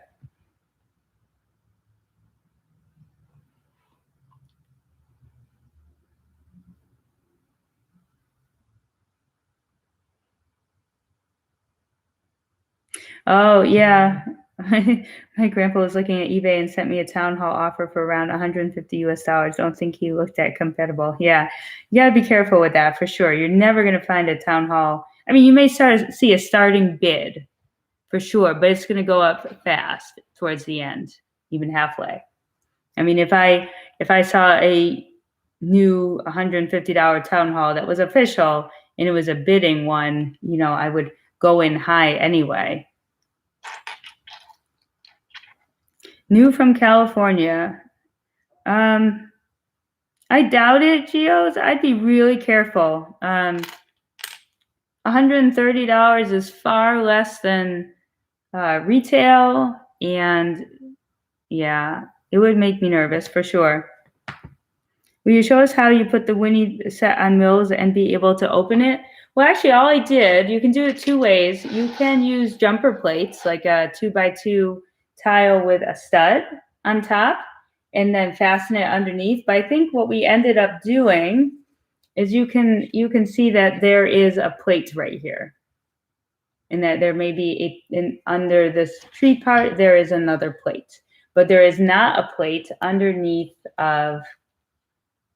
Oh, yeah. My grandpa was looking at eBay and sent me a town hall offer for around 150 US dollars. Don't think he looked at compatible. Yeah. You got to be careful with that for sure. You're never going to find a town hall. I mean, you may see a starting bid for sure, but it's going to go up fast towards the end, even halfway. I mean, if I saw a new $150 town hall that was official and it was a bidding one, I would go in high anyway. New from California. I doubt it, Geos. I'd be really careful. $130 is far less than retail, and yeah, it would make me nervous for sure. Will you show us how you put the Winnie set on Mills and be able to open it? Well, actually, all I did, you can do it two ways. You can use jumper plates, like a 2x2 tile with a stud on top, and then fasten it underneath. But I think what we ended up doing is you can see that there is a plate right here, and that there may be under this tree part, there is another plate, but there is not a plate underneath of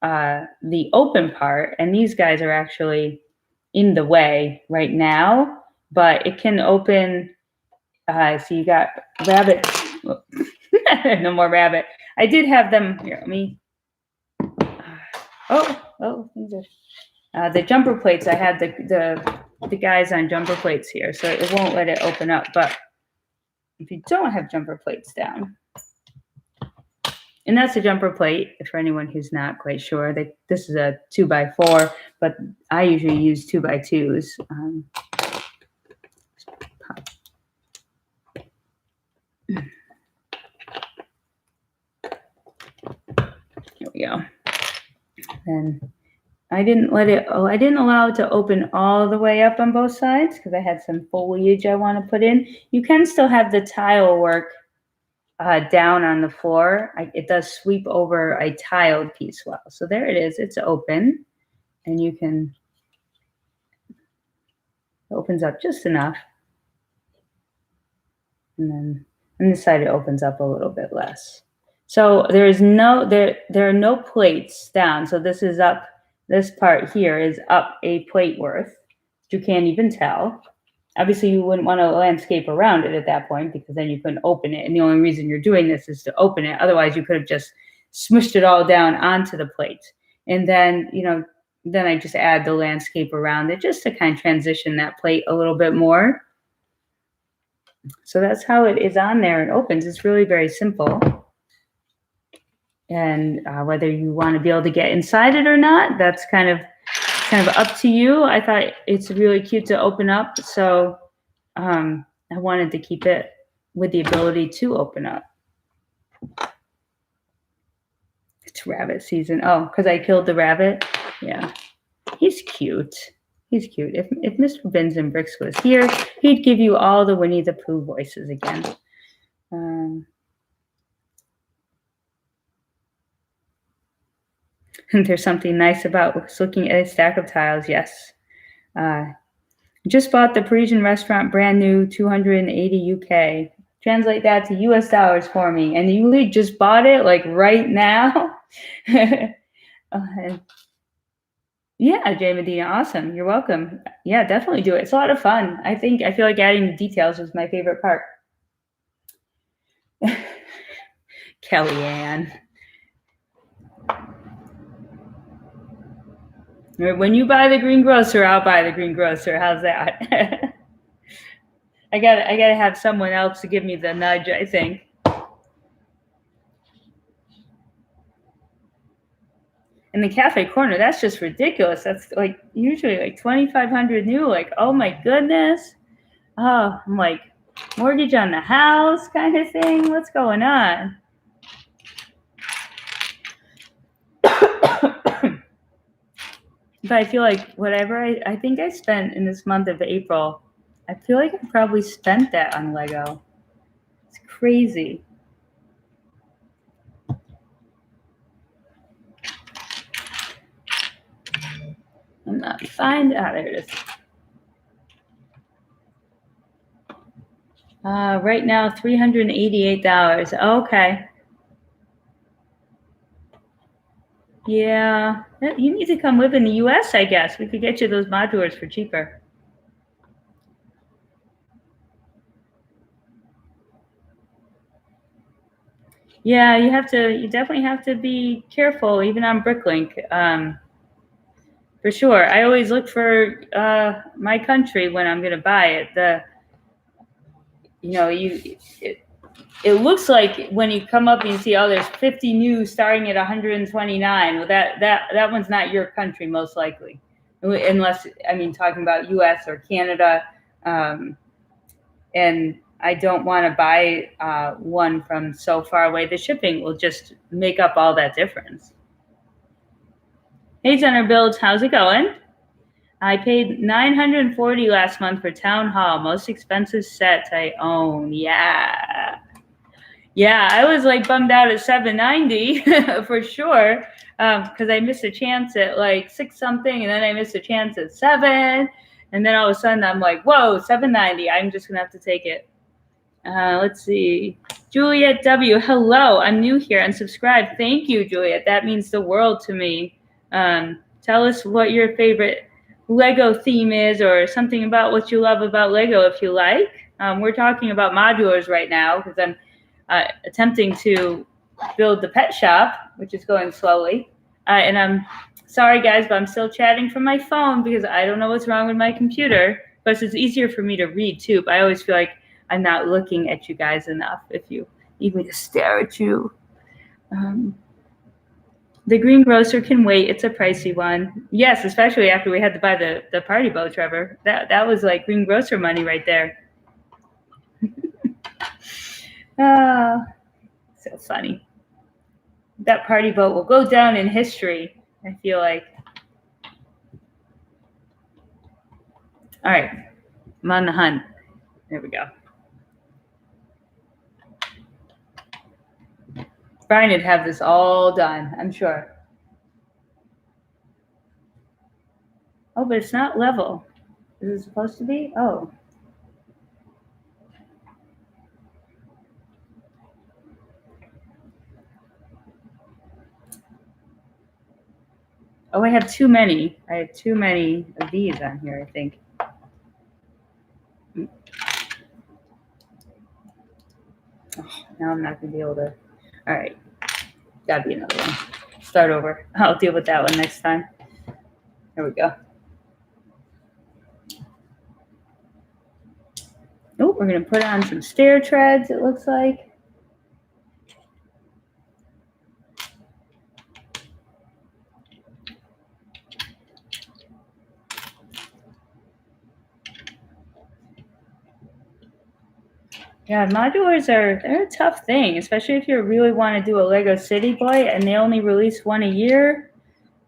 the open part, and these guys are actually in the way right now, but it can open. So you got rabbit. No more rabbit. I did have them here. Let me. The jumper plates. I had the guys on jumper plates here, so it won't let it open up. But if you don't have jumper plates down. And that's a jumper plate for anyone who's not quite sure. This is a 2x4, but I usually use 2x2s. Here we go. And I didn't allow it to open all the way up on both sides because I had some foliage I want to put in. You can still have the tile work down on the floor. It does sweep over a tiled piece well. So there it is. It's open, and it opens up just enough. And then on this side, it opens up a little bit less. So there are no plates down. So this is up. This part here is up a plate worth. You can't even tell. Obviously, you wouldn't want to landscape around it at that point because then you couldn't open it. And the only reason you're doing this is to open it. Otherwise, you could have just smushed it all down onto the plate. And then, then I just add the landscape around it just to kind of transition that plate a little bit more. So that's how it is on there and opens. It's really very simple. And whether you want to be able to get inside it or not, that's kind of up to you. I thought it's really cute to open up, so I wanted to keep it with the ability to open up. It's rabbit season. Oh, because I killed the rabbit? Yeah. He's cute. He's cute. If Mr. Bins and Bricks was here, he'd give you all the Winnie the Pooh voices again. And there's something nice about looking at a stack of tiles. Yes. Just bought the Parisian restaurant brand new, 280 UK. Translate that to US dollars for me. And you just bought it like right now? Yeah, Jay Medina, awesome. You're welcome. Yeah, definitely do it. It's a lot of fun. I feel like adding the details was my favorite part. Kellyanne. When you buy the green grocer, I'll buy the green grocer. How's that? I gotta have someone else to give me the nudge, I think. And the cafe corner, that's just ridiculous. That's like usually like 2,500 new. Like, oh my goodness. Oh, I'm like, mortgage on the house kind of thing. What's going on? But I feel like whatever I think I spent in this month of April, I feel like I probably spent that on Lego. It's crazy. I'm not find. There it is. Right now, $388. Okay. Yeah, you need to come live in the U.S., I guess. We could get you those modulars for cheaper. Yeah, you definitely have to be careful, even on Bricklink. For sure. I always look for my country when I'm going to buy it. It looks like when you come up and you see, oh, there's 50 new starting at 129. Well, that one's not your country, most likely. Unless, talking about US or Canada. And I don't want to buy one from so far away. The shipping will just make up all that difference. Hey, Center Builds, how's it going? I paid $940 last month for Town Hall, most expensive set I own. Yeah, I was like bummed out at $790 for sure, because I missed a chance at like 6 something, and then I missed a chance at 7, and then all of a sudden I'm like, whoa, $790. I'm just gonna have to take it. Let's see. Juliet W. Hello, I'm new here and subscribed. Thank you, Juliet. That means the world to me. Tell us what your favorite Lego theme is, or something about what you love about Lego, if you like. We're talking about modulars right now because I'm attempting to build the pet shop, which is going slowly. And I'm sorry, guys, but I'm still chatting from my phone because I don't know what's wrong with my computer. Plus, it's easier for me to read, too. But I always feel like I'm not looking at you guys enough if you need me to stare at you. The green grocer can wait. It's a pricey one. Yes, especially after we had to buy the party boat, Trevor. That was like green grocer money right there. So funny. That party boat will go down in history, I feel like. All right. I'm on the hunt. There we go. Brian would have this all done, I'm sure. Oh, but it's not level. Is it supposed to be? Oh. Oh, I have too many. I have too many of these on here, I think. Oh, now I'm not going to be able to. All right. Got to be another one. Start over. I'll deal with that one next time. There we go. Oh, we're going to put on some stair treads, it looks like. Yeah, modulars they're a tough thing, especially if you really want to do a Lego City Boy and they only release one a year.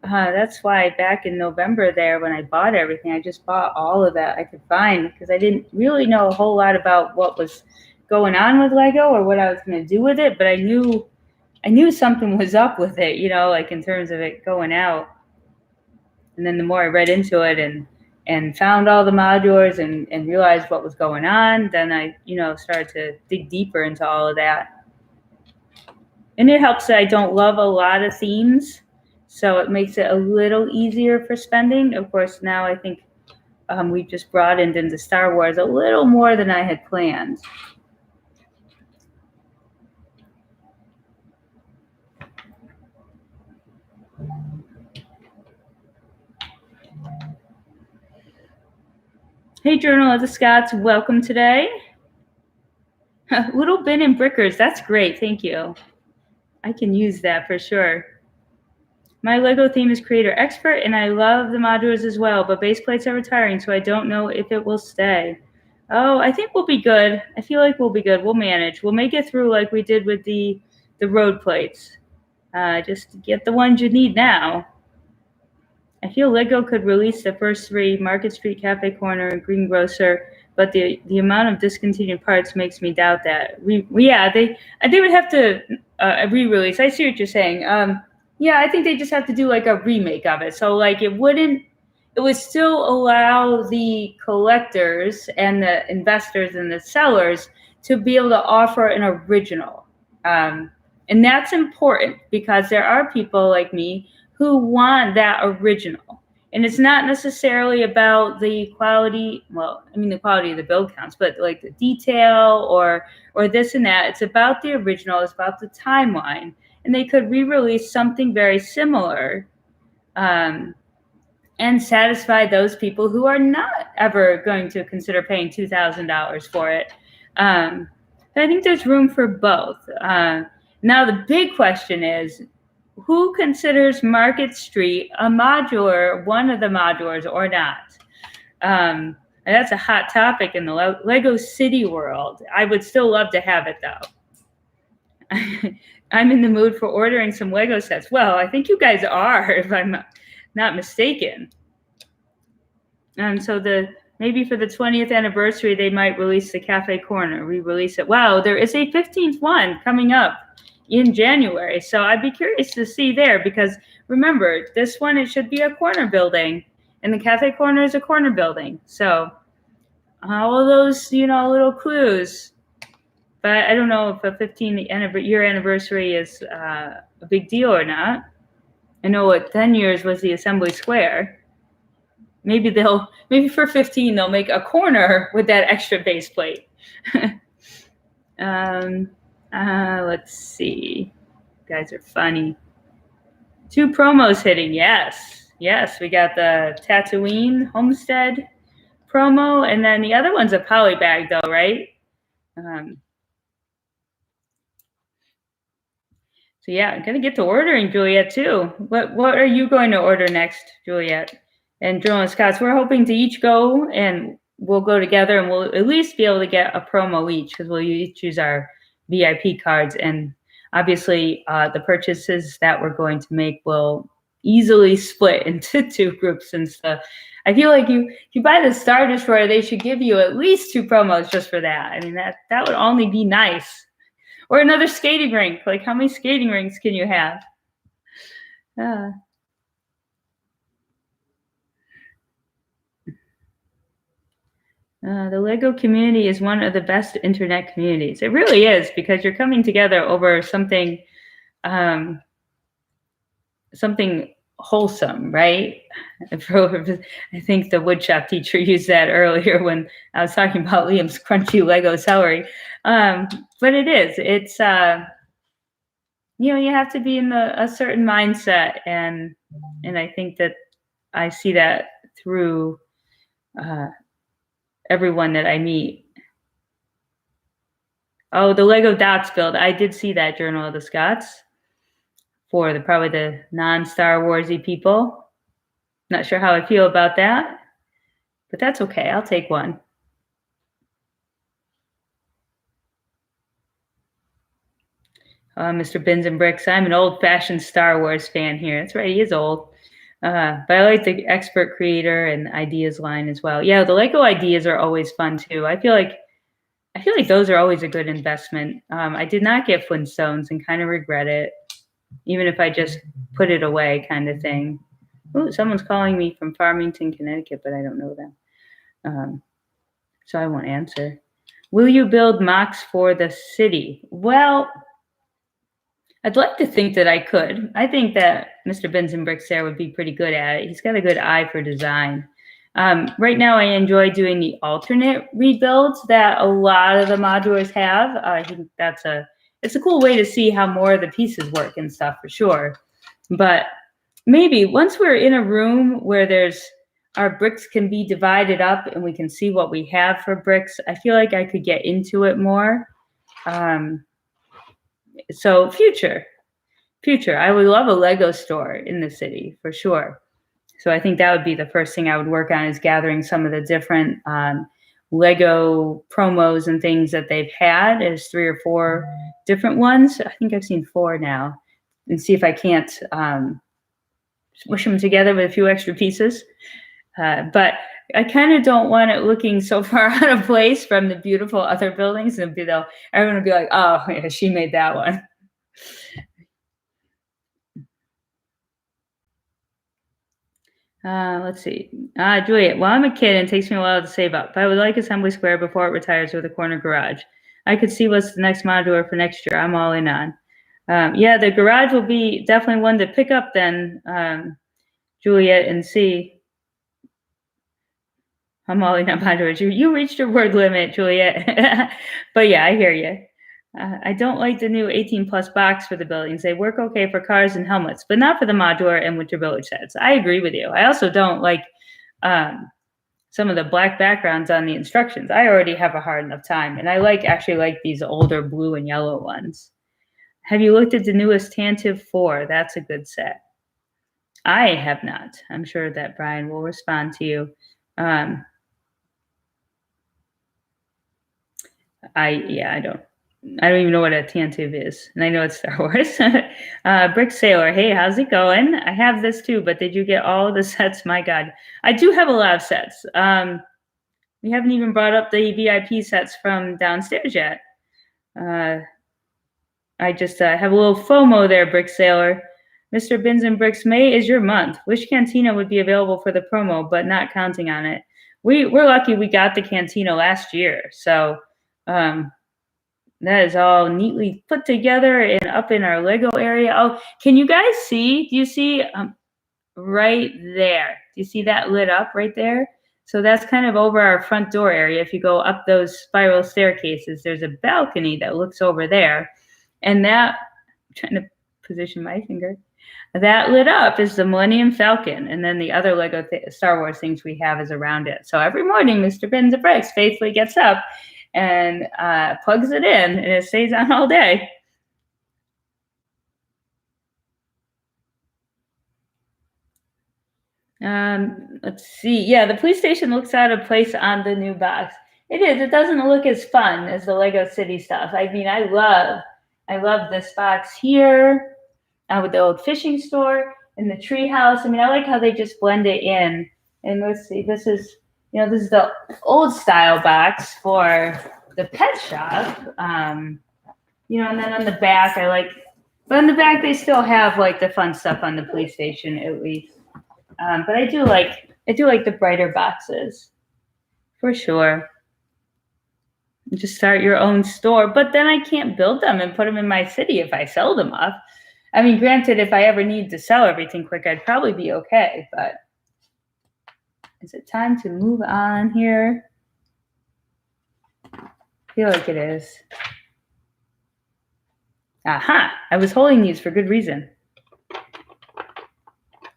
That's why back in November there, when I bought everything, I just bought all of that I could find because I didn't really know a whole lot about what was going on with Lego or what I was going to do with it, but I knew something was up with it, like in terms of it going out. And then the more I read into it and and found all the modulars and realized what was going on, then I, started to dig deeper into all of that. And it helps that I don't love a lot of themes, so it makes it a little easier for spending. Of course, now I think we've just broadened into Star Wars a little more than I had planned. Hey, Journal of the Scots, welcome today. Little Bin and Brickers, that's great, thank you. I can use that for sure. My Lego theme is creator expert, and I love the modulars as well, but base plates are retiring, so I don't know if it will stay. Oh, I think we'll be good. I feel like we'll be good. We'll manage. We'll make it through like we did with the road plates. Just get the ones you need now. I feel Lego could release the first 3, Market Street, Cafe Corner, and Greengrocer, but the amount of discontinued parts makes me doubt that. They would have to re-release. I see what you're saying. Yeah, I think they just have to do like a remake of it. So like it would still allow the collectors and the investors and the sellers to be able to offer an original. And that's important because there are people like me who want that original. And it's not necessarily about the quality, the quality of the build counts, but like the detail or this and that. It's about the original, it's about the timeline. And they could re-release something very similar and satisfy those people who are not ever going to consider paying $2,000 for it. But I think there's room for both. Now, the big question is, who considers Market Street a modular, one of the modulars or not? And that's a hot topic in the Lego City world. I would still love to have it, though. I'm in the mood for ordering some Lego sets. Well, I think you guys are, if I'm not mistaken. So maybe for the 20th anniversary, they might release the Cafe Corner, re-release it. Wow, there is a 15th one coming up in January. So I'd be curious to see there because remember, this one, it should be a corner building and the Cafe Corner is a corner building. So all of those, little clues. But I don't know if a 15-year anniversary is a big deal or not. I know what 10 years was the Assembly Square. Maybe for 15 they'll make a corner with that extra base plate. Let's see. You guys are funny. 2 promos hitting. Yes, we got the Tatooine Homestead promo, and then the other one's a polybag, though, right? So yeah, I'm gonna get to ordering, Juliet, too. What are you going to order next, Juliet? And Journalist Scots, we're hoping to each go, and we'll go together, and we'll at least be able to get a promo each, because we'll each use our VIP cards. And obviously, the purchases that we're going to make will easily split into 2 groups. Since I feel like if you buy the Star Destroyer, they should give you at least 2 promos just for that. I mean, that would only be nice. Or another skating rink. Like, how many skating rinks can you have? The Lego community is one of the best internet communities. It really is, because you're coming together over something wholesome, right? I think the woodshop teacher used that earlier when I was talking about Liam's crunchy Lego celery. But it is. It's you have to be in a certain mindset, and I think that I see that through everyone that I meet. Oh, the Lego Dots build. I did see that, Journal of the Scots, for probably the non-Star Warsy people. Not sure how I feel about that, but that's okay. I'll take one. Mr. Bins and Bricks. I'm an old-fashioned Star Wars fan here. That's right, he is old. But I like the expert creator and ideas line as well. Yeah, the Lego ideas are always fun too. I feel like those are always a good investment. I did not get Flintstones and kind of regret it, even if I just put it away, kind of thing. Oh, someone's calling me from Farmington, Connecticut, but I don't know them. So I won't answer. Will you build mocks for the city? Well, I'd like to think that I could. I think that Mr. Benson Bricks there would be pretty good at it. He's got a good eye for design. Right now, I enjoy doing the alternate rebuilds that a lot of the modulars have. I think it's a cool way to see how more of the pieces work and stuff for sure. But maybe once we're in a room where our bricks can be divided up and we can see what we have for bricks, I feel like I could get into it more. So future, I would love a Lego store in the city for sure. So I think that would be the first thing I would work on, is gathering some of the different Lego promos and things that they've had. There's 3 or 4 different ones. I think I've seen 4 now, and see if I can't smush them together with a few extra pieces. But I kind of don't want it looking so far out of place from the beautiful other buildings, and everyone will be like, "Oh, yeah, she made that one." Let's see. Juliet, well, I'm a kid and it takes me a while to save up. I would like Assembly Square before it retires with a corner garage. I could see what's the next modular for next year. I'm all in on. Yeah, the garage will be definitely one to pick up then, Juliet, and see. I'm all in on modulars. You reached your word limit, Juliet. But yeah, I hear you. I don't like the new 18 plus box for the buildings. They work okay for cars and helmets, but not for the modular and winter village sets. I agree with you. I also don't like some of the black backgrounds on the instructions. I already have a hard enough time, and I actually like these older blue and yellow ones. Have you looked at the newest Tantive 4? That's a good set. I have not. I'm sure that Brian will respond to you. I don't even know what a Tantive is, and I know it's Star Wars. Brick Sailor, hey, how's it going? I have this too, but did you get all of the sets? My God, I do have a lot of sets. We haven't even brought up the VIP sets from downstairs yet. I just have a little FOMO there, Brick Sailor. Mr. Bins and Bricks, May is your month. Wish Cantina would be available for the promo, but not counting on it. We're lucky we got the Cantina last year, so that is all neatly put together and up in our Lego area. Oh, can you guys see? Do you see right there? Do you see that lit up right there? So that's kind of over our front door area. If you go up those spiral staircases, there's a balcony that looks over there. And that, I'm trying to position my finger, that lit up is the Millennium Falcon. And then the other Lego Star Wars things we have is around it. So every morning, Mr. Bins and Bricks faithfully gets up and plugs it in, and it stays on all day. Let's see. Yeah, the police station looks out of place on the new box. It is. It doesn't look as fun as the Lego City stuff. I mean, I love this box here with the old fishing store and the tree house. I mean, I like how they just blend it in. And let's see, this is the old style box for the pet shop. And then on the back, but on the back they still have like the fun stuff on the police station at least. But I do like the brighter boxes for sure. Just start your own store, but then I can't build them and put them in my city if I sell them off. I mean, granted, if I ever need to sell everything quick, I'd probably be okay, but is it time to move on here? I feel like it is. Aha, I was holding these for good reason.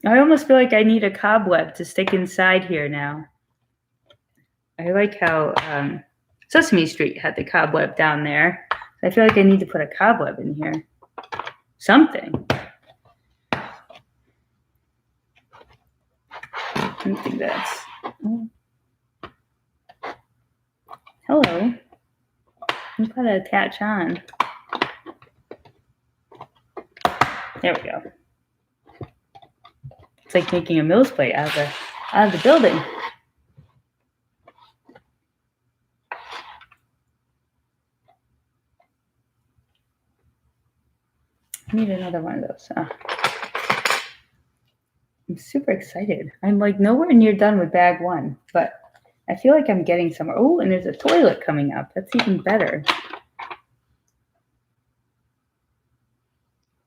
I almost feel like I need a cobweb to stick inside here now. I like how Sesame Street had the cobweb down there. I feel like I need to put a cobweb in here. Something. I don't think that's... Oh. Hello. I've got to attach on. There we go. It's like making a Mills plate out of the building. I need another one of those. I'm super excited. I'm like nowhere near done with bag 1, but I feel like I'm getting somewhere. Oh, and there's a toilet coming up. That's even better.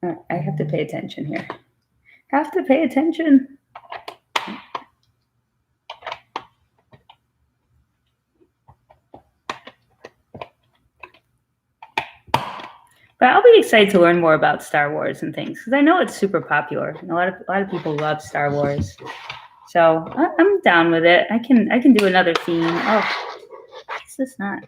I have to pay attention here. Have to pay attention. But I'll be excited to learn more about Star Wars and things because I know it's super popular. And a lot of people love Star Wars, so I'm down with it. I can do another theme. Oh, is this not?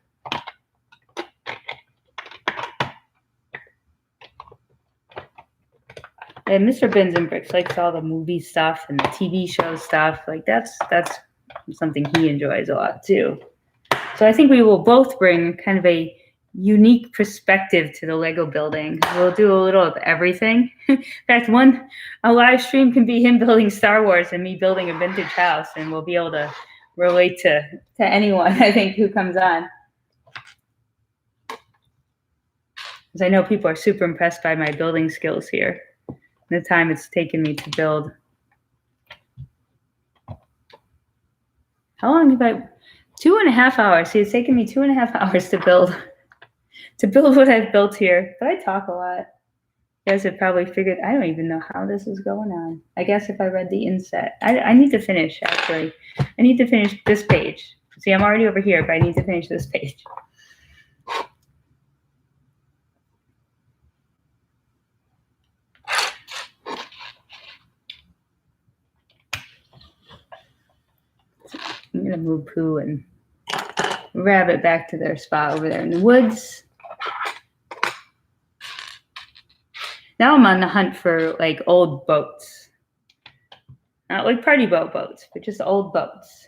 And Mr. Bins and Bricks likes all the movie stuff and the TV show stuff. Like that's something he enjoys a lot too. So I think we will both bring kind of a unique perspective to the Lego building. We'll do a little of everything. In fact, a live stream can be him building Star Wars and me building a vintage house, and we'll be able to relate to anyone, I think, who comes on. Because I know people are super impressed by my building skills here. The time it's taken me to build. How long have I? 2.5 hours. See, it's taken me 2.5 hours to build what I've built here. But I talk a lot. You guys have probably figured, I don't even know how this is going on. I guess if I read the inset. I need to finish, actually. I need to finish this page. See, I'm already over here, but I need to finish this page. I'm going to move Pooh and Rabbit back to their spot over there in the woods. Now I'm on the hunt for like old boats. Not like party boats, but just old boats.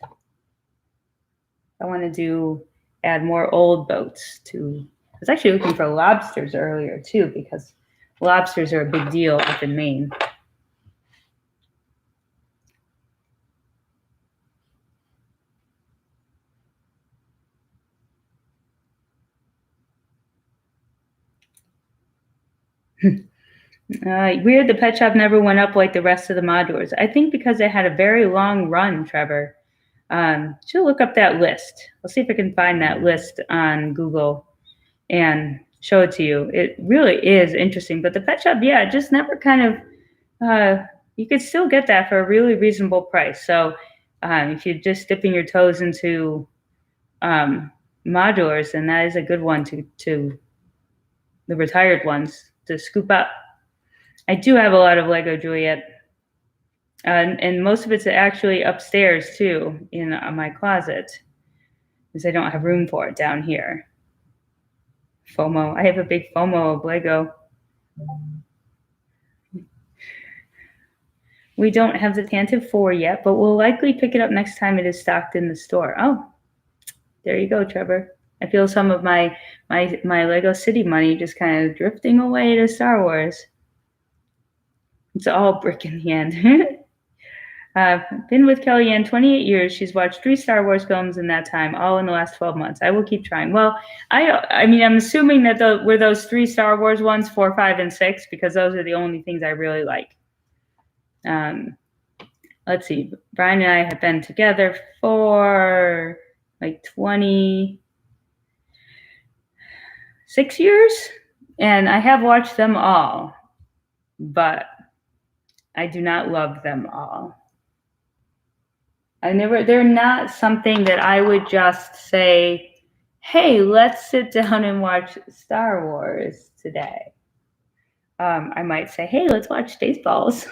I want to add more old boats to. I was actually looking for lobsters earlier too, because lobsters are a big deal up in Maine. Weird, the pet shop never went up like the rest of the modulars. I think because it had a very long run, Trevor. Should look up that list. I'll see if I can find that list on Google and show it to you. It really is interesting. But the pet shop, yeah, just never kind of, you could still get that for a really reasonable price. So if you're just dipping your toes into modulars, then that is a good one to the retired ones to scoop up. I do have a lot of Lego Juliet, and most of it's actually upstairs too in my closet, because I don't have room for it down here. FOMO. I have a big FOMO of Lego. We don't have the Tantive 4 yet, but we'll likely pick it up next time it is stocked in the store. Oh, there you go, Trevor. I feel some of my Lego City money just kind of drifting away to Star Wars. It's all brick in the end. I've been with Kellyanne 28 years. She's watched 3 Star Wars films in that time, all in the last 12 months. I will keep trying. Well, I mean, I'm assuming that were those 3 Star Wars ones, 4, 5, and 6, because those are the only things I really like. Let's see. Brian and I have been together for like 26 years, and I have watched them all, but I do not love them all. They're not something that I would just say, hey, let's sit down and watch Star Wars today. I might say, hey, let's watch Spaceballs.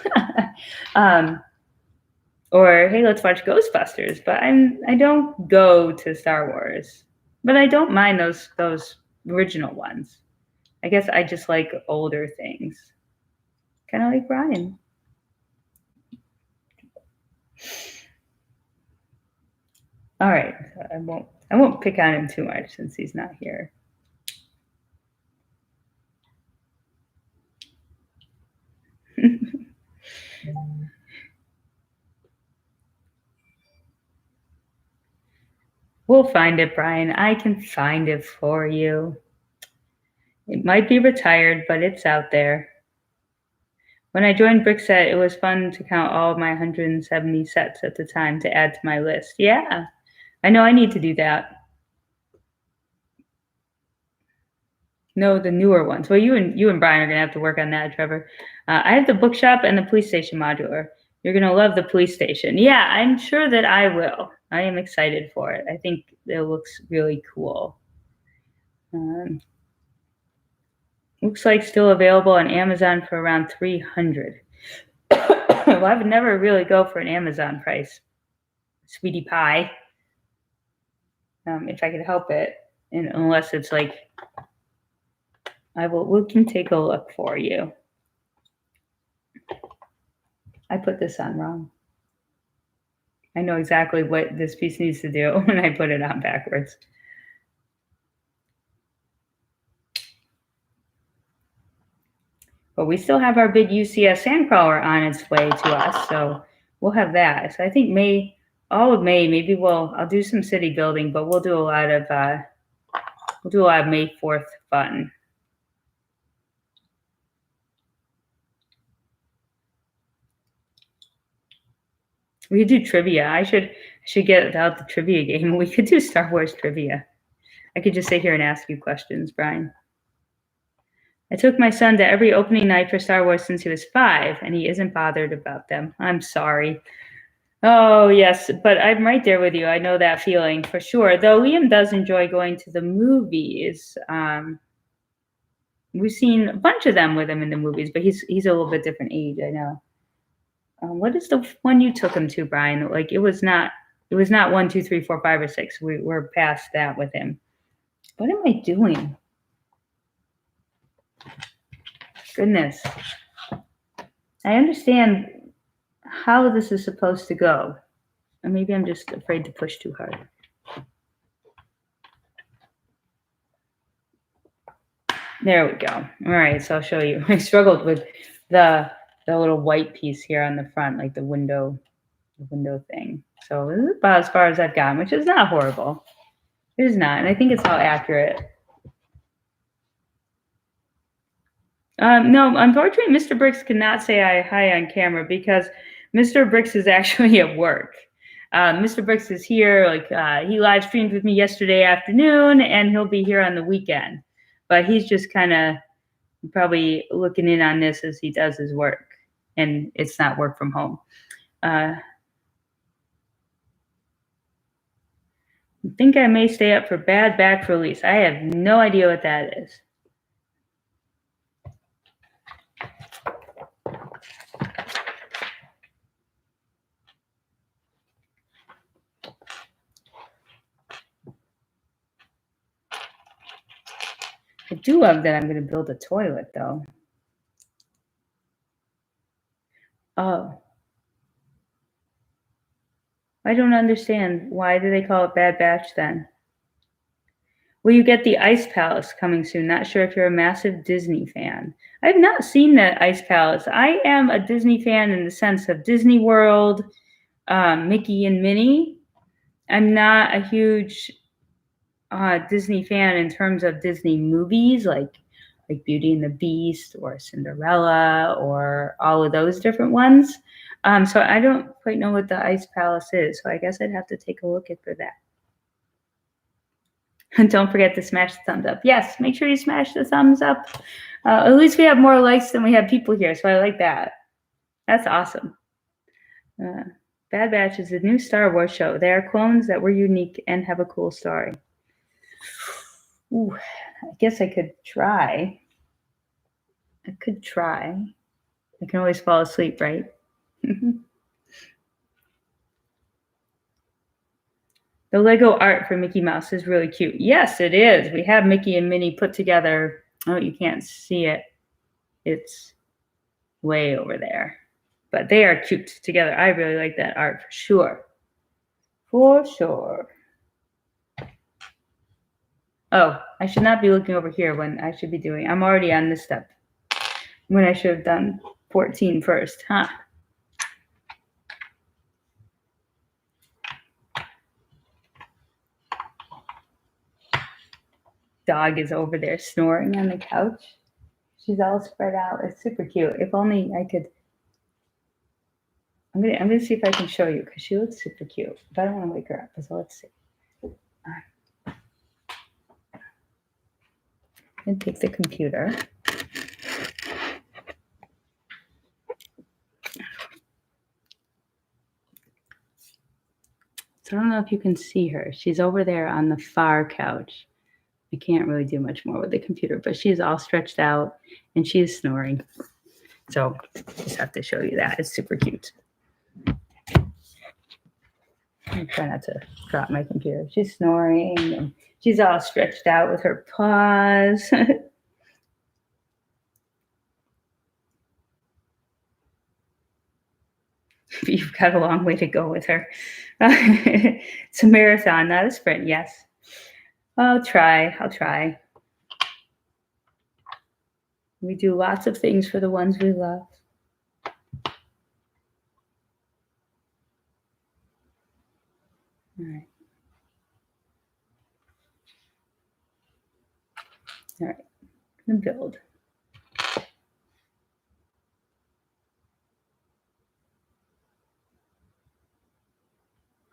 Or, hey, let's watch Ghostbusters. But I don't go to Star Wars. But I don't mind those original ones. I guess I just like older things. Kind of like Brian. All right, I won't pick on him too much since he's not here. We'll find it, Brian. I can find it for you. It might be retired, but it's out there. When I joined Brickset, it was fun to count all of my 170 sets at the time to add to my list. Yeah, I know I need to do that. No, the newer ones. Well, you and Brian are gonna have to work on that, Trevor. I have the bookshop and the police station modular. You're gonna love the police station. Yeah, I'm sure that I will. I am excited for it. I think it looks really cool. Looks like still available on Amazon for around $300. Well, I would never really go for an Amazon price, sweetie pie, if I could help it, and unless it's like we can take a look for you. I put this on wrong. I know exactly what this piece needs to do when I put it on backwards. But we still have our big UCS sandcrawler on its way to us, so we'll have that. So I think all of May, maybe I'll do some city building, but we'll do a lot of May 4th fun. We could do trivia. I should get out the trivia game. We could do Star Wars trivia. I could just sit here and ask you questions, Brian. I took my son to every opening night for Star Wars since he was 5, and he isn't bothered about them. I'm sorry. Oh, yes, but I'm right there with you. I know that feeling for sure. Though Liam does enjoy going to the movies. We've seen a bunch of them with him in the movies, but he's a little bit different age, I know. What is the one you took him to, Brian? Like it was not 1, 2, 3, 4, 5, or 6. We're past that with him. What am I doing? Goodness. I understand how this is supposed to go. Or maybe I'm just afraid to push too hard. There we go. All right, so I'll show you. I struggled with the little white piece here on the front, like the window thing. So this is about as far as I've gotten, which is not horrible. It is not, and I think it's all accurate. No, unfortunately, Mr. Bricks cannot say hi on camera because Mr. Bricks is actually at work. Mr. Bricks is here, he live streamed with me yesterday afternoon, and he'll be here on the weekend. But he's just kind of probably looking in on this as he does his work, and it's not work from home. I think I may stay up for Bad Batch release. I have no idea what that is. I do love that I'm going to build a toilet, though. Oh. I don't understand. Why do they call it Bad Batch then? Will you get the Ice Palace coming soon? Not sure if you're a massive Disney fan. I've not seen the Ice Palace. I am a Disney fan in the sense of Disney World, Mickey and Minnie. I'm not a huge Disney fan in terms of Disney movies like Beauty and the Beast or Cinderella or all of those different ones. So I don't quite know what the Ice Palace is. So I guess I'd have to take a look at for that. And don't forget to smash the thumbs up. Yes, make sure you smash the thumbs up. At least we have more likes than we have people here. So I like that. That's awesome. Bad Batch is a new Star Wars show. They are clones that were unique and have a cool story. Ooh, I guess I could try. I can always fall asleep, right? The Lego art for Mickey Mouse is really cute. Yes, it is. We have Mickey and Minnie put together. Oh, you can't see it. It's way over there. But they are cute together. I really like that art for sure. For sure. Oh, I should not be looking over here when I should be doing. I'm already on this step. When I should have done 14 first, huh? Dog is over there snoring on the couch. She's all spread out. It's super cute. If only I could. I'm gonna see if I can show you because she looks super cute. But I don't want to wake her up. So let's see. And take the computer. So I don't know if you can see her. She's over there on the far couch. I can't really do much more with the computer, but she's all stretched out and she is snoring. So just have to show you that. It's super cute. I try not to drop my computer. She's snoring and she's all stretched out with her paws. You've got a long way to go with her. It's a marathon, not a sprint. Yes. I'll try. We do lots of things for the ones we love. All right. All right. I'm gonna build.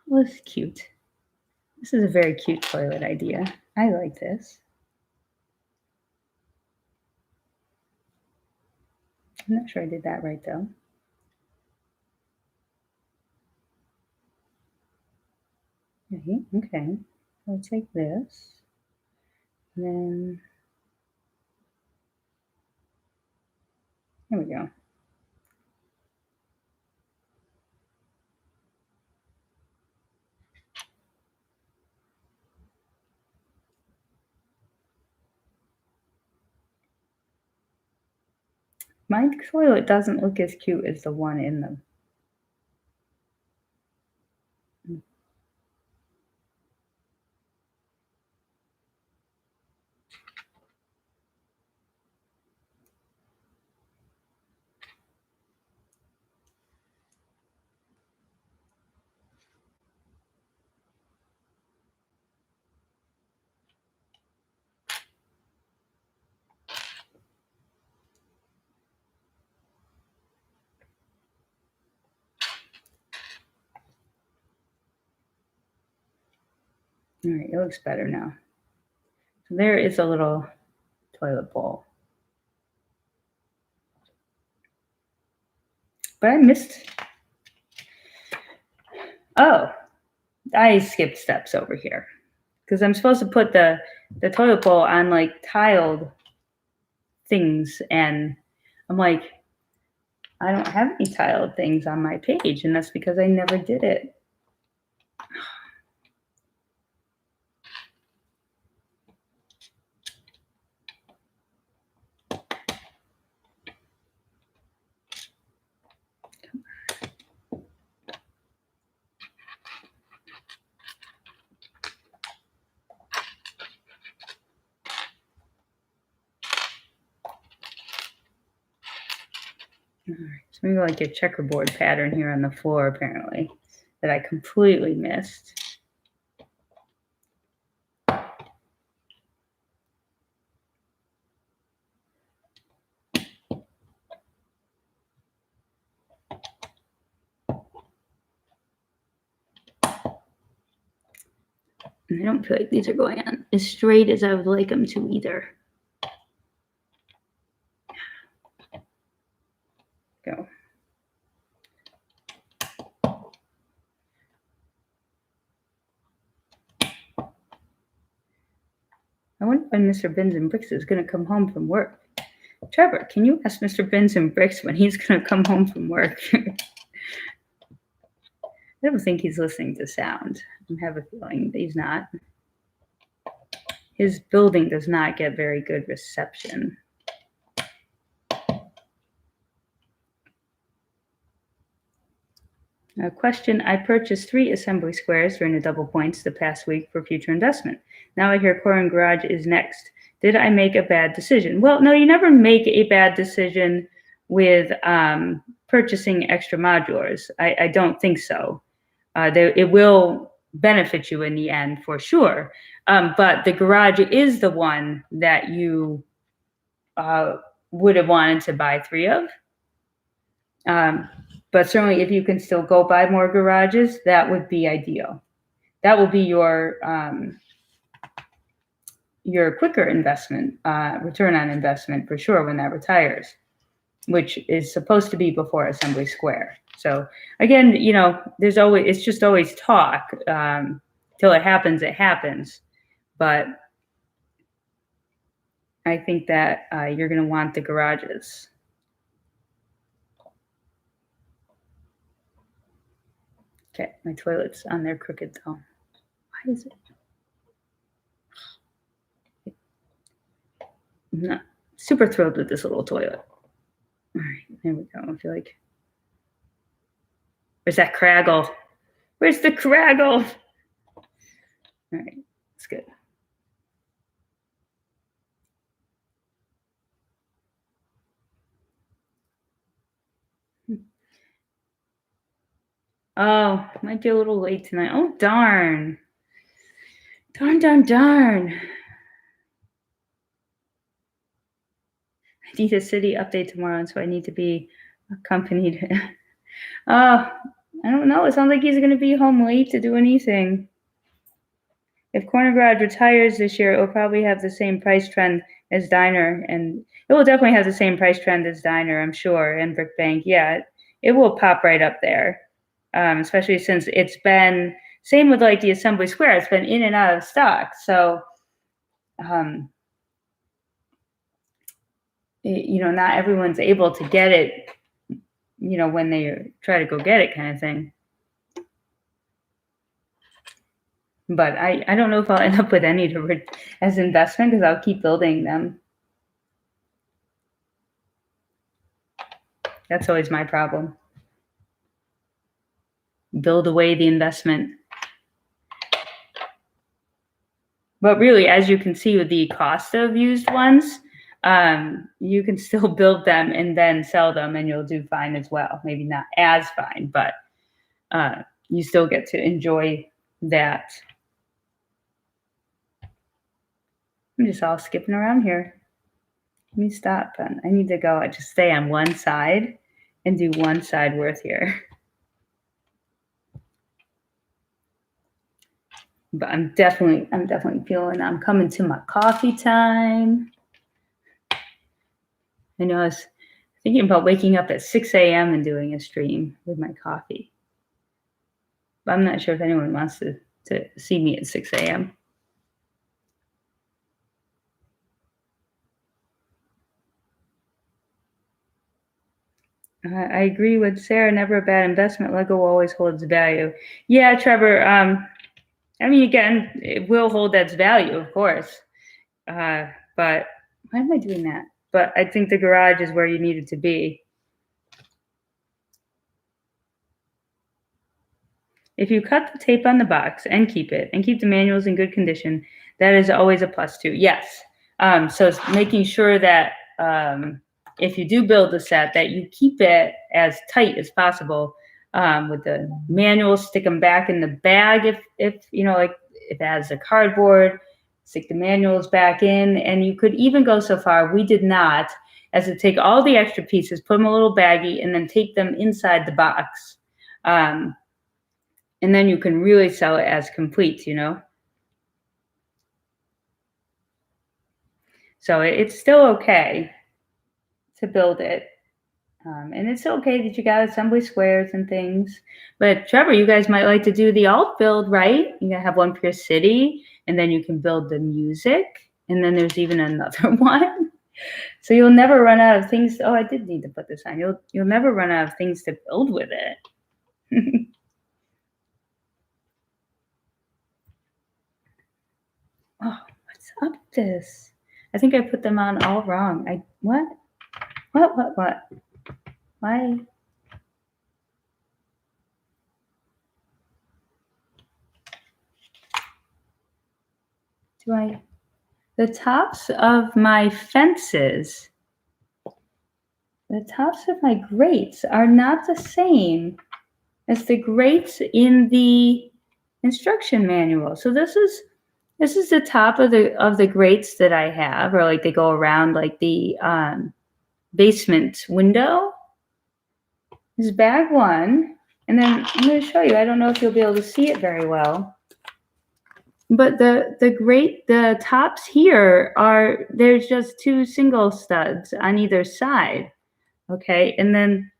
Well, this is cute. This is a very cute toilet idea. I like this. I'm not sure I did that right though. Okay. I'll take this. And then here we go. My toilet doesn't look as cute as the one in them. All right, it looks better now. So there is a little toilet bowl. But I missed. Oh, I skipped steps over here because I'm supposed to put the toilet bowl on like tiled things, and I'm like, I don't have any tiled things on my page, and that's because I never did it. All right, so maybe like a checkerboard pattern here on the floor, apparently, that I completely missed. And I don't feel like these are going on as straight as I would like them to either. Go. I wonder when Mr. Bins and Bricks is going to come home from work. Trevor, can you ask Mr. Bins and Bricks when he's going to come home from work? I don't think he's listening to sound. I have a feeling that he's not. His building does not get very good reception. A question, I purchased 3 assembly squares during the double points the past week for future investment. Now I hear Corin Garage is next. Did I make a bad decision? Well, no, you never make a bad decision with purchasing extra modulars. I don't think so. It will benefit you in the end for sure. But the garage is the one that you would have wanted to buy 3 of. But certainly if you can still go buy more garages, that would be ideal. That will be your quicker investment, return on investment for sure when that retires, which is supposed to be before Assembly Square. So again, it's just always talk. Till it happens. But I think that you're going to want the garages. Okay, my toilet's on there crooked though. Why is it? I'm not super thrilled with this little toilet. All right, there we go. I feel like. Where's that craggle? Where's the craggle? All right, that's good. Oh, might be a little late tonight. Oh, darn. Darn. I need a city update tomorrow, so I need to be accompanied. I don't know. It sounds like he's going to be home late to do anything. If Corner Garage retires this year, it will probably have the same price trend as Diner, and it will definitely have the same price trend as Diner, I'm sure, and Brick Bank. Yeah, it will pop right up there, especially since it's been, same with like the Assembly Square, it's been in and out of stock. So, not everyone's able to get it, when they try to go get it kind of thing. But I don't know if I'll end up with any as investment because I'll keep building them. That's always my problem. Build away the investment. But really, as you can see with the cost of used ones, you can still build them and then sell them and you'll do fine as well. Maybe not as fine, but you still get to enjoy that. I'm just all skipping around here. Let me stop. I need to go. I just stay on one side and do one side worth here. But I'm definitely feeling I'm coming to my coffee time. I know I was thinking about waking up at 6 a.m. and doing a stream with my coffee. But I'm not sure if anyone wants to see me at 6 a.m. I agree with Sarah. Never a bad investment. Lego always holds value. Yeah, Trevor. I mean, again, it will hold its value, of course. But why am I doing that? But I think the garage is where you need it to be. If you cut the tape on the box and keep it, and keep the manuals in good condition, that is always a plus too. Yes. So it's making sure that if you do build the set, that you keep it as tight as possible with the manuals. Stick them back in the bag if it has a cardboard. Stick the manuals back in, and you could even go so far. We did not, as to take all the extra pieces, put them in a little baggie, and then take them inside the box. And then you can really sell it as complete, So it's still okay to build it. And it's okay that you got assembly squares and things. But Trevor, you guys might like to do the alt build, right? You're going to have one for your city, and then you can build the music. And then there's even another one. So you'll never run out of things. Oh, I did need to put this on. You'll never run out of things to build with it. Oh, what's up with this? I think I put them on all wrong. What? Why? The tops of my fences, the tops of my grates are not the same as the grates in the instruction manual. So this is the top of the grates that I have, or like they go around like the basement window. This is bag one. And then I'm going to show you. I don't know if you'll be able to see it very well. But the tops here there's just two single studs on either side. Okay. And then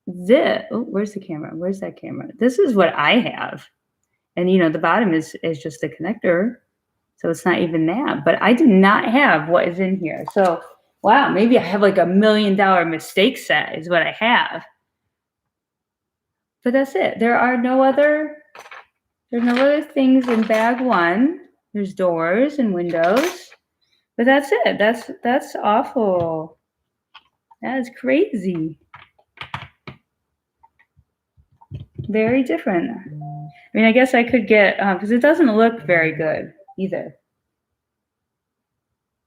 where's the camera? Where's that camera? This is what I have. And the bottom is just a connector. So it's not even that. But I do not have what is in here. So wow, maybe I have like $1 million mistake set is what I have. But that's it. There's no other things in bag one. There's doors and windows. But that's it. That's awful. That is crazy. Very different. I mean, I guess I could get, because it doesn't look very good either.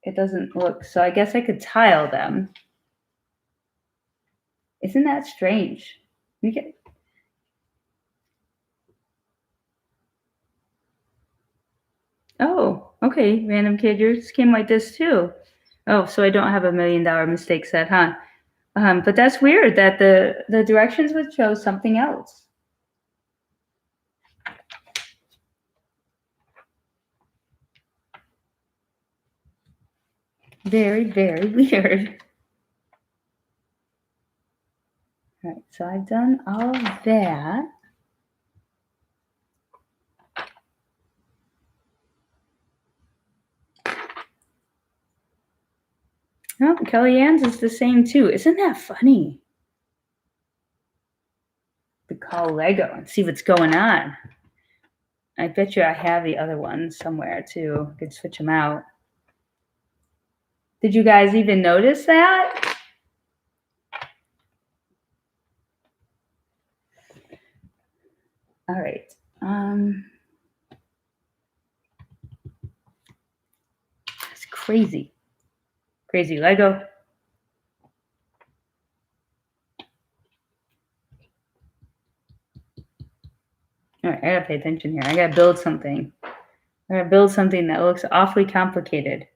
It doesn't look, so I guess I could tile them. Isn't that strange? Oh, okay, random kid, yours came like this too. Oh, so I don't have $1 million mistake set, huh? But that's weird that the directions would show something else. Very, very weird. All right, so I've done all of that. Oh, Kellyanne's is the same too. Isn't that funny? To call Lego and see what's going on. I bet you I have the other ones somewhere too. I could switch them out. Did you guys even notice that? All right. That's crazy. Crazy Lego. All right, I gotta pay attention here. I gotta build something. I gotta build something that looks awfully complicated.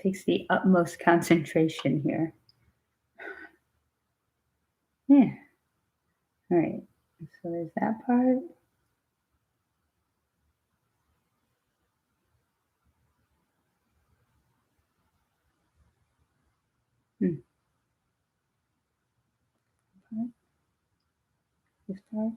Takes the utmost concentration here. Yeah. All right. So there's that part. This part.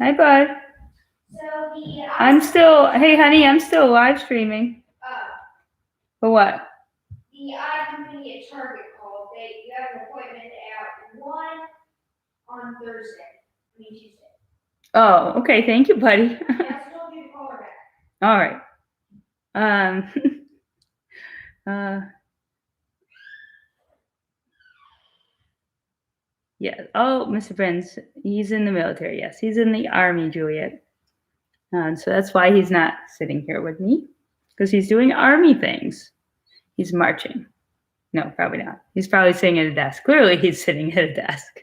Hi, bud. So hey, honey, I'm still live streaming. For what? The company at Target called. You have an appointment at 1 on Tuesday. Oh, okay. Thank you, buddy. I told you to call her back. All right. Yeah. Oh, Mr. Prince, he's in the military. Yes, he's in the Army, Juliet. So that's why he's not sitting here with me, because he's doing Army things. He's marching. No, probably not. He's probably sitting at a desk. Clearly, he's sitting at a desk.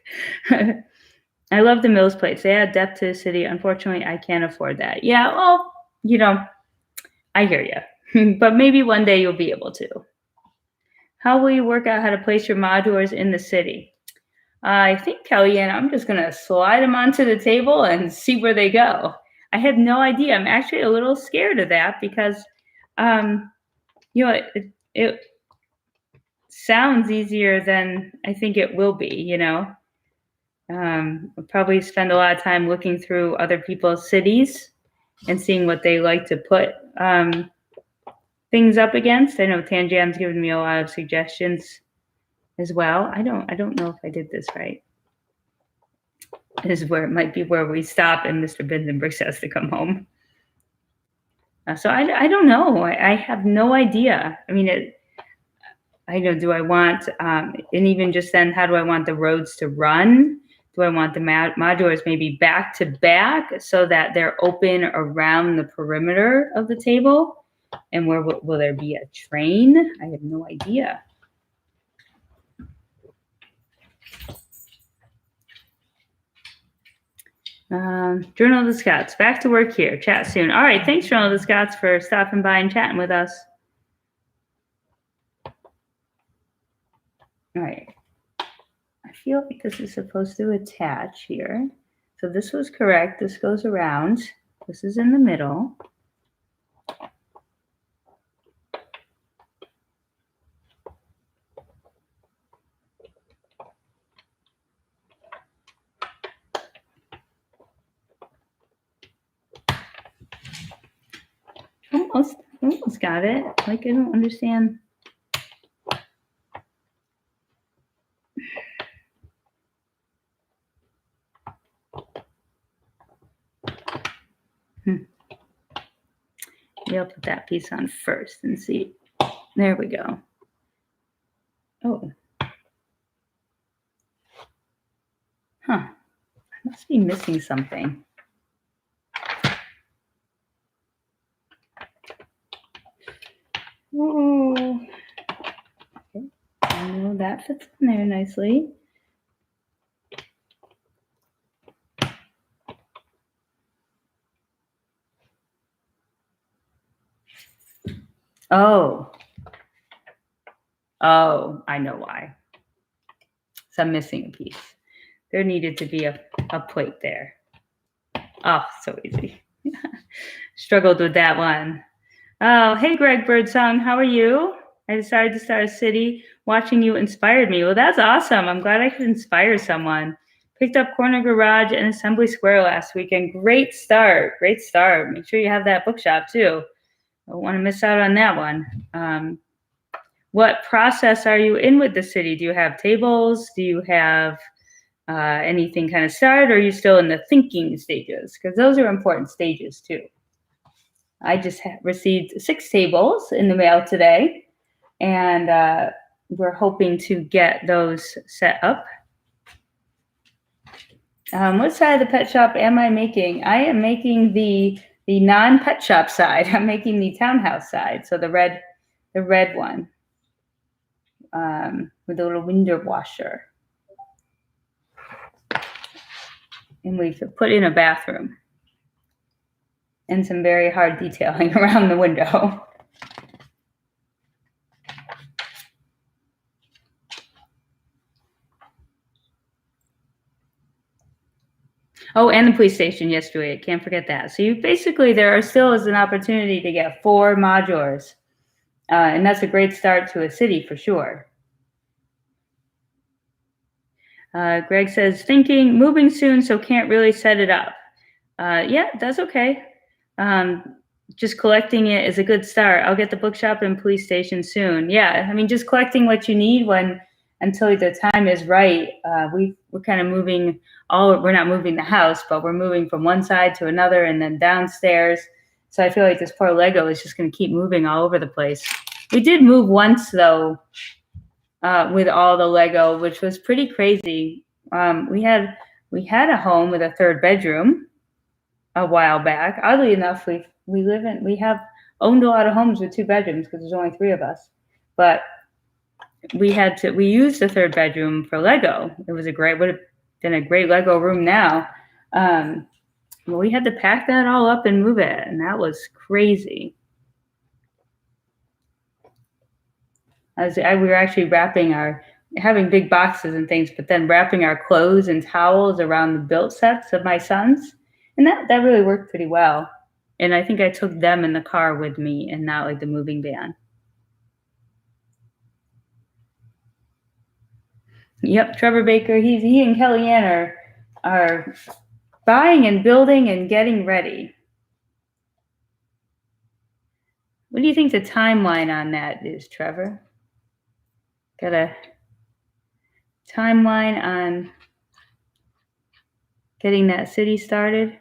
I love the Mills plates. They add depth to the city. Unfortunately, I can't afford that. Yeah, well, I hear you. But maybe one day you'll be able to. How will you work out how to place your modulars in the city? I think, Kellyanne, I'm just going to slide them onto the table and see where they go. I have no idea. I'm actually a little scared of that because, it sounds easier than I think it will be, I'll probably spend a lot of time looking through other people's cities and seeing what they like to put things up against. I know Tanjam's given me a lot of suggestions as well. I don't know if I did this right. This is where it might be where we stop and Mr. Binzenbrooks has to come home. So I don't know. I have no idea. I mean, I know, do I want, and even just then, how do I want the roads to run? Do I want the modulars maybe back to back so that they're open around the perimeter of the table? And where will there be a train? I have no idea. Journal of the Scots, back to work here. Chat soon. All right, thanks, Journal of the Scots, for stopping by and chatting with us. All right. I feel like this is supposed to attach here. So this was correct. This goes around. This is in the middle. Almost got it. Like, I don't understand. Maybe I'll put that piece on first and see. There we go. Oh. Huh. I must be missing something. Oh. Okay. I know that fits in there nicely. Oh, I know why. So I'm missing a piece. There needed to be a plate there. Oh, so easy. Struggled with that one. Oh, hey, Greg Birdsong, how are you? I decided to start a city. Watching you inspired me. Well, that's awesome. I'm glad I could inspire someone. Picked up Corner Garage and Assembly Square last weekend. Great start. Great start. Make sure you have that bookshop too. Don't want to miss out on that one. What process are you in with the city? Do you have tables? Do you have anything kind of started? Or are you still in the thinking stages? Because those are important stages too. I just received 6 tables in the mail today, and we're hoping to get those set up. What side of the pet shop am I making? I am making the non-pet shop side. I'm making the townhouse side, so the red one with the little window washer. And we've put in a bathroom and some very hard detailing around the window. Oh, and the police station yesterday. Can't forget that. So there still is an opportunity to get 4 modulars. And that's a great start to a city for sure. Greg says, moving soon, so can't really set it up. Yeah, that's okay. Just collecting it is a good start. I'll get the bookshop and police station soon. Yeah, I mean, just collecting what you need until the time is right. We're kind of moving we're not moving the house, but we're moving from one side to another and then downstairs. So I feel like this poor Lego is just going to keep moving all over the place. We did move once though, with all the Lego, which was pretty crazy. We had a home with a 3rd bedroom a while back. Oddly enough, we have owned a lot of homes with 2 bedrooms because there's only 3 of us, but we used the 3rd bedroom for Lego. It would have been a great Lego room now. Well, we had to pack that all up and move it, and that was crazy. We were actually having big boxes and things, but then wrapping our clothes and towels around the built sets of my sons. And that really worked pretty well. And I think I took them in the car with me and not like the moving van. Yep, Trevor Baker. He and Kellyanne are buying and building and getting ready. What do you think the timeline on that is, Trevor? Got a timeline on getting that city started?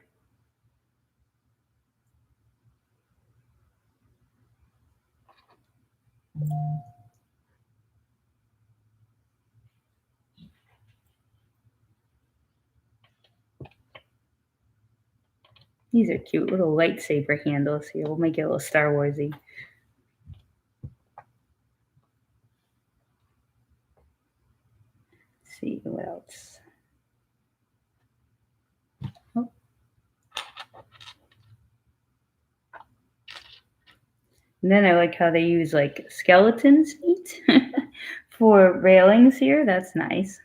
These are cute little lightsaber handles here. We'll make it a little Star Warsy. Let's see what else. Oh. And then I like how they use like skeleton's meat for railings here. That's nice.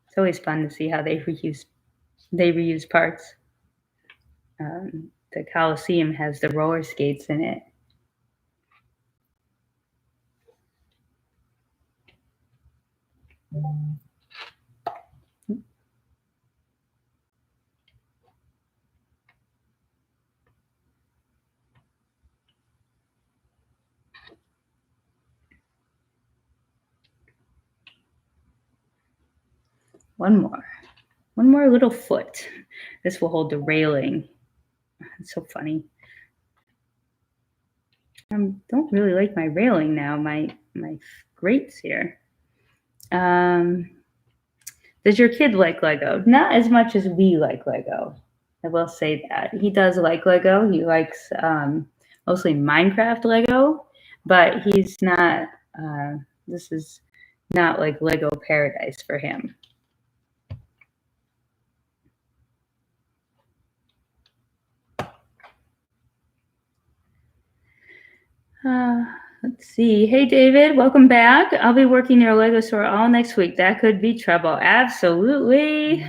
It's always fun to see how they reuse parts. The Coliseum has the roller skates in it. One more little foot. This will hold the railing. It's so funny. I don't really like my railing now, my grates here. Does your kid like Lego? Not as much as we like Lego. I will say that. He does like Lego. He likes mostly Minecraft Lego, but he's not, this is not like Lego paradise for him. Let's see. Hey, David, welcome back. I'll be working near a Lego store all next week. That could be trouble. Absolutely.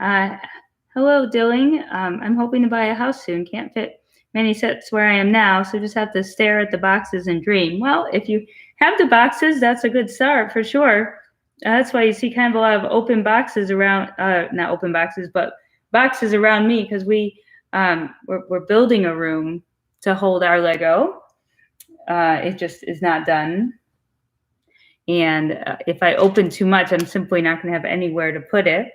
Hello, Dilling. I'm hoping to buy a house soon. Can't fit many sets where I am now, so just have to stare at the boxes and dream. Well, if you have the boxes, that's a good start for sure. That's why you see kind of a lot of open boxes around, not open boxes, but boxes around me, because we're building a room to hold our Lego. It just is not done. And if I open too much, I'm simply not going to have anywhere to put it.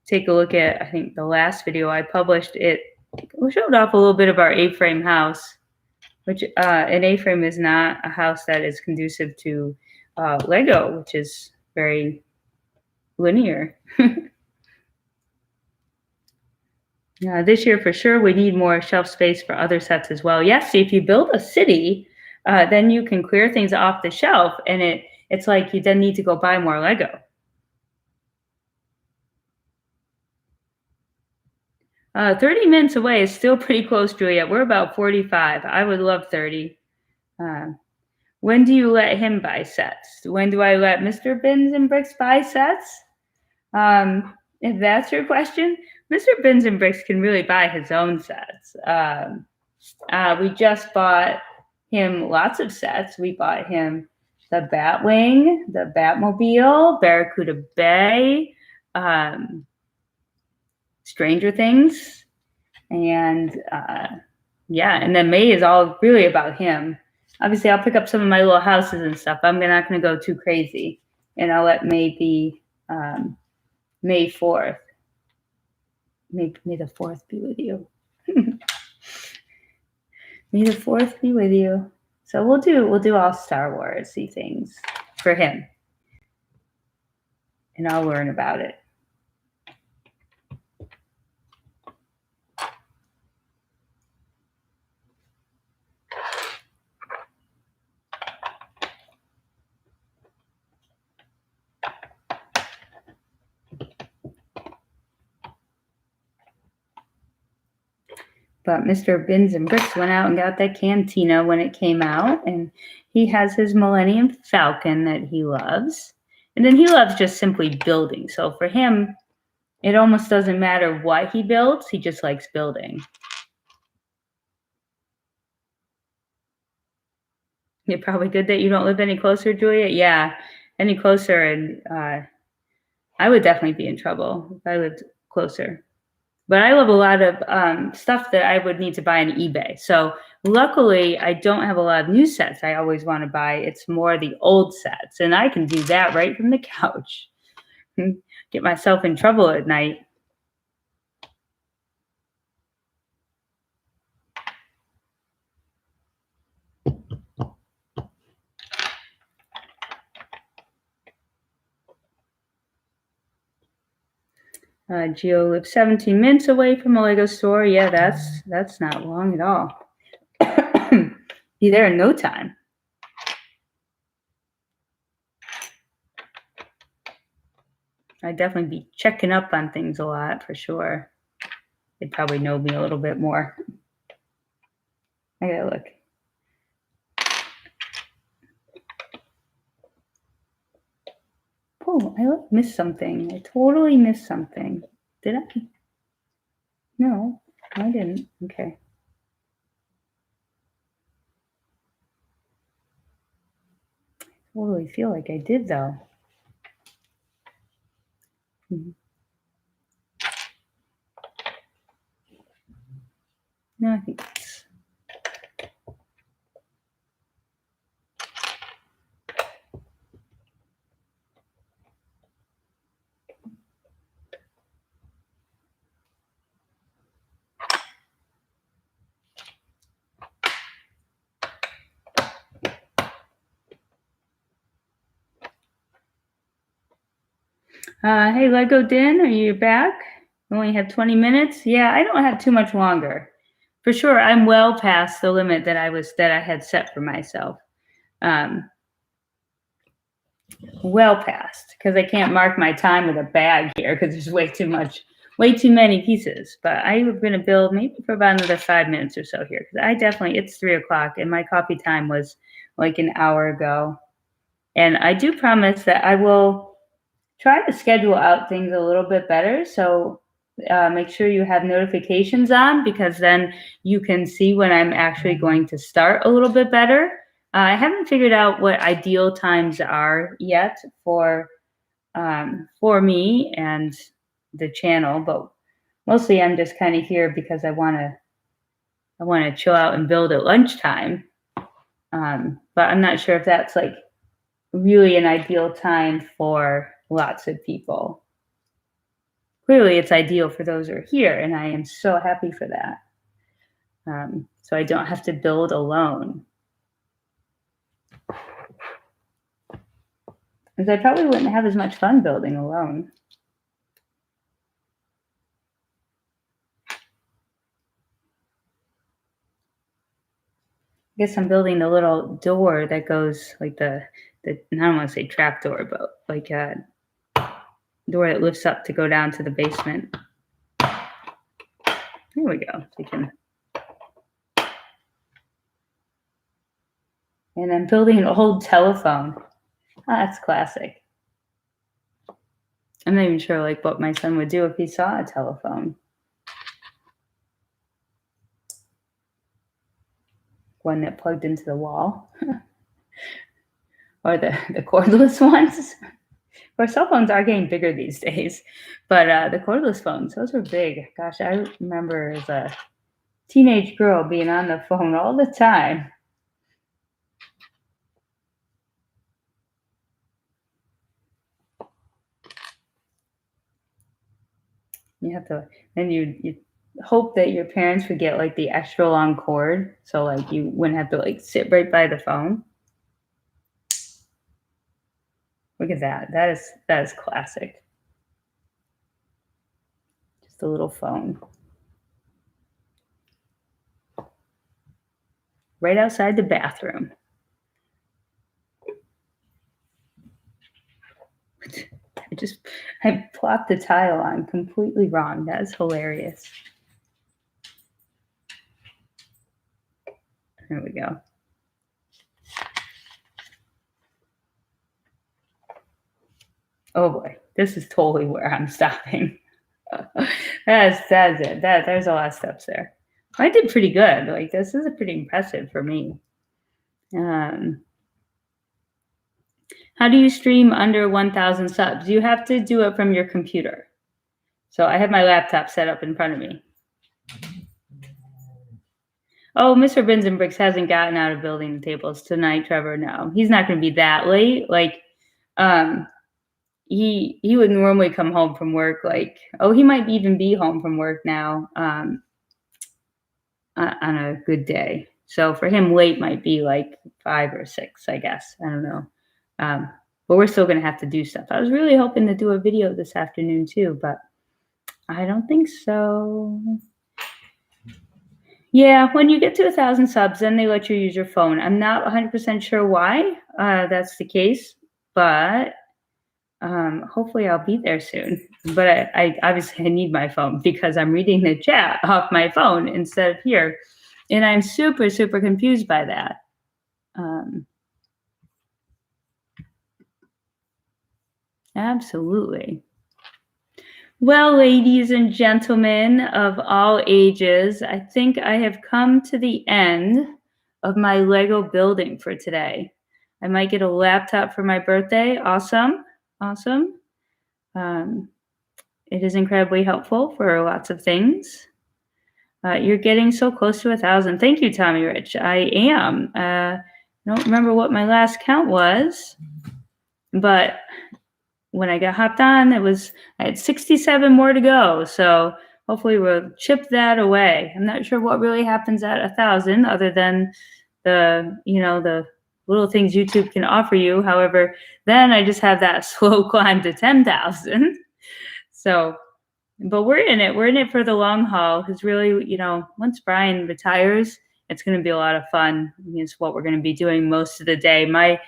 Take a look at, I think, the last video I published. It showed off a little bit of our A-frame house, which an A-frame is not a house that is conducive to Lego, which is very linear. This year, for sure, we need more shelf space for other sets as well. Yes, if you build a city, then you can clear things off the shelf, and it's like you then need to go buy more Lego. 30 minutes away is still pretty close, Juliet. We're about 45. I would love 30. When do you let him buy sets? When do I let Mr. Bins and Bricks buy sets? If that's your question, Mr. Bins and Bricks can really buy his own sets. We just bought him lots of sets. We bought him the Batwing, the Batmobile, Barracuda Bay, Stranger Things, and and then May is all really about him. Obviously, I'll pick up some of my little houses and stuff. I'm not going to go too crazy, and I'll let May be May 4th. May the 4th be with you. May the 4th be with you. So we'll do all Star Wars-y things for him, and I'll learn about it. But Mr. Bins and Bricks went out and got that Cantina when it came out, and he has his Millennium Falcon that he loves. And then he loves just simply building. So for him, it almost doesn't matter what he builds. He just likes building. You're probably good that you don't live any closer, Julia. Yeah, any closer, and I would definitely be in trouble if I lived closer. But I love a lot of stuff that I would need to buy on eBay. So luckily, I don't have a lot of new sets I always want to buy. It's more the old sets, and I can do that right from the couch. Get myself in trouble at night. Geo lives 17 minutes away from a Lego store. Yeah, that's not long at all. Be there in no time. I'd definitely be checking up on things a lot for sure. They'd probably know me a little bit more. I gotta look. Oh, I missed something. I totally missed something. Did I? No, I didn't. Okay. I totally feel like I did though. No, I think it's. Hey, Lego Din, are you back? We only have 20 minutes. Yeah, I don't have too much longer. For sure, I'm well past the limit that I had set for myself. Well past, because I can't mark my time with a bag here because there's way too many pieces. But I'm going to build maybe for about another 5 minutes or so here because it's 3:00 and my coffee time was like an hour ago. And I do promise that I will try to schedule out things a little bit better. So make sure you have notifications on because then you can see when I'm actually going to start a little bit better. I haven't figured out what ideal times are yet for me and the channel, but mostly I'm just kind of here because I want to chill out and build at lunchtime. But I'm not sure if that's like really an ideal time for lots of people. Clearly, it's ideal for those who are here, and I am so happy for that. So I don't have to build alone. Because I probably wouldn't have as much fun building alone. I guess I'm building the little door that goes like I don't want to say trap door, but like a door that lifts up to go down to the basement. Here we go. And I'm building an old telephone. Oh, that's classic. I'm not even sure like what my son would do if he saw a telephone. One that plugged into the wall. Or the cordless ones. Or cell phones are getting bigger these days. But the cordless phones, those were big. Gosh, I remember as a teenage girl being on the phone all the time. You have to, and you hope that your parents would get like the extra long cord, so like you wouldn't have to like sit right by the phone. Look at that. That is classic. Just a little phone. Right outside the bathroom. I plopped the tile on completely wrong. That is hilarious. There we go. Oh boy, this is totally where I'm stopping. That's it. There's a lot of steps there. I did pretty good. Like this is pretty impressive for me. How do you stream under 1,000 subs? You have to do it from your computer. So I have my laptop set up in front of me. Oh, Mr. Bins and Bricks hasn't gotten out of building the tables tonight, Trevor. No, he's not going to be that late. Like, he would normally come home from work. Like, he might even be home from work now on a good day. So for him, late might be like 5 or 6, I guess. I don't know. But we're still going to have to do stuff. I was really hoping to do a video this afternoon too, but I don't think so. Yeah, when you get to 1,000 subs, then they let you use your phone. I'm not 100% sure why that's the case, but hopefully I'll be there soon. But I obviously need my phone because I'm reading the chat off my phone instead of here. And I'm super, super confused by that. Absolutely. Well, ladies and gentlemen of all ages, I think I have come to the end of my Lego building for today. I might get a laptop for my birthday. Awesome. Awesome. It is incredibly helpful for lots of things. You're getting so close to 1,000. Thank you, Tommy Rich. I am. I don't remember what my last count was, but when I got hopped on, I had 67 more to go. So hopefully we'll chip that away. I'm not sure what really happens at 1,000 other than the little things YouTube can offer you. However, then I just have that slow climb to 10,000. So, but we're in it. We're in it for the long haul because really, once Brian retires, it's going to be a lot of fun. It's what we're going to be doing most of the day. My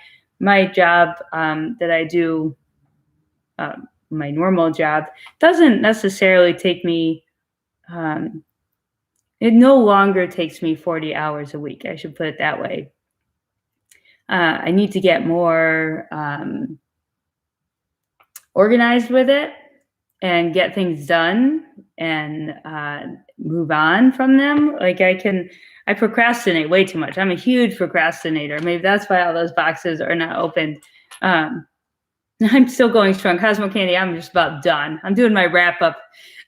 job that I do, my normal job, doesn't necessarily take me, it no longer takes me 40 hours a week. I should put it that way. I need to get more organized with it and get things done and move on from them. Like I procrastinate way too much. I'm a huge procrastinator. Maybe that's why all those boxes are not opened. I'm still going strong. Cosmo Candy, I'm just about done. I'm doing my wrap up.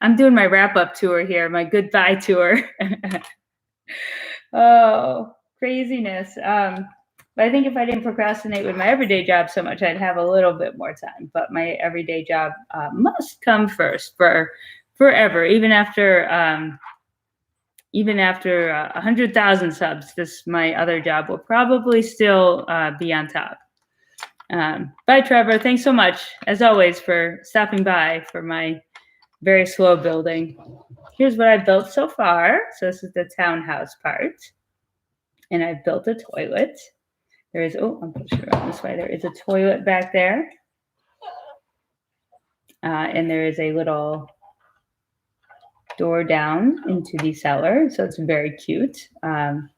I'm doing my wrap up tour here, my goodbye tour. Oh, craziness. But I think if I didn't procrastinate with my everyday job so much, I'd have a little bit more time. But my everyday job must come first for forever, even after 100,000 subs. My other job will probably still be on top. Bye, Trevor. Thanks so much, as always, for stopping by for my very slow building. Here's what I've built so far. So this is the townhouse part. And I've built a toilet. There is, I'm pushing it around this way. There is a toilet back there. And there is a little door down into the cellar. So it's very cute. And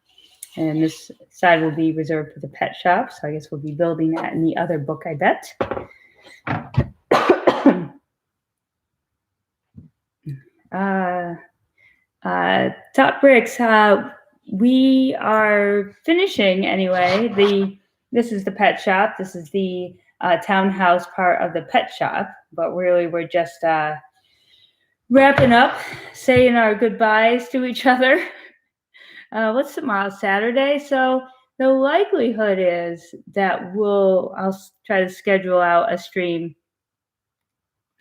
this side will be reserved for the pet shop. So I guess we'll be building that in the other book, I bet. Top Bricks, we are finishing anyway. This is the pet shop. This is the townhouse part of the pet shop. But really, we're just wrapping up, saying our goodbyes to each other. What's tomorrow? Saturday. So the likelihood is that I'll try to schedule out a stream.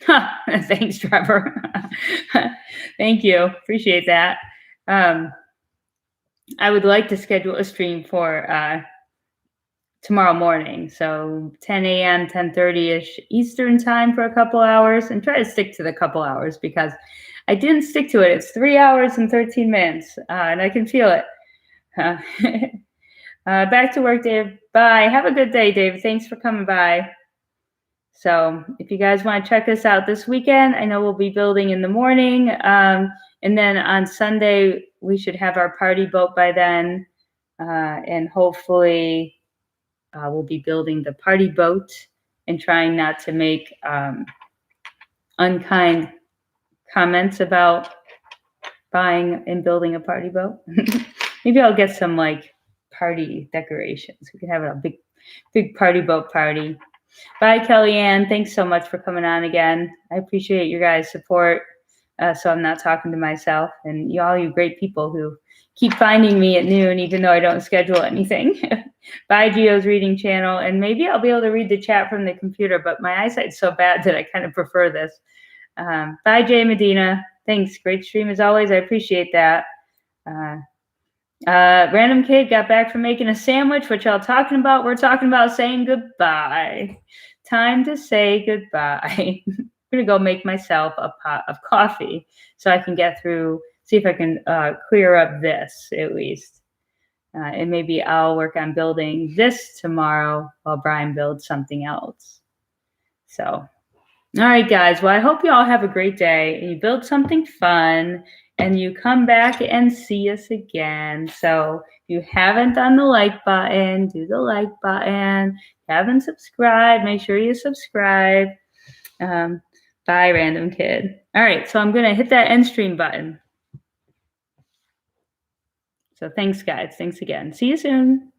Thanks, Trevor. Thank you. Appreciate that. I would like to schedule a stream for tomorrow morning. So 10 a.m., 10:30-ish Eastern time for a couple hours, and try to stick to the couple hours because I didn't stick to it. It's 3 hours and 13 minutes, and I can feel it. Back to work, Dave. Bye. Have a good day, Dave. Thanks for coming by. So if you guys want to check us out this weekend, I know we'll be building in the morning. And then on Sunday, we should have our party boat by then. And hopefully we'll be building the party boat and trying not to make unkind comments about buying and building a party boat. Maybe I'll get some party decorations. We can have a big party boat party. Bye, Kellyanne. Thanks so much for coming on again. I appreciate your guys' support. So I'm not talking to myself, and all you great people who keep finding me at noon, even though I don't schedule anything. Bye, Gio's reading channel. And maybe I'll be able to read the chat from the computer, but my eyesight's so bad that I kind of prefer this. Bye, Jay Medina. Thanks. Great stream as always. I appreciate that. Random Kid got back from making a sandwich, which y'all talking about. We're talking about saying goodbye. Time to say goodbye. I'm going to go make myself a pot of coffee so I can get through, see if I can clear up this at least. And maybe I'll work on building this tomorrow while Brian builds something else. So, all right, guys. Well, I hope you all have a great day and you build something fun and you come back and see us again. So if you haven't done the like button, do the like button. If you haven't subscribed, make sure you subscribe. Bye, Random Kid. All right, so I'm going to hit that end stream button. So thanks, guys. Thanks again. See you soon.